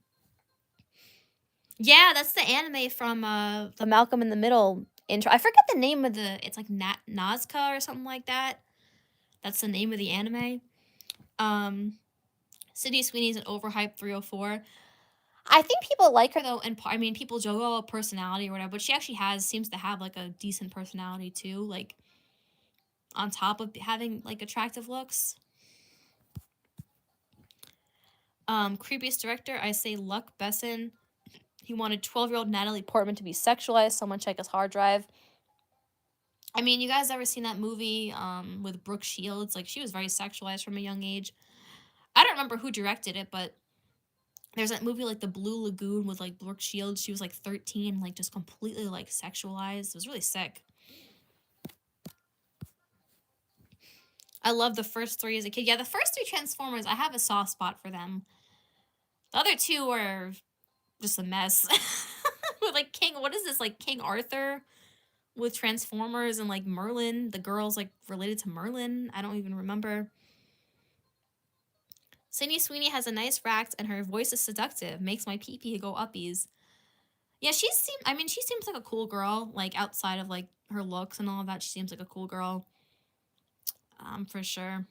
yeah, that's the anime from the Malcolm in the Middle intro. I forget the name of it's like Nazca or something like that. That's the name of the anime. um Sydney Sweeney's an overhyped 304. I think people like her though, and I mean, people joke, oh, personality or whatever, but she actually seems to have like a decent personality too. Like on top of having like attractive looks. Creepiest director, I say Luc Besson. He wanted 12-year-old Natalie Portman to be sexualized. Someone check his hard drive. I mean, you guys ever seen that movie with Brooke Shields? Like she was very sexualized from a young age. I don't remember who directed it, but there's that movie like The Blue Lagoon with like Brooke Shields. She was like 13, like just completely like sexualized. It was really sick. I love the first three as a kid. Yeah, the first three Transformers, I have a soft spot for them. The other two are just a mess. With like what is this, like King Arthur with Transformers and like Merlin? The girl's like related to Merlin. I don't even remember. Sydney Sweeney has a nice ract and her voice is seductive. Makes my pee-pee go uppies. Yeah, she seems like a cool girl. Like outside of like her looks and all of that, she seems like a cool girl. For sure.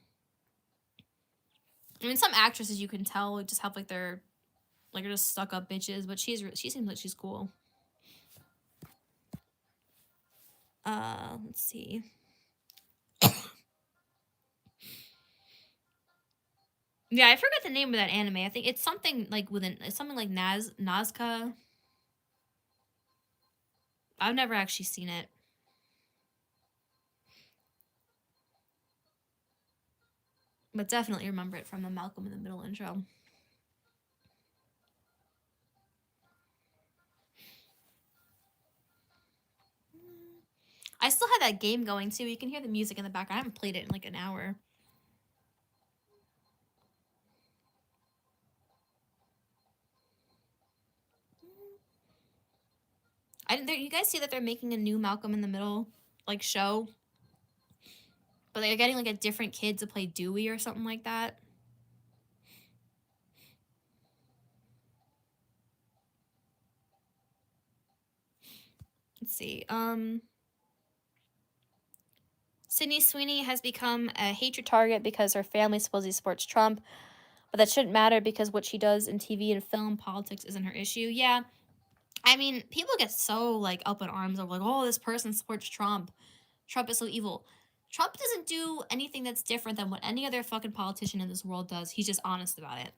I mean, some actresses you can tell just have like they're just stuck up bitches, but she seems like she's cool. Let's see. Yeah, I forgot the name of that anime. I think it's something like it's something like Nazca. I've never actually seen it. But definitely remember it from the Malcolm in the Middle intro. I still have that game going too. You can hear the music in the background. I haven't played it in like an hour. You guys see that they're making a new Malcolm in the Middle like show, but they're getting like a different kid to play Dewey or something like that. Let's see. Sydney Sweeney has become a hatred target because her family supposedly supports Trump, but that shouldn't matter because what she does in TV and film politics isn't her issue. Yeah, I mean, people get so like up in arms over like, oh, this person supports Trump. Trump is so evil. Trump doesn't do anything that's different than what any other fucking politician in this world does. He's just honest about it.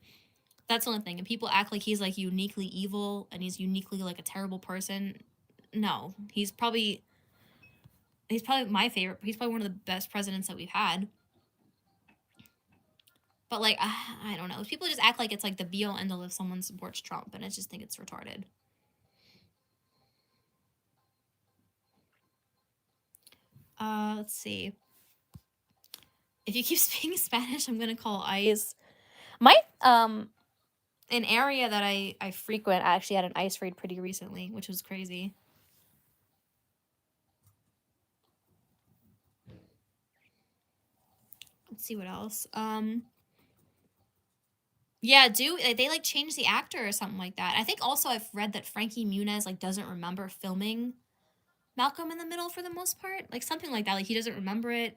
That's the only thing. And people act like he's like uniquely evil and he's uniquely like a terrible person. No, he's probably my favorite. He's probably one of the best presidents that we've had. But like, I don't know. People just act like it's like the be all end all if someone supports Trump, and I just think it's retarded. Let's see. If you keep speaking Spanish, I'm gonna call ICE. My an area that I frequent actually had an ICE raid pretty recently, which was crazy. Let's see what else. Yeah, they like changed the actor or something like that. I think also I've read that Frankie Muniz like doesn't remember filming Malcolm in the Middle for the most part, like something like that. Like he doesn't remember it.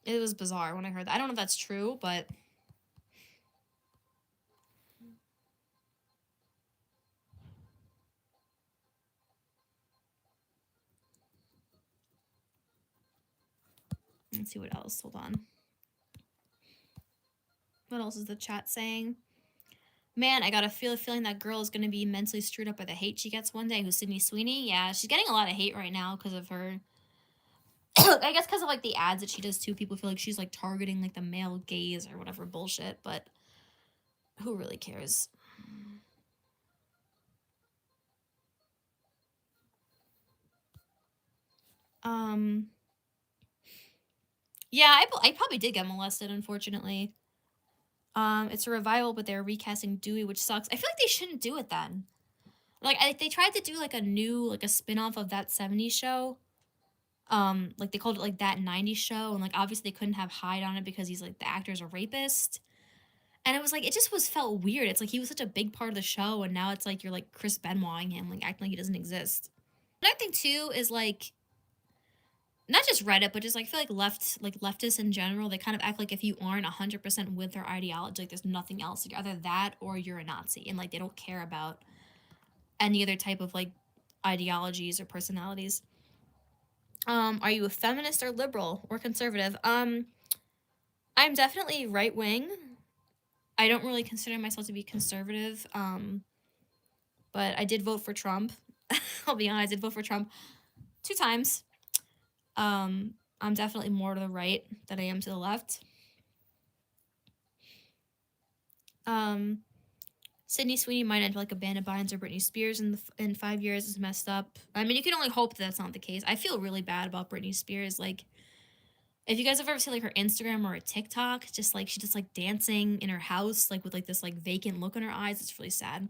It was bizarre when I heard that. I don't know if that's true, but let's see what else. Hold on. What else is the chat saying? Man, I got a feeling that girl is going to be mentally screwed up by the hate she gets one day. Who's Sydney Sweeney? Yeah, she's getting a lot of hate right now because of her. I guess because of like the ads that she does too. People feel like she's like targeting like the male gaze or whatever bullshit, but who really cares? Yeah, I probably did get molested, unfortunately. It's a revival, but they're recasting Dewey, which sucks. I feel like they shouldn't do it then. Like, they tried to do, like, a new, like, a spin-off of That 70s Show. Like, they called it, like, That 90s Show, and, like, obviously they couldn't have Hyde on it because he's, like, the actor's a rapist. And it was, like, it just felt weird. It's, like, he was such a big part of the show, and now it's, like, you're, like, Chris Benoiting him, like, acting like he doesn't exist. Another thing, too, is, like, not just Reddit, but just like I feel like leftists in general, they kind of act like if you aren't 100% with their ideology, like there's nothing else. Like either that or you're a Nazi, and like they don't care about any other type of like ideologies or personalities. Are you a feminist or liberal or conservative? I'm definitely right wing. I don't really consider myself to be conservative. But I did vote for Trump. I'll be honest, I did vote for Trump 2 times. I'm definitely more to the right than I am to the left. Sydney Sweeney might end like a Band of Binds or Britney Spears in 5 years is messed up. I mean, you can only hope that that's not the case. I feel really bad about Britney Spears. Like, if you guys have ever seen like her Instagram or a TikTok, just like she's just like dancing in her house, like with like this like vacant look in her eyes, it's really sad.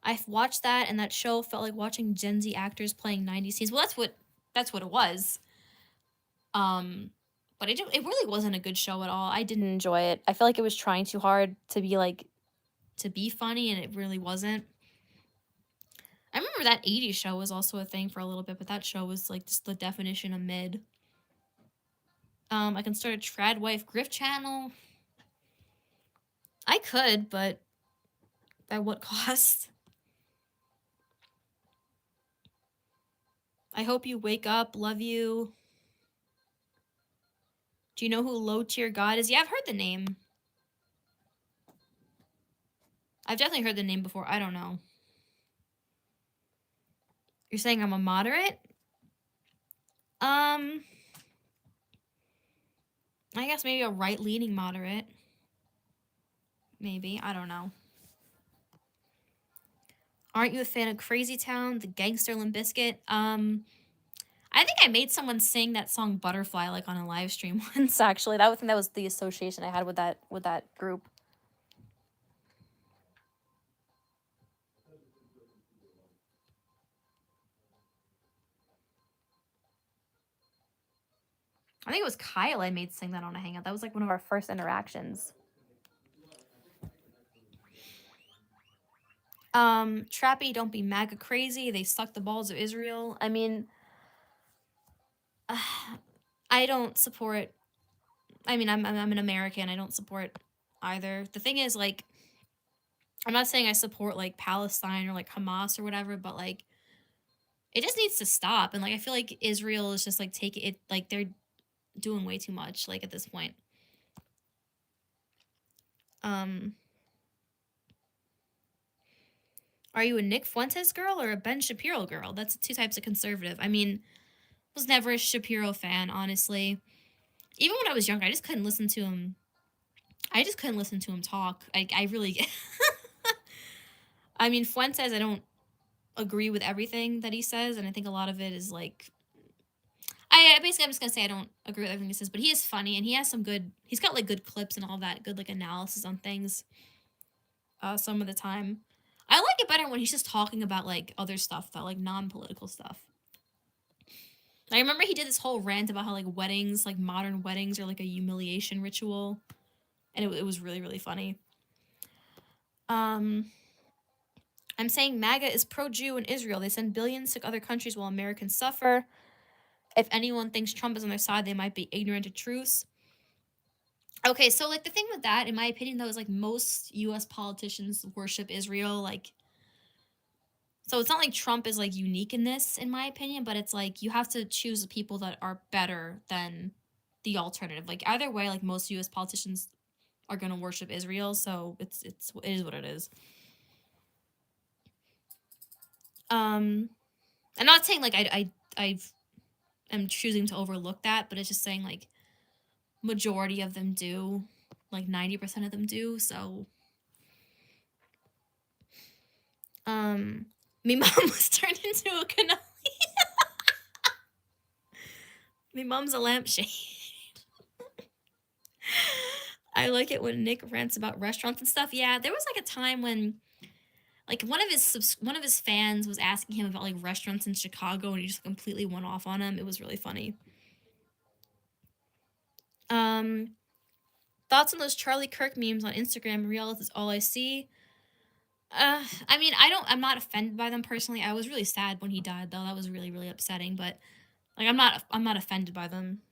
I've watched that, and that show felt like watching Gen Z actors playing 90s scenes. Well, that's what it was. But it really wasn't a good show at all. I didn't enjoy it. I feel like it was trying too hard to be funny, and it really wasn't. I remember that 80s show was also a thing for a little bit, but that show was like just the definition of mid. I can start a trad wife grift channel. I could, but at what cost? I hope you wake up. Love you. Do you know who Low Tier God is? Yeah, I've heard the name. I've definitely heard the name before. I don't know. You're saying I'm a moderate? I guess maybe a right-leaning moderate. Maybe. I don't know. Aren't you a fan of Crazy Town, the Gangster Limp Bizkit? I think I made someone sing that song Butterfly like on a live stream once, actually. I think that was the association I had with that group. I think it was Kyle I made sing that on a hangout. That was like one of our first interactions. Trappy, don't be MAGA crazy. They suck the balls of Israel. I mean, I don't support. I mean, I'm an American. I don't support either. The thing is, like, I'm not saying I support like Palestine or like Hamas or whatever, but like, it just needs to stop. And like, I feel like Israel is just like taking it, like they're doing way too much. Like at this point. Are you a Nick Fuentes girl or a Ben Shapiro girl? That's 2 types of conservative. I mean, was never a Shapiro fan, honestly. Even when I was younger, I just couldn't listen to him. I just couldn't listen to him talk. I really. I mean, Fuentes, I don't agree with everything that he says, and I think a lot of it is like. I'm just gonna say I don't agree with everything he says, but he is funny and he has some good. He's got like good clips and all that, good like analysis on things. Some of the time, I like it better when he's just talking about like other stuff, that like non-political stuff. I remember he did this whole rant about how like weddings, like modern weddings, are like a humiliation ritual, and it was really really funny. I'm saying MAGA is pro-Jew in Israel. They send billions to other countries while Americans suffer. If anyone thinks Trump is on their side, they might be ignorant of truths. Okay, so like the thing with that, in my opinion, though, is like most U.S. politicians worship Israel. Like, so it's not like Trump is like unique in this, in my opinion, but it's like you have to choose the people that are better than the alternative. Like either way, like most U.S. politicians are gonna worship Israel, so it is what it is. I'm not saying like I am choosing to overlook that, but it's just saying like majority of them do, like 90% of them do. So Me mom was turned into a cannoli. Me mom's a lampshade. I like it when Nick rants about restaurants and stuff. Yeah, there was like a time when like one of his fans was asking him about like restaurants in Chicago, and he just completely went off on him. It was really funny. Thoughts on those Charlie Kirk memes on Instagram? Real is all I see. I mean, I'm not offended by them personally. I was really sad when he died, though. That was really, really upsetting. But like, I'm not offended by them.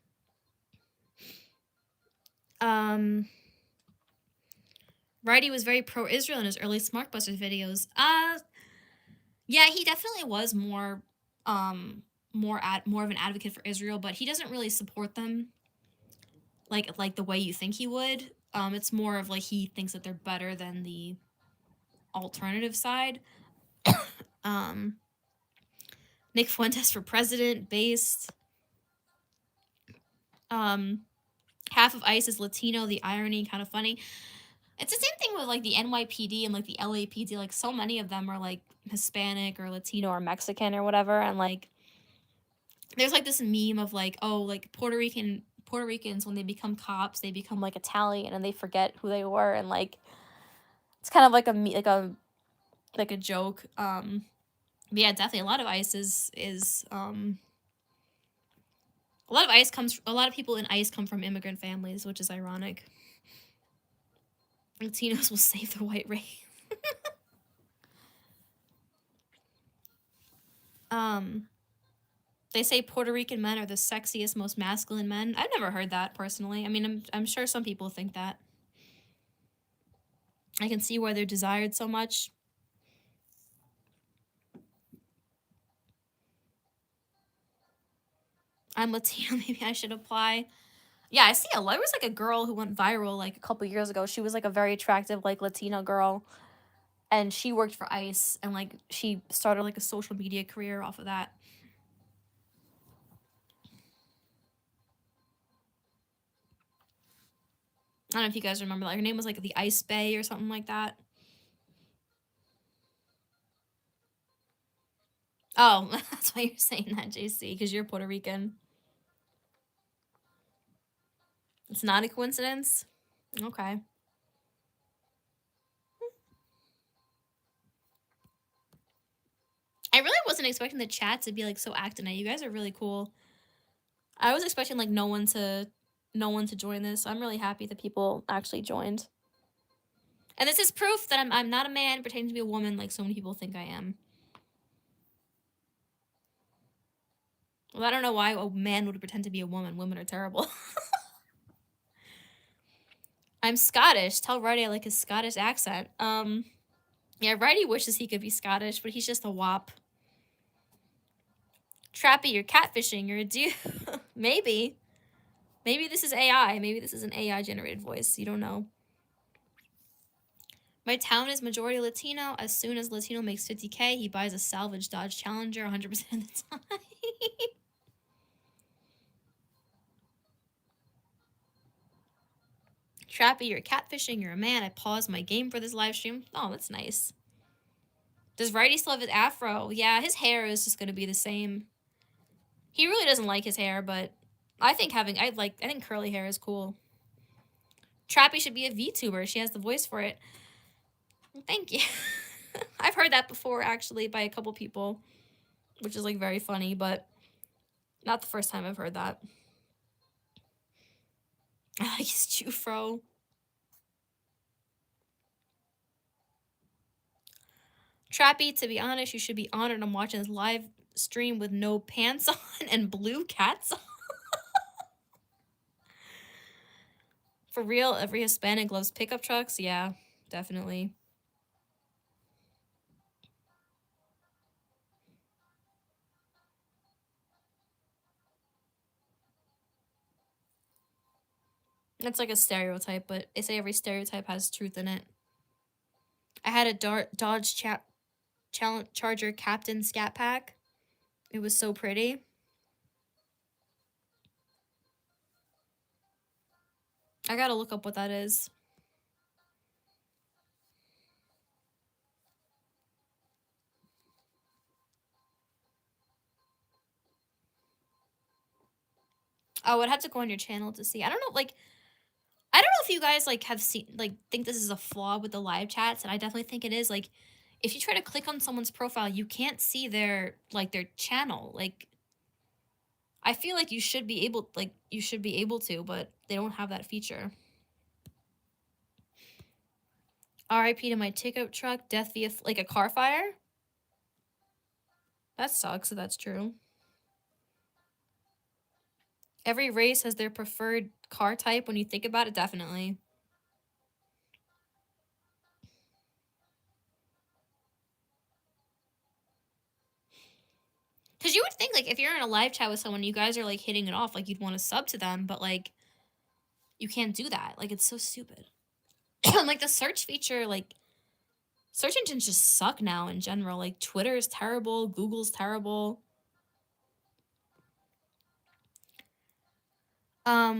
Righty was very pro-Israel in his early Smarkbusters videos. Yeah, he definitely was more of an advocate for Israel, but he doesn't really support them like the way you think he would. It's more of like he thinks that they're better than the alternative side. Nick Fuentes for president, based. Half of ICE is Latino. The irony, kind of funny. It's the same thing with like the NYPD and like the LAPD. Like so many of them are like Hispanic or Latino or Mexican or whatever, and like there's like this meme of like, oh, like Puerto Ricans when they become cops, they become like Italian and they forget who they were, and like it's kind of like a joke. But yeah, definitely a lot of ICE is a lot of people in ICE come from immigrant families, which is ironic. Latinos will save the white race. They say Puerto Rican men are the sexiest, most masculine men. I've never heard that personally. I mean, I'm sure some people think that. I can see why they're desired so much. I'm Latino, maybe I should apply. Yeah, I see there was like a girl who went viral like a couple years ago. She was like a very attractive like Latina girl, and she worked for ICE, and like she started like a social media career off of that. I don't know if you guys remember that. Her name was like the Ice Bay or something like that. Oh, that's why you're saying that, JC, because you're Puerto Rican. It's not a coincidence? Okay. I really wasn't expecting the chat to be like so active. You guys are really cool. I was expecting like no one to join this. I'm really happy that people actually joined. And this is proof that I'm not a man pretending to be a woman like so many people think I am. Well, I don't know why a man would pretend to be a woman. Women are terrible. I'm Scottish. Tell Righty I like his Scottish accent. Yeah, Righty wishes he could be Scottish, but he's just a wop. Trappy, you're catfishing. You're a dude. Maybe. Maybe this is AI. Maybe this is an AI generated voice. You don't know. My town is majority Latino. As soon as Latino makes 50K, he buys a salvage Dodge Challenger 100% of the time. Trappy, you're catfishing. You're a man. I paused my game for this live stream. Oh, that's nice. Does Righty still have his afro? Yeah, his hair is just going to be the same. He really doesn't like his hair, but I think I think curly hair is cool. Trappy should be a VTuber. She has the voice for it. Thank you. I've heard that before, actually, by a couple people, which is, like, very funny, but not the first time I've heard that. I like his Jufro. Trappy, to be honest, you should be honored. I'm watching this live stream with no pants on and blue cats on. For real, every Hispanic loves pickup trucks. Yeah, definitely. It's like a stereotype, but they say every stereotype has truth in it. I had a Dodge Charger Captain Scat Pack. It was so pretty. I gotta look up what that is. Oh, I'd have to go on your channel to see. I don't know, like, I don't know if you guys, like, have seen, like, think this is a flaw with the live chats, and I definitely think it is. Like, if you try to click on someone's profile, you can't see their, like, their channel. Like, I feel like you should be able to, but they don't have that feature. RIP to my pickup truck, death via, like, a car fire? That sucks if that's true. Every race has their preferred car type when you think about it, definitely. Because you would think, like, if you're in a live chat with someone, you guys are, like, hitting it off, like, you'd want to sub to them, but, like, you can't do that. Like, it's so stupid. Like, the search feature, like, search engines just suck now in general. Like, Twitter is terrible, Google's terrible.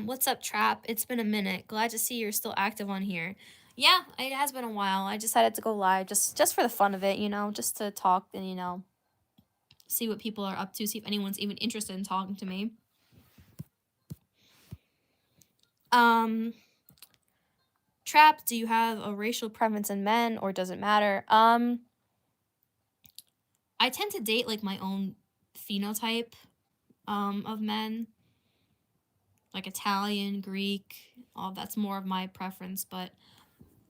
What's up, Trap? It's been a minute. Glad to see you're still active on here. Yeah, it has been a while. I decided to go live just for the fun of it, you know, just to talk and, you know, see what people are up to, see if anyone's even interested in talking to me. Trap, do you have a racial preference in men or does it matter? I tend to date, like, my own phenotype of men. Like Italian, Greek, all that's more of my preference, but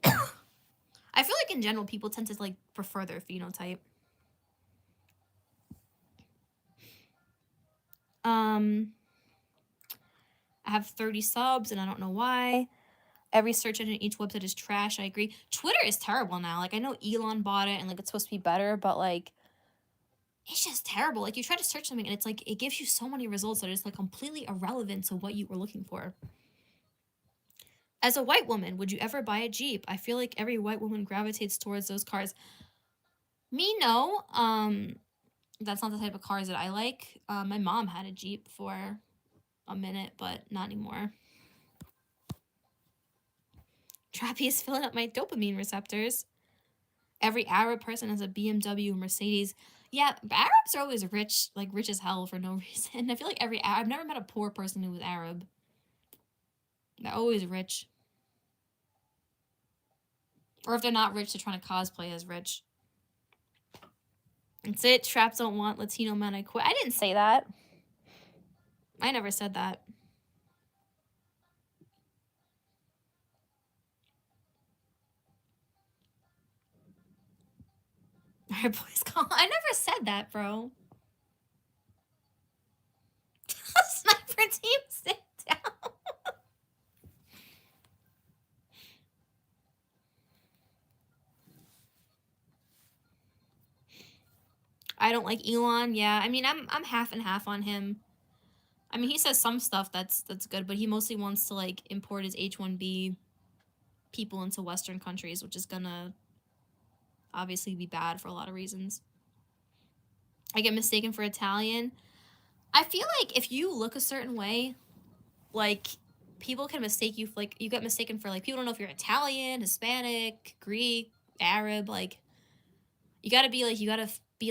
I feel like in general people tend to, like, prefer their phenotype. I have 30 subs and I don't know why. Every search engine, each website is trash. I agree. Twitter is terrible now. Like, I know Elon bought it and, like, it's supposed to be better, but, like, it's just terrible. Like, you try to search something and it's like it gives you so many results that are just, like, completely irrelevant to what you were looking for. As a white woman, would you ever buy a Jeep? I feel like every white woman gravitates towards those cars. Me, no. That's not the type of cars that I like. My mom had a Jeep for a minute, but not anymore. Trappy is filling up my dopamine receptors. Every Arab person has a BMW or Mercedes. Yeah, Arabs are always rich, like rich as hell for no reason. I feel like I've never met a poor person who was Arab. They're always rich. Or if they're not rich, they're trying to cosplay as rich. That's it. Traps don't want Latino men. I quit. I didn't say that. I never said that. Alright, boys, call. I never said that, bro. Sniper team, sit down. I don't like Elon. Yeah, I mean, I'm half and half on him. I mean, he says some stuff that's good, but he mostly wants to, like, import his H-1B people into Western countries, which is gonna obviously be bad for a lot of reasons. I get mistaken for Italian. I feel like if you look a certain way, like, people can mistake you, like, you get mistaken for, like, people don't know if you're Italian, Hispanic, Greek, Arab, like, you gotta be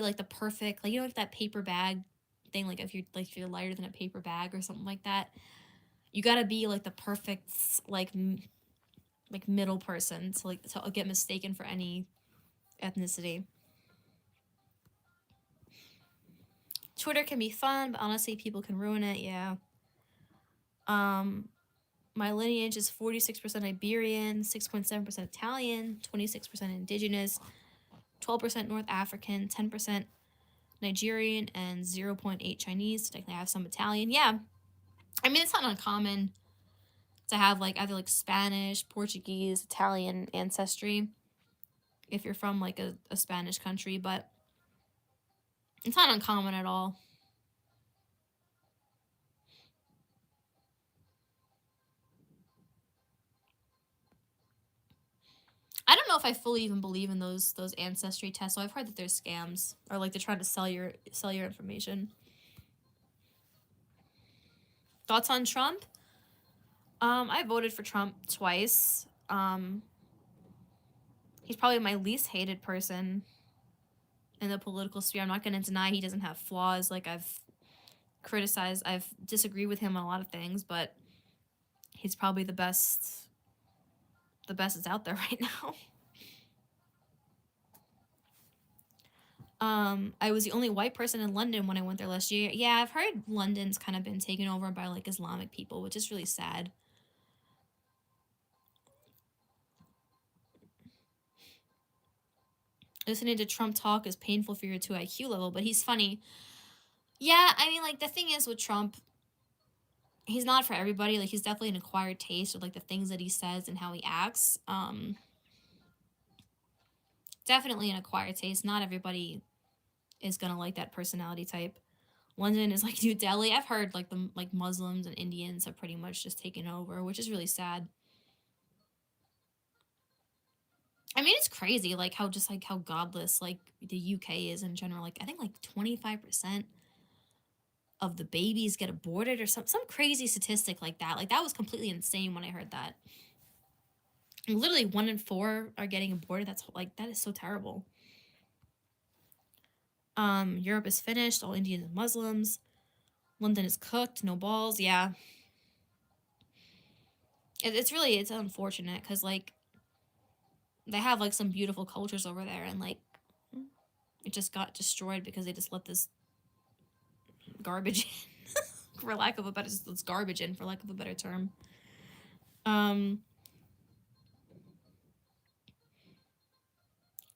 like the perfect, like, you know, like that paper bag thing, like, if you're lighter than a paper bag or something like that, you gotta be, like, the perfect, like, like, middle person to, like, to get mistaken for any ethnicity. Twitter can be fun, but honestly, people can ruin it. Yeah. My lineage is 46% Iberian, 6.7% Italian, 26% Indigenous, 12% North African, 10% Nigerian, and 0.8 Chinese. Technically, I have some Italian. Yeah. I mean, it's not uncommon to have, like, either, like, Spanish, Portuguese, Italian ancestry if you're from, like, a Spanish country, but it's not uncommon at all. I don't know if I fully even believe in those ancestry tests. So I've heard that there's scams, or, like, they're trying to sell your information. Thoughts on Trump? I voted for Trump twice. He's probably my least hated person in the political sphere. I'm not going to deny he doesn't have flaws. Like, I've criticized, I've disagreed with him on a lot of things, but he's probably the best that's out there right now. I was the only white person in London when I went there last year. Yeah, I've heard London's kind of been taken over by like Islamic people, which is really sad. Listening to Trump talk is painful for your 2 IQ level, but he's funny. Yeah, I mean, like, the thing is with Trump, he's not for everybody. Like, he's definitely an acquired taste with, like, the things that he says and how he acts. Definitely an acquired taste. Not everybody is gonna like that personality type. London is like New Delhi. I've heard, like, the, like, Muslims and Indians have pretty much just taken over, which is really sad. I mean, it's crazy, like, how just, like, how godless, like, the UK is in general. Like, I think, like, 25% of the babies get aborted or some crazy statistic like that. Like, that was completely insane when I heard that. And literally 1 in 4 are getting aborted. That's, like, that is so terrible. Europe is finished. All Indians and Muslims. London is cooked. No balls. Yeah. It's unfortunate because, like, they have, like, some beautiful cultures over there, and, like, it just got destroyed because they just let this garbage in, for lack of a better, it's garbage in, for lack of a better term.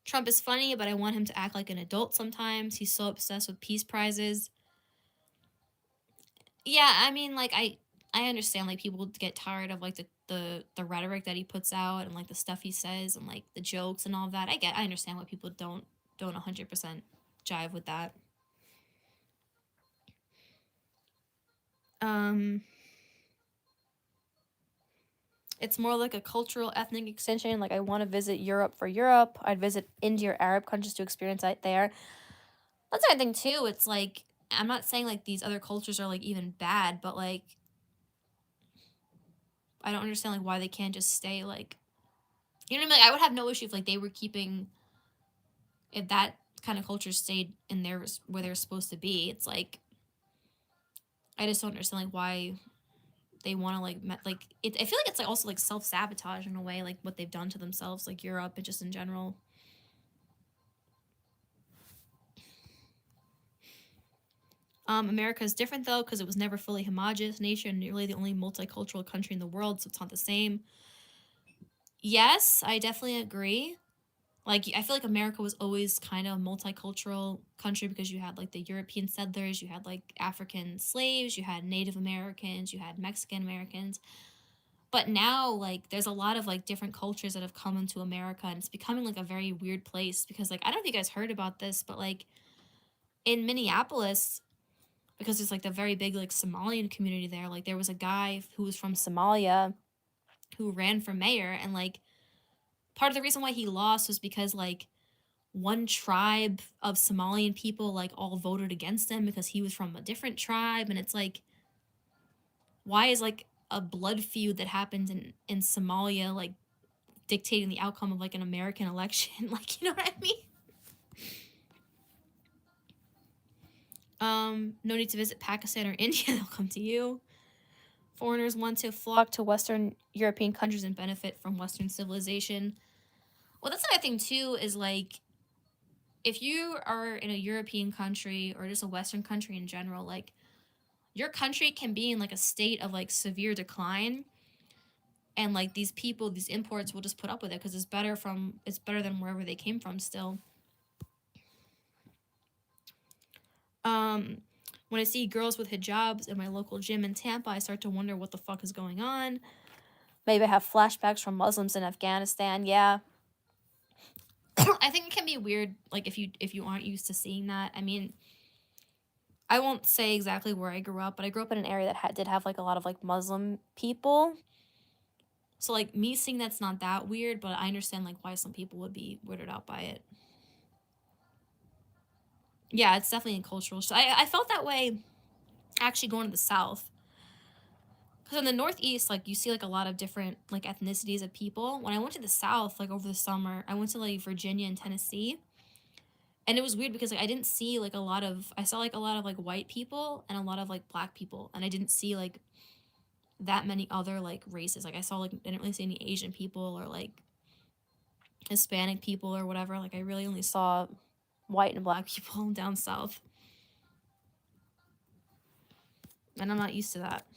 Trump is funny, but I want him to act like an adult sometimes. He's so obsessed with peace prizes. Yeah, I mean, like, I understand, like, people get tired of, like, the rhetoric that he puts out and, like, the stuff he says and, like, the jokes and all of that. I understand why people don't 100% jive with that. It's more like a cultural ethnic extension. Like, I want to visit Europe for Europe. I'd visit India or Arab countries to experience that there. That's another thing too. It's like, I'm not saying like these other cultures are like even bad, but like, I don't understand like why they can't just stay like, you know what I mean? Like, I would have no issue if like they were keeping, if that kind of culture stayed in there where they're supposed to be. It's like, I just don't understand like why they want to like it. I feel like it's like also like self-sabotage in a way, like what they've done to themselves, like Europe and just in general. America is different though because it was never fully homogenous nation, nearly the only multicultural country in the world, so it's not the same. Yes, I definitely agree. Like, I feel like America was always kind of a multicultural country because you had like the European settlers, you had like African slaves, you had Native Americans, you had Mexican Americans. But now, like, there's a lot of like different cultures that have come into America, and it's becoming like a very weird place because, like, I don't know if you guys heard about this, but like in Minneapolis, because there's like the very big like Somalian community there, like there was a guy who was from Somalia who ran for mayor, and like part of the reason why he lost was because like one tribe of Somalian people like all voted against him because he was from a different tribe, and it's like, why is like a blood feud that happened in Somalia like dictating the outcome of like an American election? Like, you know what I mean? No need to visit Pakistan or India, they'll come to you. Foreigners want to flock to Western European countries and benefit from Western civilization. Well, that's another thing too, is like, if you are in a European country or just a Western country in general, like, your country can be in like a state of like severe decline, and like these people, these imports will just put up with it because it's better than wherever they came from still. When I see girls with hijabs in my local gym in Tampa, I start to wonder what the fuck is going on. Maybe I have flashbacks from Muslims in Afghanistan. Yeah. I think it can be weird, like, if you aren't used to seeing that. I mean, I won't say exactly where I grew up, but I grew up in an area that did have like a lot of like Muslim people. So like me seeing that's not that weird, but I understand like why some people would be weirded out by it. Yeah, it's definitely a cultural shift. I felt that way actually going to the South. Because in the Northeast, like, you see like a lot of different like ethnicities of people. When I went to the South, like over the summer, I went to like Virginia and Tennessee. And it was weird because like I didn't see like I saw like a lot of like white people and a lot of like black people, and I didn't see like that many other like races. Like I saw like I didn't really see any Asian people or like Hispanic people or whatever. Like I really only saw white and black people down south. And I'm not used to that.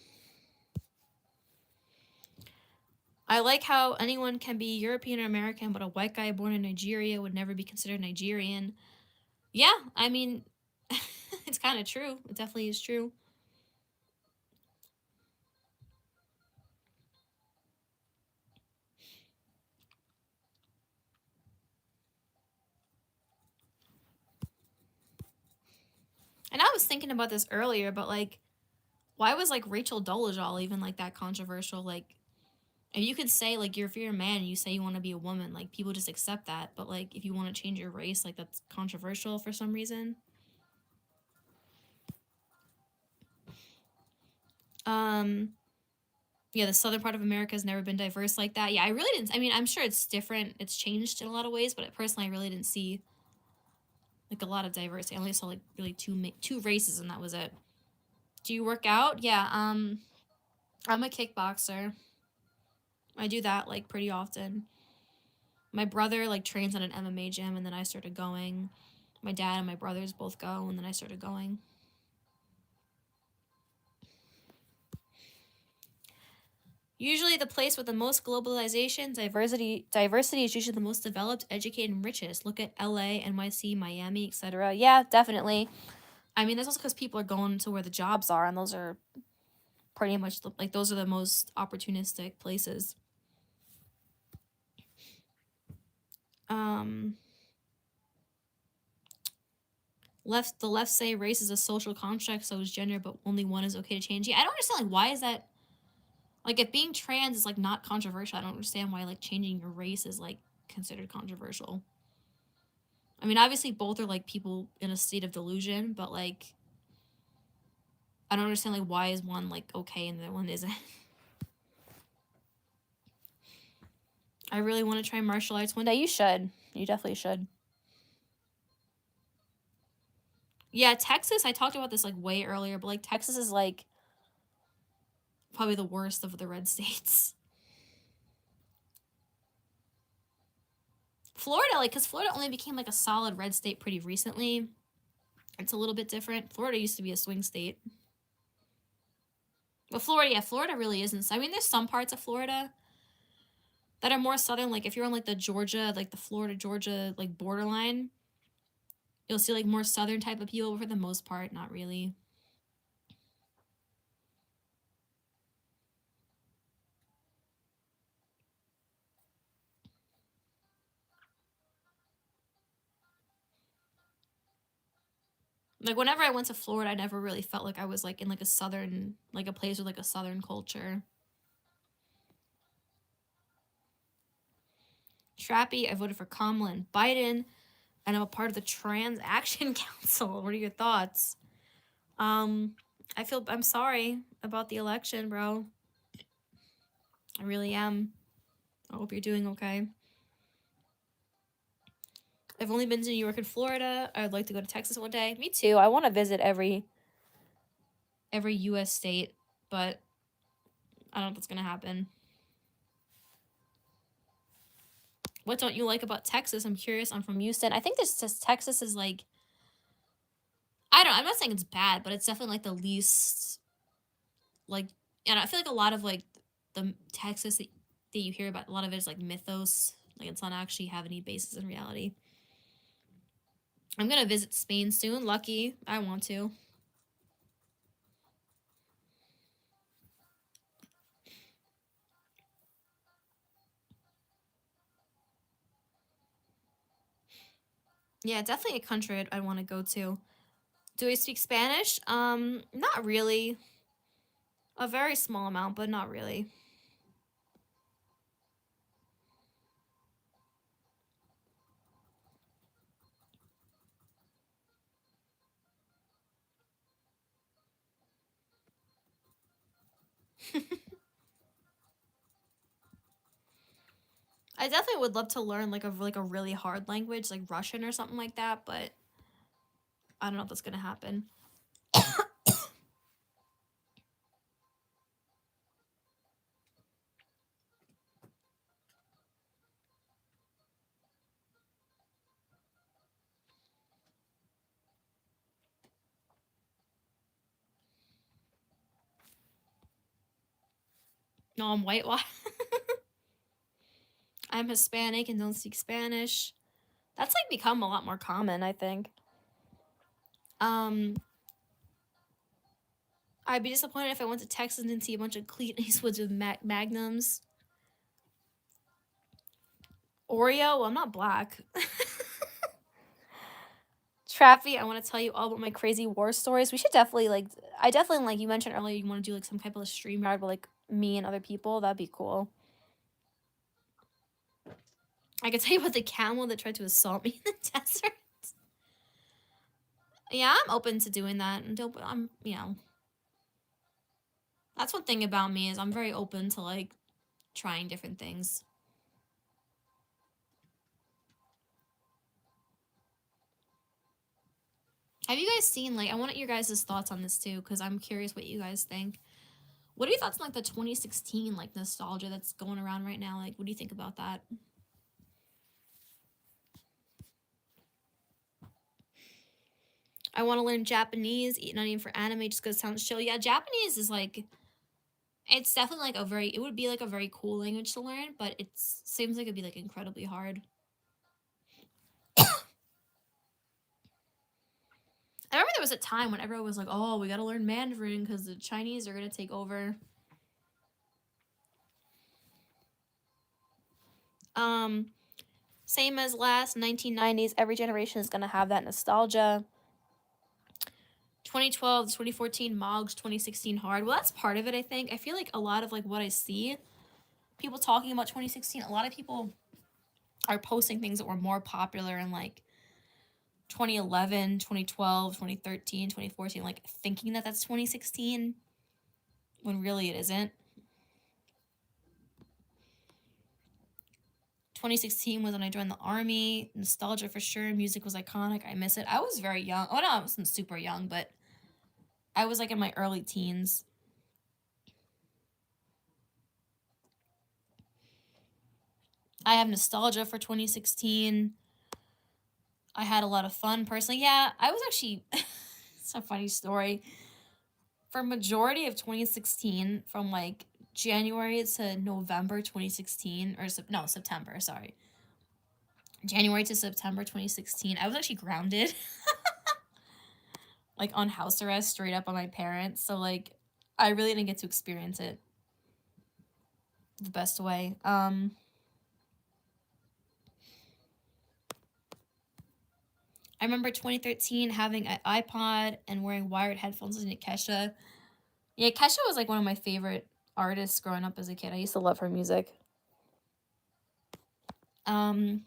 I like how anyone can be European or American, but a white guy born in Nigeria would never be considered Nigerian. Yeah, I mean, it's kind of true. It definitely is true. And I was thinking about this earlier, but like, why was like Rachel Dolezal even like that controversial? Like, if you could say like if you're a man and you say you want to be a woman, like people just accept that. But like if you want to change your race, like that's controversial for some reason. Yeah, the southern part of America has never been diverse like that. Yeah, I really didn't. I mean, I'm sure it's different. It's changed in a lot of ways, but personally, I really didn't see like a lot of diversity. I only saw like really two races, and that was it. Do you work out? Yeah. I'm a kickboxer. I do that like pretty often. My brother like trains at an MMA gym, and then I started going. My dad and my brothers both go, and then I started going. Usually the place with the most globalization, diversity is usually the most developed, educated, and richest. Look at LA, NYC, Miami, etc. Yeah, definitely. I mean, that's also because people are going to where the jobs are, and those are pretty much like those are the most opportunistic places. The left say race is a social construct, so is gender, but only one is okay to change. Yeah, I don't understand like why is that. Like, if being trans is, like, not controversial, I don't understand why, like, changing your race is, like, considered controversial. I mean, obviously, both are, like, people in a state of delusion, but, like, I don't understand, like, why is one, like, okay and the other one isn't. I really want to try martial arts one day. You should. You definitely should. Yeah, Texas, I talked about this, like, way earlier, but, like, Texas is, like, probably the worst of the red states. Florida, like, because Florida only became, like, a solid red state pretty recently. It's a little bit different. Florida used to be a swing state. But Florida, yeah, Florida really isn't. I mean, there's some parts of Florida that are more southern. Like, if you're on, like, the Georgia, like, the Florida-Georgia, like, borderline, you'll see, like, more southern type of people, but for the most part, not really. Like, whenever I went to Florida, I never really felt like I was, like, in, like, a southern, like, a place with, like, a southern culture. Trappy, I voted for Kamala and Biden, and I'm a part of the Trans Action Council. What are your thoughts? I'm sorry about the election, bro. I really am. I hope you're doing okay. I've only been to New York and Florida. I'd like to go to Texas one day. Me too. I want to visit every U.S. state, but I don't know if that's gonna happen. What don't you like about Texas? I'm curious. I'm from Houston. I think Texas is like, I'm not saying it's bad, but it's definitely like the least, like, and I feel like a lot of like the Texas that you hear about, a lot of it is like mythos. Like, it's not actually have any basis in reality. I'm gonna visit Spain soon. Lucky. I want to. Yeah, definitely a country I'd want to go to. Do I speak Spanish? Not really. A very small amount, but not really. I definitely would love to learn like a really hard language, like Russian or something like that, but I don't know if that's gonna happen. No, I'm white. I'm Hispanic and don't speak Spanish. That's like become a lot more common, I think. I'd be disappointed if I went to Texas and didn't see a bunch of Clint Eastwoods with Magnums. Oreo? Well, I'm not black. Trappy, I want to tell you all about my crazy war stories. We should definitely, like, I definitely, like, you mentioned earlier, you want to do, like, some type of stream yard with, like, me and other people. That'd be cool. I could tell you about the camel that tried to assault me in the desert. Yeah, I'm open to doing that. I'm, you know. That's one thing about me is I'm very open to, like, trying different things. Have you guys seen, like, I want your guys' thoughts on this too, because I'm curious what you guys think. What are your thoughts on, like, the 2016, like, nostalgia that's going around right now? Like, what do you think about that? I want to learn Japanese, not even for anime, just because it sounds chill. Yeah, Japanese is, like, it's definitely, like, it would be, like, a very cool language to learn, but it seems like it'd be, like, incredibly hard. I remember there was a time when everyone was like, oh, we gotta learn Mandarin because the Chinese are gonna take over. Same as last 1990s, every generation is gonna have that nostalgia. 2012, 2014 Mogs, 2016 Hard. Well, that's part of it, I think. I feel like a lot of, like, what I see, people talking about 2016, a lot of people are posting things that were more popular in, like, 2011, 2012, 2013, 2014, like, thinking that that's 2016 when really it isn't. 2016 was when I joined the army. Nostalgia for sure. Music was iconic. I miss it. I was very young. Oh, no, I wasn't super young, but I was, like, in my early teens. I have nostalgia for 2016. I had a lot of fun personally. Yeah, I was actually, it's a funny story. For majority of 2016, from, like, January to November 2016, or no, September, sorry. January to September 2016, I was actually grounded. Like, on house arrest, straight up on my parents. So, like, I really didn't get to experience it the best way. I remember 2013 having an iPod and wearing wired headphones listening to Kesha. Yeah, Kesha was, like, one of my favorite artists growing up as a kid. I used to love her music. I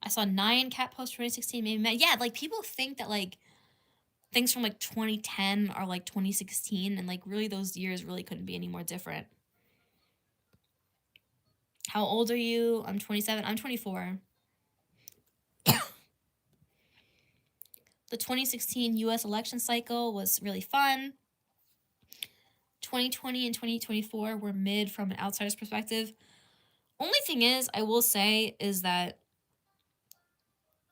saw Nyan Cat post 2016 maybe. Yeah, like, people think that, like, things from, like, 2010 are, like, 2016, and, like, really those years really couldn't be any more different. How old are you? I'm 27. I'm 24. The 2016 US election cycle was really fun. 2020 and 2024 were mid from an outsider's perspective. Only thing is, I will say, is that,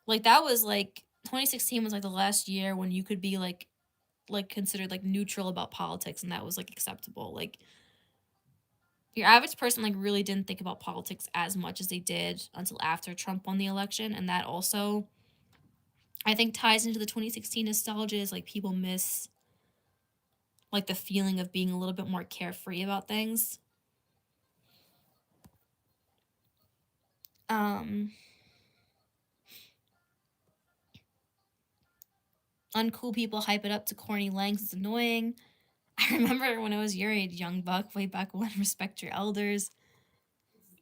like, that was, like, 2016 was, like, the last year when you could be, like, considered, like, neutral about politics, and that was, like, acceptable. Like, your average person, like, really didn't think about politics as much as they did until after Trump won the election, and that also, I think, ties into the 2016 nostalgia, is, like, people miss, like, the feeling of being a little bit more carefree about things. Uncool people hype it up to corny lengths. It's annoying. I remember when I was your age, young buck, way back when, respect your elders.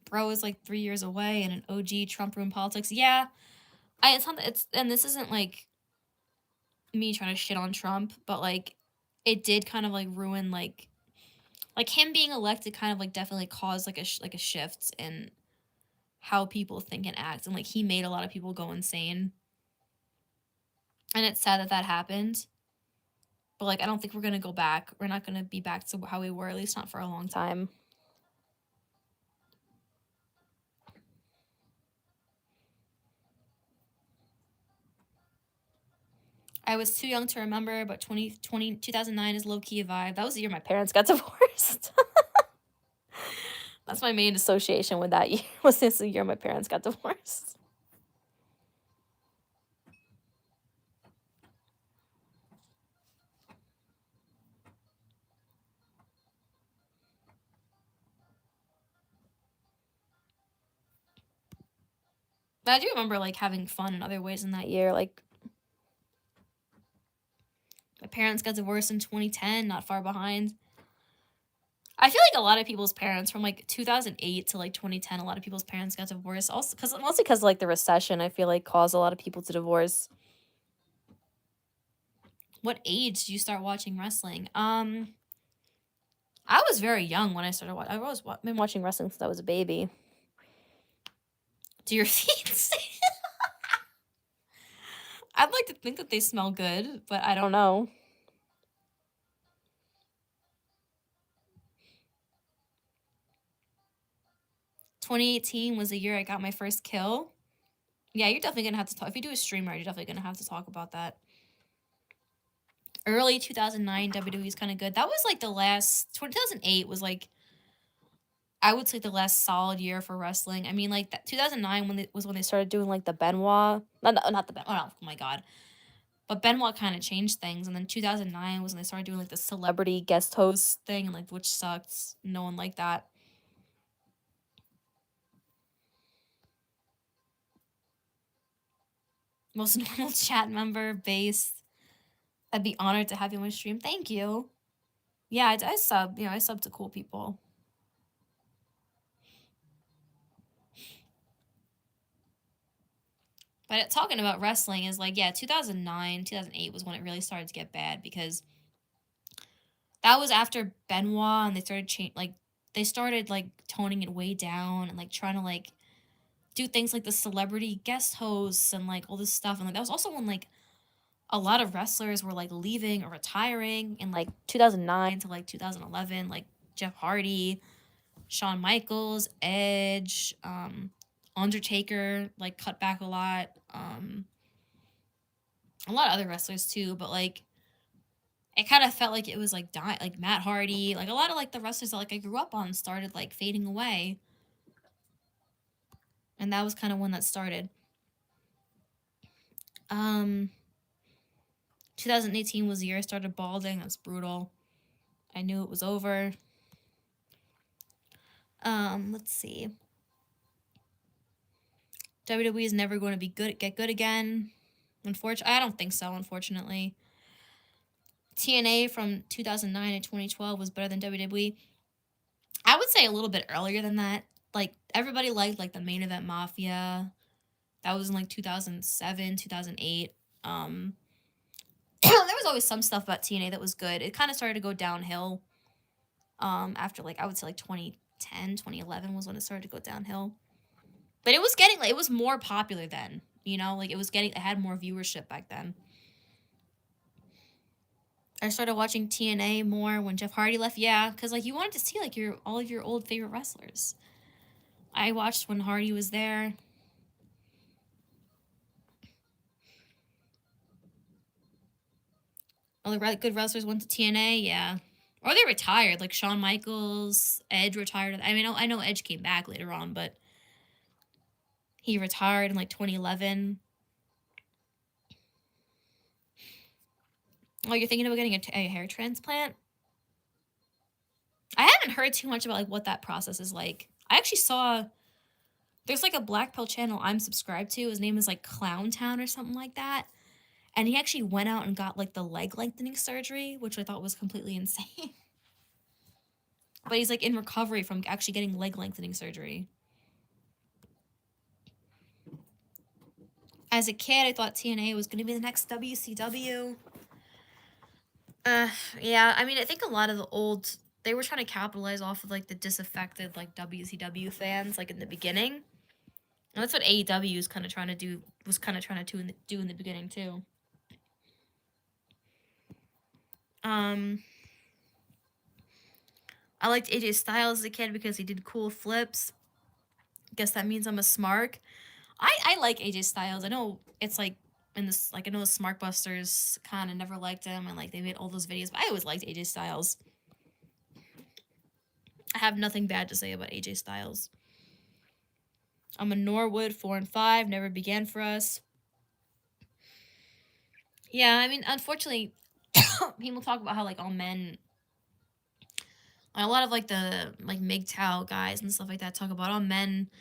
Bro is, like, 3 years away and an OG Trump room politics. Yeah, and this isn't, like, me trying to shit on Trump, but, like, it did kind of, like, ruin, like, him being elected kind of, like, definitely caused, like, a shift in how people think and act, and, like, he made a lot of people go insane. And it's sad that that happened. But, like, I don't think we're going to go back. We're not going to be back to how we were, at least not for a long time. I was too young to remember, but 2009 is low-key a vibe. That was the year my parents got divorced. That's my main association with that year, was this the year my parents got divorced. But I do remember, like, having fun in other ways in that year. Like, my parents got divorced in 2010, not far behind. I feel like a lot of people's parents from, like, 2008 to, like, 2010, a lot of people's parents got divorced. Also, mostly because, like, the recession, I feel like, caused a lot of people to divorce. What age do you start watching wrestling? I was very young when I started watching. I've always been watching wrestling since I was a baby. Do your feet stink? I'd like to think that they smell good, but I don't know. "2018 was the year I got my first kill." Yeah, you're definitely gonna have to talk. If you do a streamer, you're definitely gonna have to talk about that. Early 2009 WWE is kind of good. That was like the last. 2008 was like, I would say, the last solid year for wrestling. I mean, like, that 2009 was when they started doing like the Benoit. Not the Benoit. Oh my god. But Benoit kind of changed things, and then 2009 was when they started doing like the celebrity guest host thing, and like, which sucked. No one liked that. Most normal chat member, base. I'd be honored to have you on stream. Thank you. Yeah, I sub. I sub to cool people. But talking about wrestling is like, yeah, 2009, 2008 was when it really started to get bad, because that was after Benoit, and they started like toning it way down, and like trying to like do things like the celebrity guest hosts and like all this stuff. And like, that was also when like a lot of wrestlers were like leaving or retiring in like 2009 to like 2011, like Jeff Hardy, Shawn Michaels, Edge, Undertaker, like, cut back a lot. A lot of other wrestlers too, but like, it kind of felt like it was like dying. Like Matt Hardy, like a lot of like the wrestlers that like I grew up on started like fading away, and that was kind of when that started. 2018 was the year I started balding. That's brutal. I knew it was over. Let's see. WWE is never going to get good again. Unfortunately, I don't think so, unfortunately. TNA from 2009 to 2012 was better than WWE. I would say a little bit earlier than that. Like, everybody liked like the Main Event Mafia. That was in like 2007, 2008. There was always some stuff about TNA that was good. It kind of started to go downhill after, like, I would say like 2010, 2011 was when it started to go downhill. But it was getting, like, it was more popular then, like, it had more viewership back then. I started watching TNA more when Jeff Hardy left. Yeah, because like, you wanted to see like all of your old favorite wrestlers. I watched when Hardy was there. All the good wrestlers went to TNA. Yeah, or they retired. Like Shawn Michaels, Edge retired. I mean, I know Edge came back later on, but he retired in like 2011. Oh, you're thinking about getting a hair transplant? I haven't heard too much about like what that process is like. I actually saw there's like a Black Pill channel I'm subscribed to. His name is like Clown Town or something like that. And he actually went out and got like the leg lengthening surgery, which I thought was completely insane. But he's like in recovery from actually getting leg lengthening surgery. As a kid, I thought TNA was going to be the next WCW. Yeah, I mean, I think a lot of they were trying to capitalize off of like the disaffected like WCW fans like in the beginning. And that's what AEW was kind of trying to do in the beginning too. I liked AJ Styles as a kid because he did cool flips. Guess that means I'm a smart. I like AJ Styles. I know it's like in this, like, I know the Smart Busters kind of never liked him, and like they made all those videos, but I always liked AJ Styles. I have nothing bad to say about AJ Styles. I'm a Norwood 4 and 5. Never began for us. Yeah, I mean, unfortunately, people talk about how like all men, a lot of like the like MGTOW guys and stuff like that talk about all men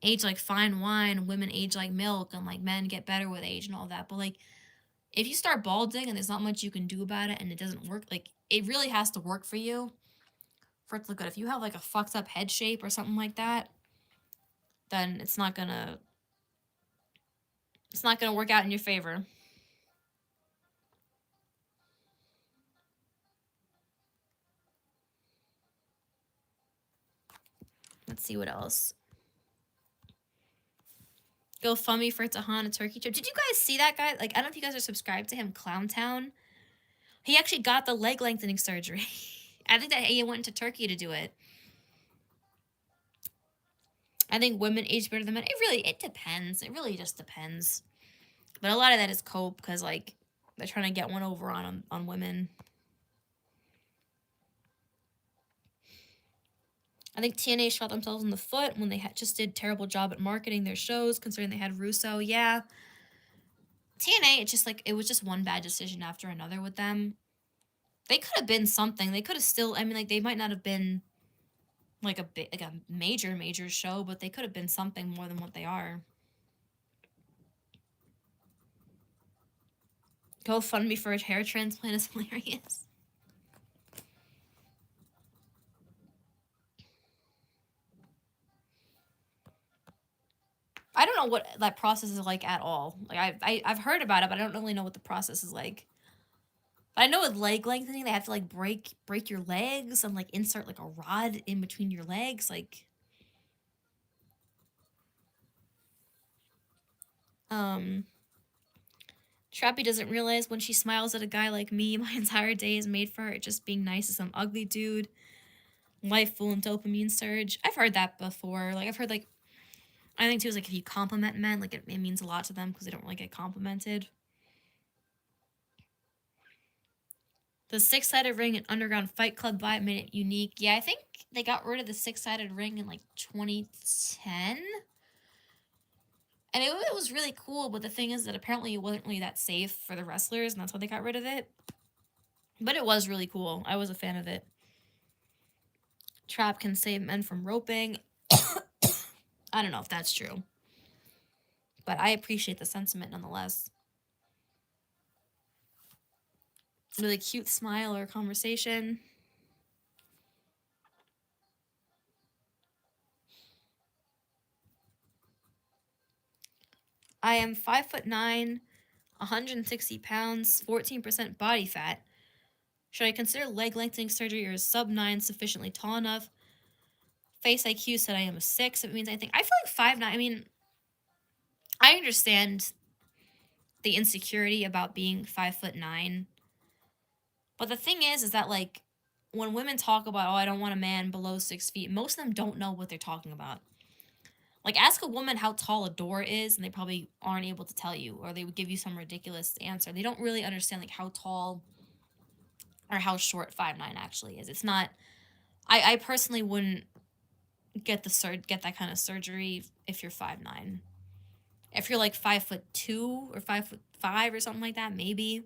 age like fine wine, women age like milk, and like men get better with age and all that. But like, if you start balding and there's not much you can do about it and it doesn't work, like it really has to work for you for it to look good. If you have like a fucked up head shape or something like that, then it's not gonna work out in your favor. Let's see what else. GoFundMe for Tahan, a turkey trip. Did you guys see that guy? Like, I don't know if you guys are subscribed to him, Clowntown. He actually got the leg lengthening surgery. I think that he went to Turkey to do it. I think women age better than men. It depends. It really just depends. But a lot of that is cope because like they're trying to get one over on women. I think TNA shot themselves in the foot when they just did a terrible job at marketing their shows, considering they had Russo. Yeah. TNA, it's just like, it was just one bad decision after another with them. They could have been something. They could have still, I mean, like, they might not have been like a major show, but they could have been something more than what they are. GoFundMe for a hair transplant is hilarious. I don't know what that process is like at all. Like I've heard about it, but I don't really know what the process is like. But I know with leg lengthening, they have to like break your legs and like insert like a rod in between your legs. Like, Trappy doesn't realize when she smiles at a guy like me, my entire day is made for her just being nice to some ugly dude. Life full of dopamine surge. I've heard that before. Like, I've heard like, I think too is like if you compliment men, like it means a lot to them because they don't really get complimented. The 6-sided ring and Underground Fight Club vibe made it unique. Yeah, I think they got rid of the 6-sided ring in like 2010. And it was really cool, but the thing is that apparently it wasn't really that safe for the wrestlers, and that's why they got rid of it. But it was really cool. I was a fan of it. Trap can save men from roping. I don't know if that's true. But I appreciate the sentiment nonetheless. Really cute smile or conversation. I am 5'9", 160 pounds, 14% body fat. Should I consider leg lengthening surgery, or is sub 9 sufficiently tall enough? Face IQ said I am a 6. It means I feel like 5'9". I mean, I understand the insecurity about being 5'9". But the thing is that like when women talk about, oh, I don't want a man below 6 feet, most of them don't know what they're talking about. Like, ask a woman how tall a door is, and they probably aren't able to tell you, or they would give you some ridiculous answer. They don't really understand like how tall or how short 5'9" actually is. It's not. I personally wouldn't get that kind of surgery if you're 5'9". If you're like 5'2" or 5'5" or something like that, maybe.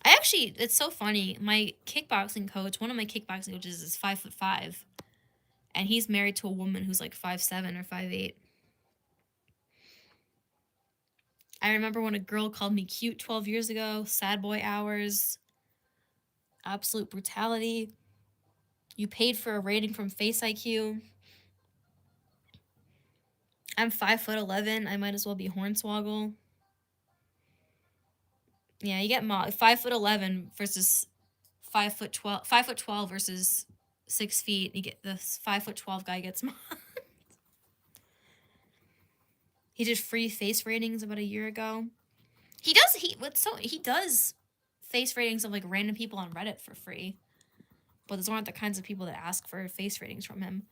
I actually, it's so funny. My kickboxing coach, one of my kickboxing coaches, is 5'5", and he's married to a woman who's like 5'7" or 5'8". I remember when a girl called me cute 12 years ago. Sad boy hours. Absolute brutality. You paid for a rating from Face IQ. I'm 5'11". I might as well be Hornswoggle. Yeah, you get 5'11" versus 5'12". 5'12" versus 6 feet. You get the 5'12" guy gets mocked. He did free face ratings about a year ago. He does face ratings of like random people on Reddit for free. But those aren't the kinds of people that ask for face ratings from him.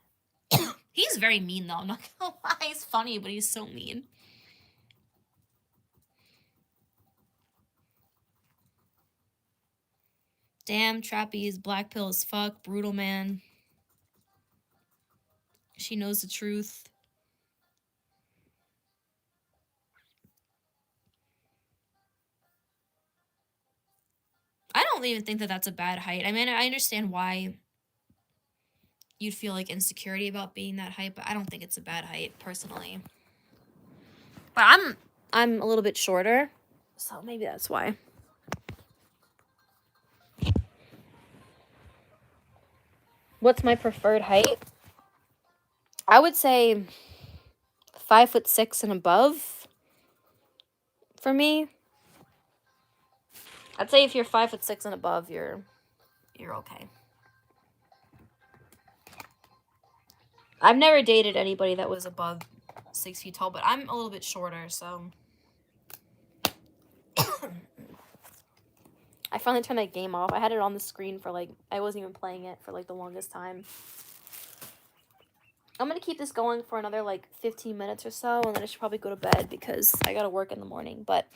He's very mean though, I'm not gonna lie. He's funny, but he's so mean. Damn, Trappy is black pill as fuck. Brutal, man. She knows the truth. I don't even think that that's a bad height. I mean, I understand why you'd feel like insecurity about being that height, but I don't think it's a bad height, personally. But I'm a little bit shorter, so maybe that's why. What's my preferred height? I would say 5'6" and above. For me, I'd say if you're 5'6" and above, you're okay. I've never dated anybody that was above 6 feet tall, but I'm a little bit shorter, so. I finally turned that game off. I had it on the screen for like, I wasn't even playing it for like the longest time. I'm going to keep this going for another like 15 minutes or so, and then I should probably go to bed because I got to work in the morning. But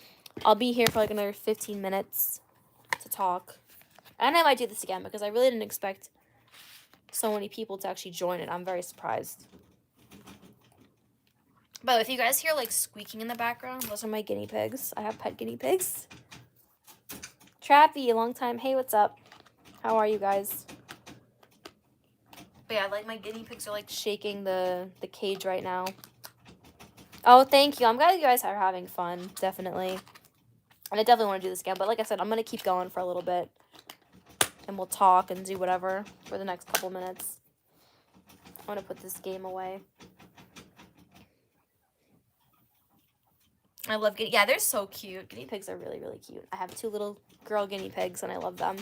I'll be here for like another 15 minutes to talk. And I might do this again because I really didn't expect so many people to actually join it. I'm very surprised. But if you guys hear like squeaking in the background, those are my guinea pigs. I have pet guinea pigs. Trappy, a long time. Hey, what's up? How are you guys? But yeah, like my guinea pigs are like shaking the cage right now. Oh, thank you. I'm glad you guys are having fun. Definitely. And I definitely want to do this again. But like I said, I'm going to keep going for a little bit. And we'll talk and do whatever for the next couple minutes. I'm going to put this game away. I love guinea. Yeah, they're so cute. Guinea pigs are really, really cute. I have 2 little girl guinea pigs, and I love them.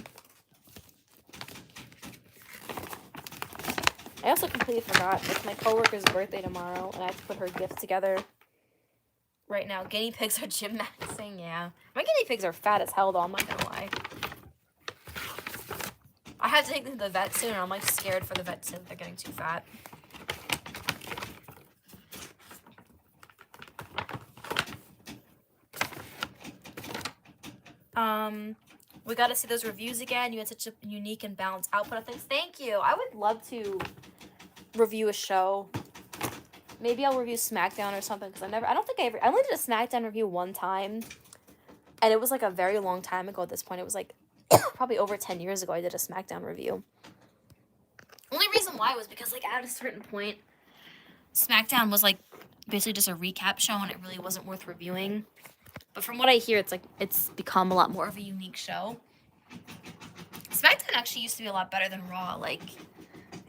I also completely forgot. It's my coworker's birthday tomorrow, and I have to put her gift together. Right now, guinea pigs are gymnaxing. Yeah, my guinea pigs are fat as hell, though. I'm not gonna lie. I have to take them to the vet soon, and I'm like scared for the vet since they're getting too fat. We got to see those reviews again. You had such a unique and balanced output of things. Thank you. I would love to review a show. Maybe I'll review SmackDown or something because I only did a SmackDown review one time, and it was like a very long time ago at this point. It was like probably over 10 years ago I did a SmackDown review. Only reason why was because like at a certain point, SmackDown was like basically just a recap show and it really wasn't worth reviewing. But from what I hear, it's become a lot more of a unique show. SmackDown actually used to be a lot better than Raw, like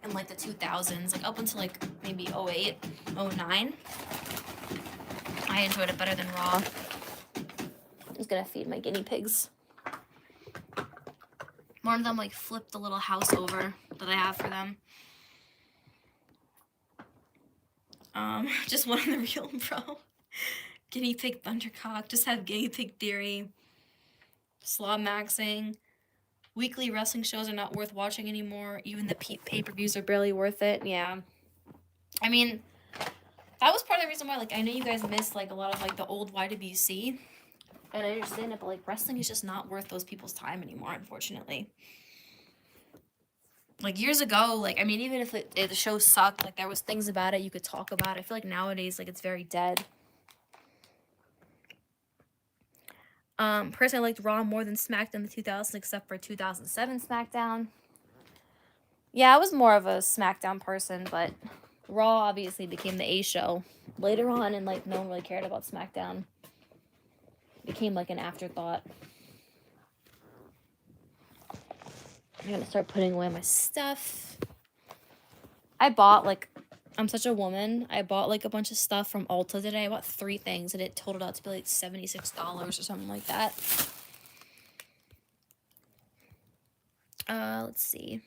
in like the 2000s, like up until like maybe 08, 09. I enjoyed it better than Raw. I'm just gonna feed my guinea pigs. One of them like flipped the little house over that I have for them. Just one on the real, bro. Guinea pig thundercock. Just have guinea pig theory. Slaw maxing. Weekly wrestling shows are not worth watching anymore. Even the pay-per-views are barely worth it. Yeah. I mean, that was part of the reason why, like, I know you guys missed, like, a lot of, like, the old YWC. And I understand it, but, like, wrestling is just not worth those people's time anymore, unfortunately. Like, years ago, like, I mean, even if the show sucked, like, there was things about it you could talk about. I feel like nowadays, like, it's very dead. Personally, I liked Raw more than SmackDown in the 2000s, except for 2007 SmackDown. Yeah, I was more of a SmackDown person, but Raw obviously became the A show later on, and like no one really cared about SmackDown. It became like an afterthought. I'm gonna start putting away my stuff. I bought like, I'm such a woman. I bought like a bunch of stuff from Ulta today. I bought 3 things and it totaled out to be like $76 or something like that. Let's see.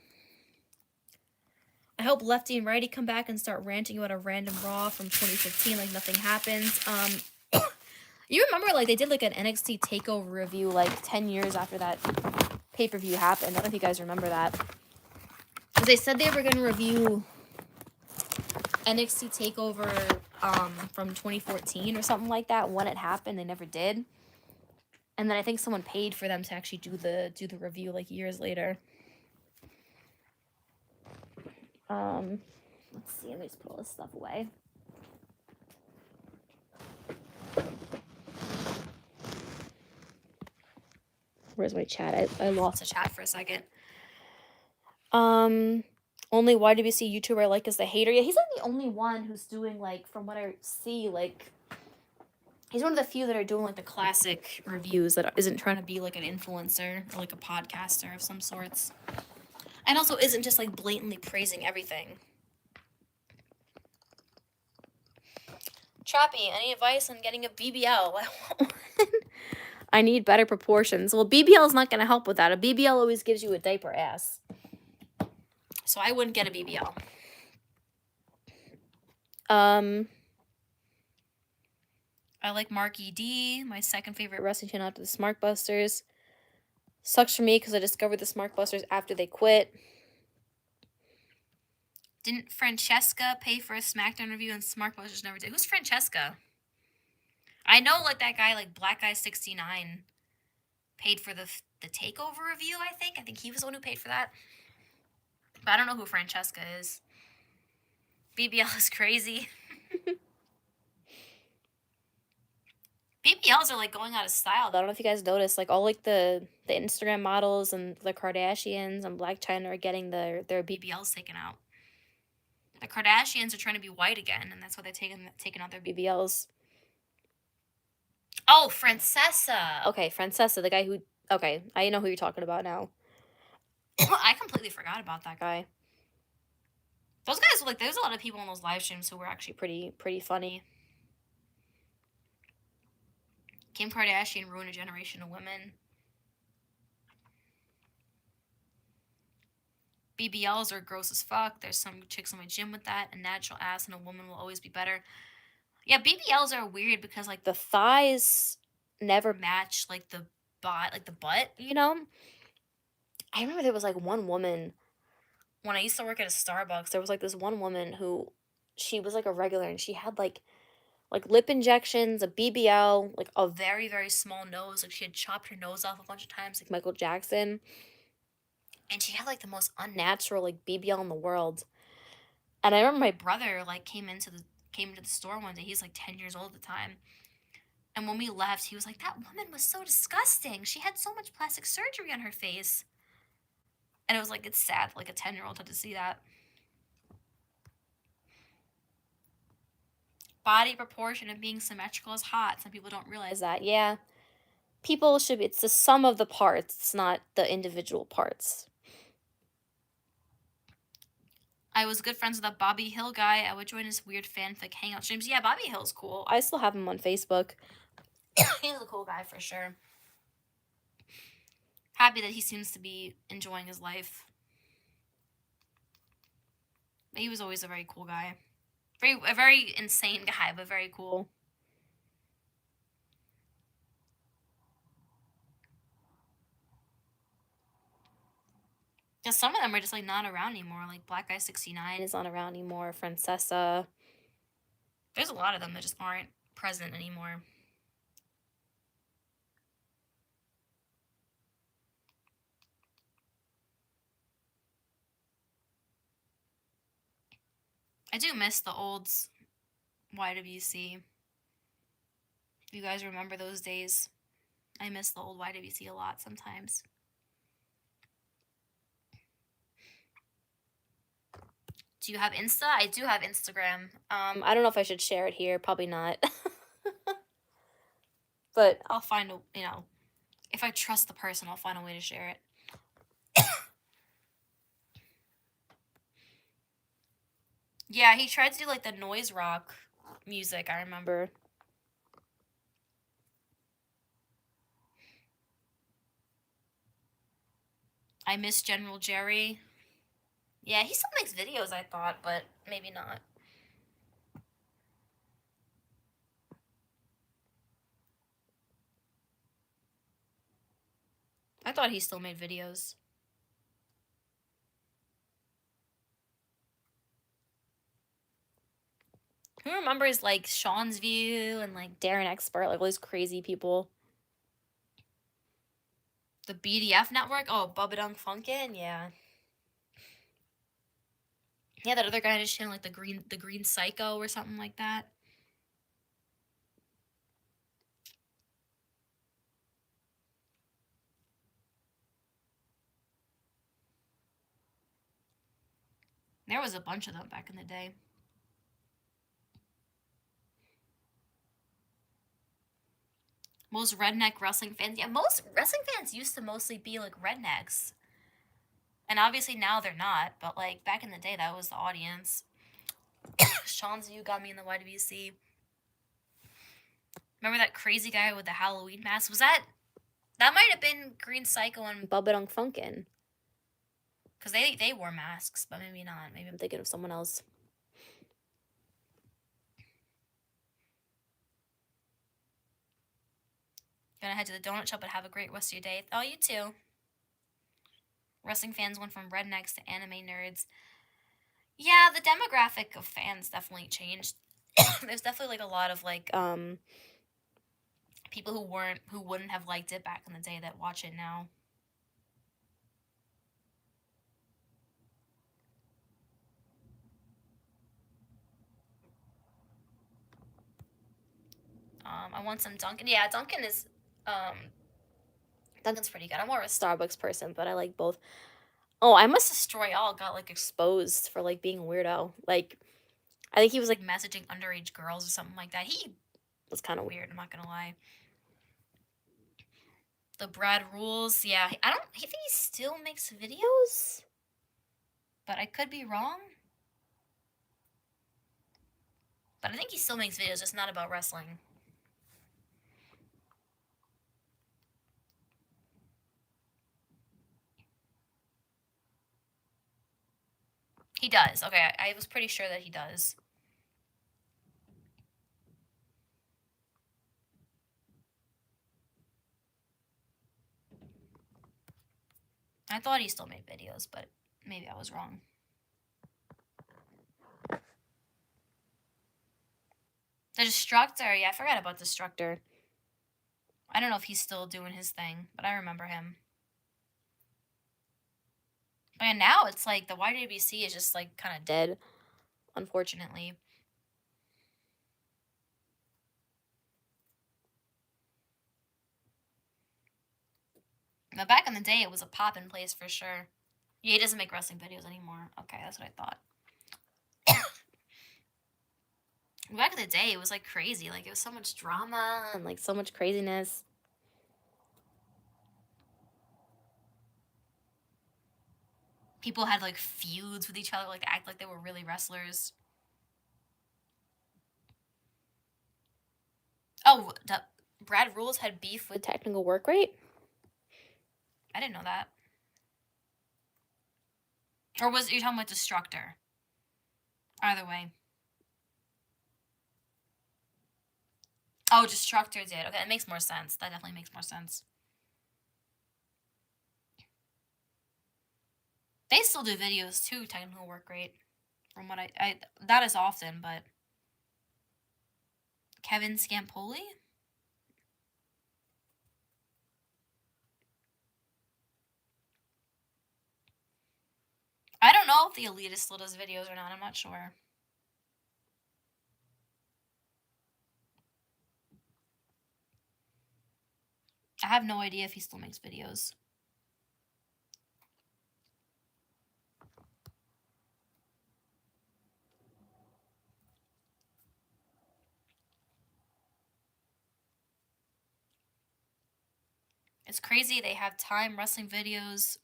I hope Lefty and Righty come back and start ranting about a random Raw from 2015 like nothing happens. You remember, like, they did, like, an NXT TakeOver review, like, 10 years after that pay-per-view happened. I don't know if you guys remember that. They said they were going to review NXT TakeOver from 2014 or something like that when it happened. They never did. And then I think someone paid for them to actually do the review, like, years later. Let's see. Let me just put all this stuff away. Where's my chat? I lost the chat for a second. Only YWC YouTuber I like is the Hater. Yeah, he's like the only one who's doing, like, from what I see, like, he's one of the few that are doing, like, the classic reviews that isn't trying to be, like, an influencer or, like, a podcaster of some sorts. And also isn't just, like, blatantly praising everything. Choppy, any advice on getting a BBL? I need better proportions. Well, BBL is not going to help with that. A BBL always gives you a diaper ass. So I wouldn't get a BBL. I like Marky D, my second favorite wrestling channel after the Smarkbusters. Sucks for me because I discovered the Smarkbusters after they quit. Didn't Francesca pay for a SmackDown review and Smarkbusters never did? Who's Francesca? I know, like, that guy, like, Black Guy 69 paid for the TakeOver review, I think. I think he was the one who paid for that. But I don't know who Francesca is. BBL is crazy. BBLs are, like, going out of style. I don't know if you guys noticed, like, all, like, the Instagram models and the Kardashians and Blac Chyna are getting their BBLs taken out. The Kardashians are trying to be white again, and that's why they're taking out their BBLs. Oh, Francesa. Okay, Francesa, the guy who... Okay, I know who you're talking about now. I completely forgot about that guy. Those guys, like, there's a lot of people on those live streams who were actually pretty funny. Kim Kardashian ruined a generation of women. BBLs are gross as fuck. There's some chicks in my gym with that. A natural ass and a woman will always be better. Yeah, BBLs are weird because, like, the thighs never match, like, the butt, you know? I remember there was, like, one woman, when I used to work at a Starbucks, there was, like, this one woman who, she was, like, a regular, and she had, like lip injections, a BBL, like, a very, very small nose. Like, she had chopped her nose off a bunch of times, like Michael Jackson. And she had, like, the most unnatural, like, BBL in the world. And I remember my brother, like, came into the store one day. He's, like, 10 years old at the time. And when we left, he was like, that woman was so disgusting. She had so much plastic surgery on her face. And it was, like, it's sad, like, a 10-year-old had to see that. Body proportion and being symmetrical is hot. Some people don't realize that. Yeah. People should be, it's the sum of the parts. It's not the individual parts. I was good friends with that Bobby Hill guy. I would join his weird fanfic hangout streams. Yeah, Bobby Hill's cool. I still have him on Facebook. He's a cool guy for sure. Happy that he seems to be enjoying his life. He was always a very cool guy. A very insane guy, but very cool. Because some of them are just, like, not around anymore. Like, Black Guy 69 is not around anymore. Francesa. There's a lot of them that just aren't present anymore. I do miss the old YWC. You guys remember those days? I miss the old YWC a lot sometimes. Do you have Insta? I do have Instagram. I don't know if I should share it here. Probably not. But I'll find a, if I trust the person, I'll find a way to share it. Yeah, he tried to do, like, the noise rock music, I remember. I miss General Jerry. Yeah, he still makes videos, I thought, but maybe not. I thought he still made videos. Who remembers, like, Sean's View and, like, Darren Expert, like, all these crazy people? The BDF network? Oh, Bubba Dunk Funkin'? Yeah. Yeah, that other guy on his channel, like, the Green Psycho or something like that. There was a bunch of them back in the day. Most redneck wrestling fans. Yeah, most wrestling fans used to mostly be, like, rednecks. And obviously now they're not, but, like, back in the day, that was the audience. Sean's View got me in the YWC. Remember that crazy guy with the Halloween mask? Was that might have been Green Psycho and Bubba Dunk Funkin'. Because they wore masks, but maybe not. Maybe I'm thinking of someone else. Gonna head to the donut shop and have a great rest of your day. Oh, you too. Wrestling fans went from rednecks to anime nerds. Yeah, the demographic of fans definitely changed. There's definitely, like, a lot of, like, people who wouldn't have liked it back in the day that watch it now. I want some Dunkin'. Yeah, Dunkin' is Dunkin's pretty good. I'm more of a Starbucks person, but I like both. Oh, I Must Destroy All got, like, exposed for, like, being a weirdo. Like, I think he was, like, messaging underage girls or something like that. He was kind of weird, I'm not gonna lie. The Brad Rules, yeah. I think he still makes videos? But I could be wrong. But I think he still makes videos, just not about wrestling. He does. Okay, I was pretty sure that he does. I thought he still made videos, but maybe I was wrong. The Destructor, yeah, I forgot about Destructor. I don't know if he's still doing his thing, but I remember him. But now it's like the YWC is just, like, kind of dead, unfortunately. But back in the day, it was a poppin' place for sure. Yeah, he doesn't make wrestling videos anymore. Okay, that's what I thought. Back in the day, it was, like, crazy. Like, it was so much drama and, like, so much craziness. People had, like, feuds with each other, like, act like they were really wrestlers. Oh, Brad Rules had beef with Technical Work Rate? I didn't know that. Or was you talking about Destructor? Either way. Oh, Destructor did. Okay, that makes more sense. That definitely makes more sense. They still do videos too, Technical Work Rate. From what I that is often, but Kevin Scampoli? I don't know if the Elitist still does videos or not. I'm not sure. I have no idea if he still makes videos. It's crazy. They have Time Wrestling videos.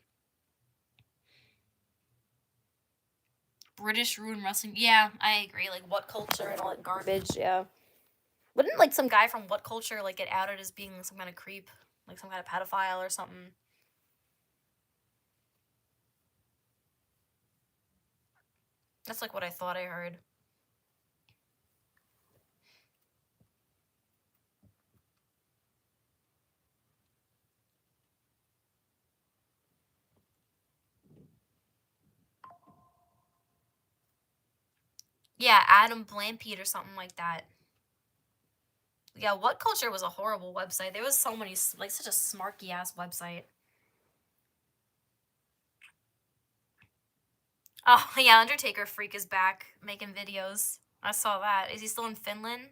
British Ruin Wrestling. Yeah, I agree. Like, What Culture and all that garbage. Yeah. Wouldn't, like, some guy from What Culture, like, get outed as being some kind of creep? Like, some kind of pedophile or something? That's like what I thought I heard. Yeah, Adam Blampied or something like that. Yeah, What Culture was a horrible website. There was so many, like, such a smarky ass website. Oh, yeah, Undertaker Freak is back making videos. I saw that. Is he still in Finland?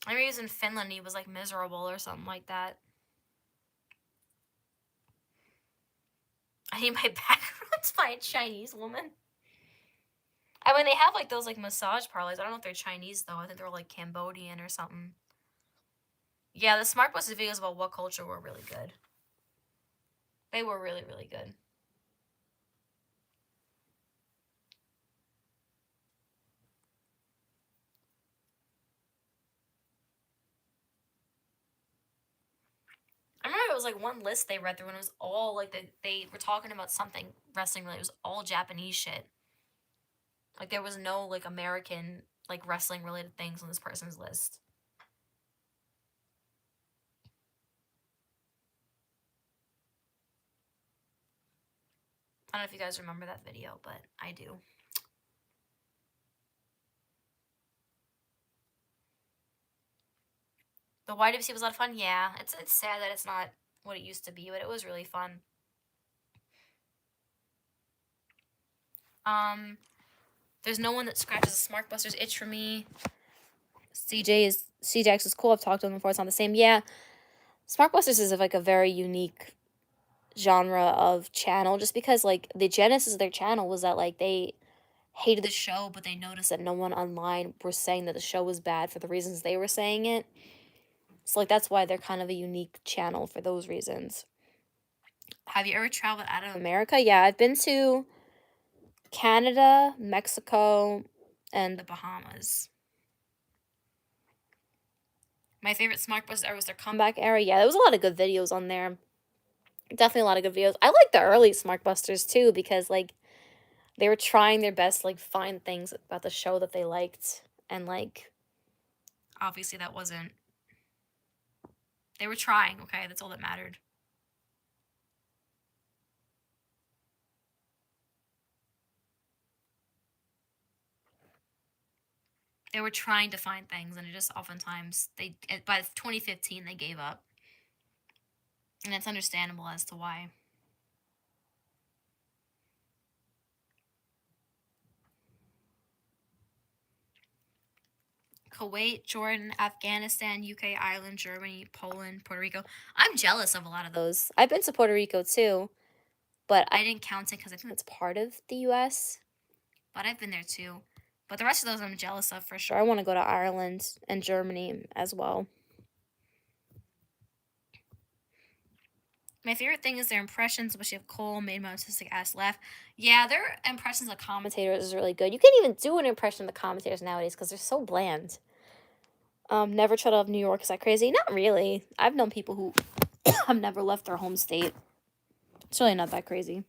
I remember he was in Finland. He was like miserable or something like that. I need my back rubbed by a Chinese woman. I mean, they have like those like massage parlors. I don't know if they're Chinese though. I think they're like Cambodian or something. Yeah, the Smart Busters videos about What Culture were really good. They were really, really good. I remember it was like one list they read through and it was all like they were talking about something wrestling related. It was all Japanese shit. Like there was no like American like wrestling related things on this person's list. I don't know if you guys remember that video, but I do. The YWC was a lot of fun. Yeah, it's sad that it's not what it used to be, but it was really fun. There's no one that scratches a Smart Busters itch for me. CJX is cool. I've talked to him before. It's not the same. Yeah, Smart Busters is like a very unique genre of channel, just because like the genesis of their channel was that like they hated the show, but they noticed that no one online were saying that the show was bad for the reasons they were saying it. So like that's why they're kind of a unique channel for those reasons. Have you ever traveled out of America? Yeah, I've been to Canada, Mexico, and the Bahamas. My favorite Smart Busters era was their comeback era. Yeah, there was a lot of good videos on there. Definitely a lot of good videos. I like the early Smart Busters too because like they were trying their best to like find things about the show that they liked, and like obviously that wasn't. They were trying, okay? That's all that mattered. They were trying to find things, and it just oftentimes they by 2015 they gave up, and it's understandable as to why. Kuwait, Jordan, Afghanistan, UK, Ireland, Germany, Poland, Puerto Rico. I'm jealous of a lot of those. I've been to Puerto Rico too, but I didn't count it because I think it's part of the US. But I've been there too. But the rest of those I'm jealous of for sure. I want to go to Ireland and Germany as well. My favorite thing is their impressions, especially of Cole, made my autistic ass laugh. Yeah, their impressions of commentators is really good. You can't even do an impression of the commentators nowadays because they're so bland. Never tried to love New York. Is that crazy? Not really. I've known people who have never left their home state. It's really not that crazy.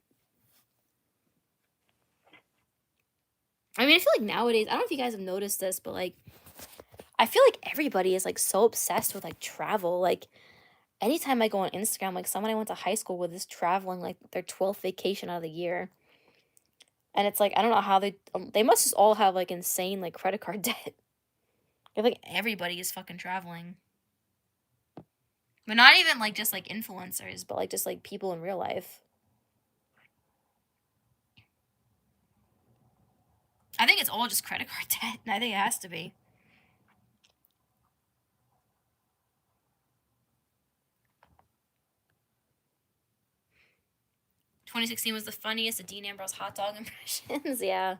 I mean, I feel like nowadays, I don't know if you guys have noticed this, but like, I feel like everybody is like so obsessed with like travel. Like, anytime I go on Instagram, like someone I went to high school with is traveling like their 12th vacation out of the year. And it's like, I don't know how they must just all have like insane like credit card debt. I feel like everybody is fucking traveling. But not even like just like influencers, but like just like people in real life. I think it's all just credit card debt. I think it has to be. "2016 was the funniest of Dean Ambrose hot dog impressions." Yeah.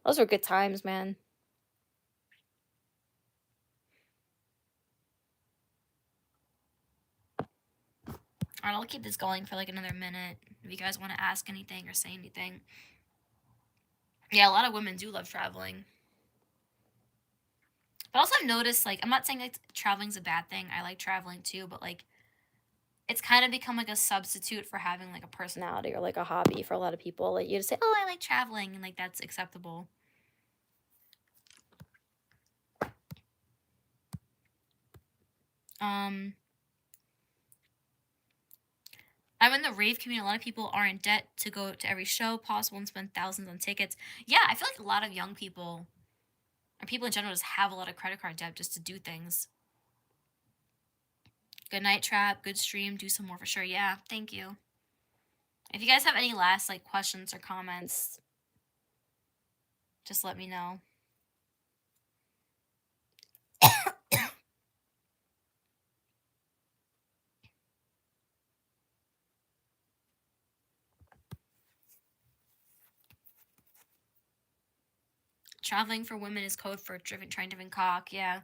Those were good times, man. Alright, I'll keep this going for like another minute. If you guys want to ask anything or say anything. Yeah, a lot of women do love traveling. But also I've noticed, like, I'm not saying like traveling's a bad thing. I like traveling too, but like it's kind of become like a substitute for having like a personality or like a hobby for a lot of people. Like you just say, "Oh, I like traveling," and like that's acceptable. I'm in the rave community. A lot of people are in debt to go to every show possible and spend thousands on tickets. Yeah, I feel like a lot of young people or people in general just have a lot of credit card debt just to do things. Good night, Trap. Good stream. Do some more for sure. Yeah, thank you. If you guys have any last like questions or comments, just let me know. Traveling for women is code for trying different cock. Yeah.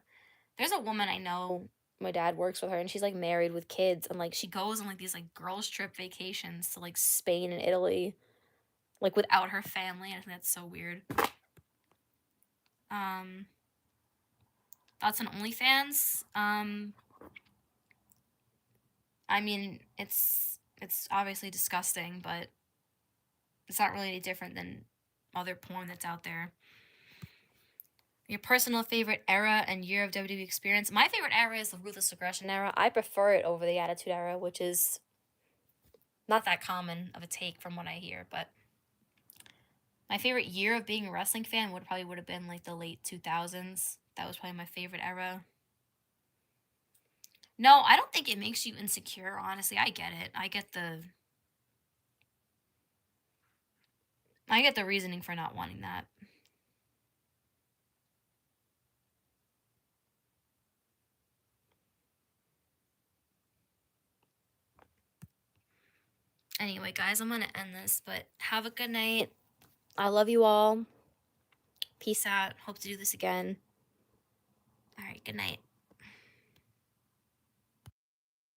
There's a woman I know. My dad works with her and she's like married with kids and like she goes on like these like girls trip vacations to like Spain and Italy like without her family. I think that's so weird. Thoughts on OnlyFans? I mean, it's obviously disgusting, but it's not really any different than other porn that's out there. Your personal favorite era and year of WWE experience? My favorite era is the Ruthless Aggression era. I prefer it over the Attitude Era, which is not that common of a take from what I hear, but my favorite year of being a wrestling fan would have been like the late 2000s. That was probably my favorite era. No, I don't think it makes you insecure, honestly. I get it. I get the reasoning for not wanting that. Anyway, guys, I'm going to end this, but have a good night. I love you all. Peace out. Hope to do this again. All right, good night.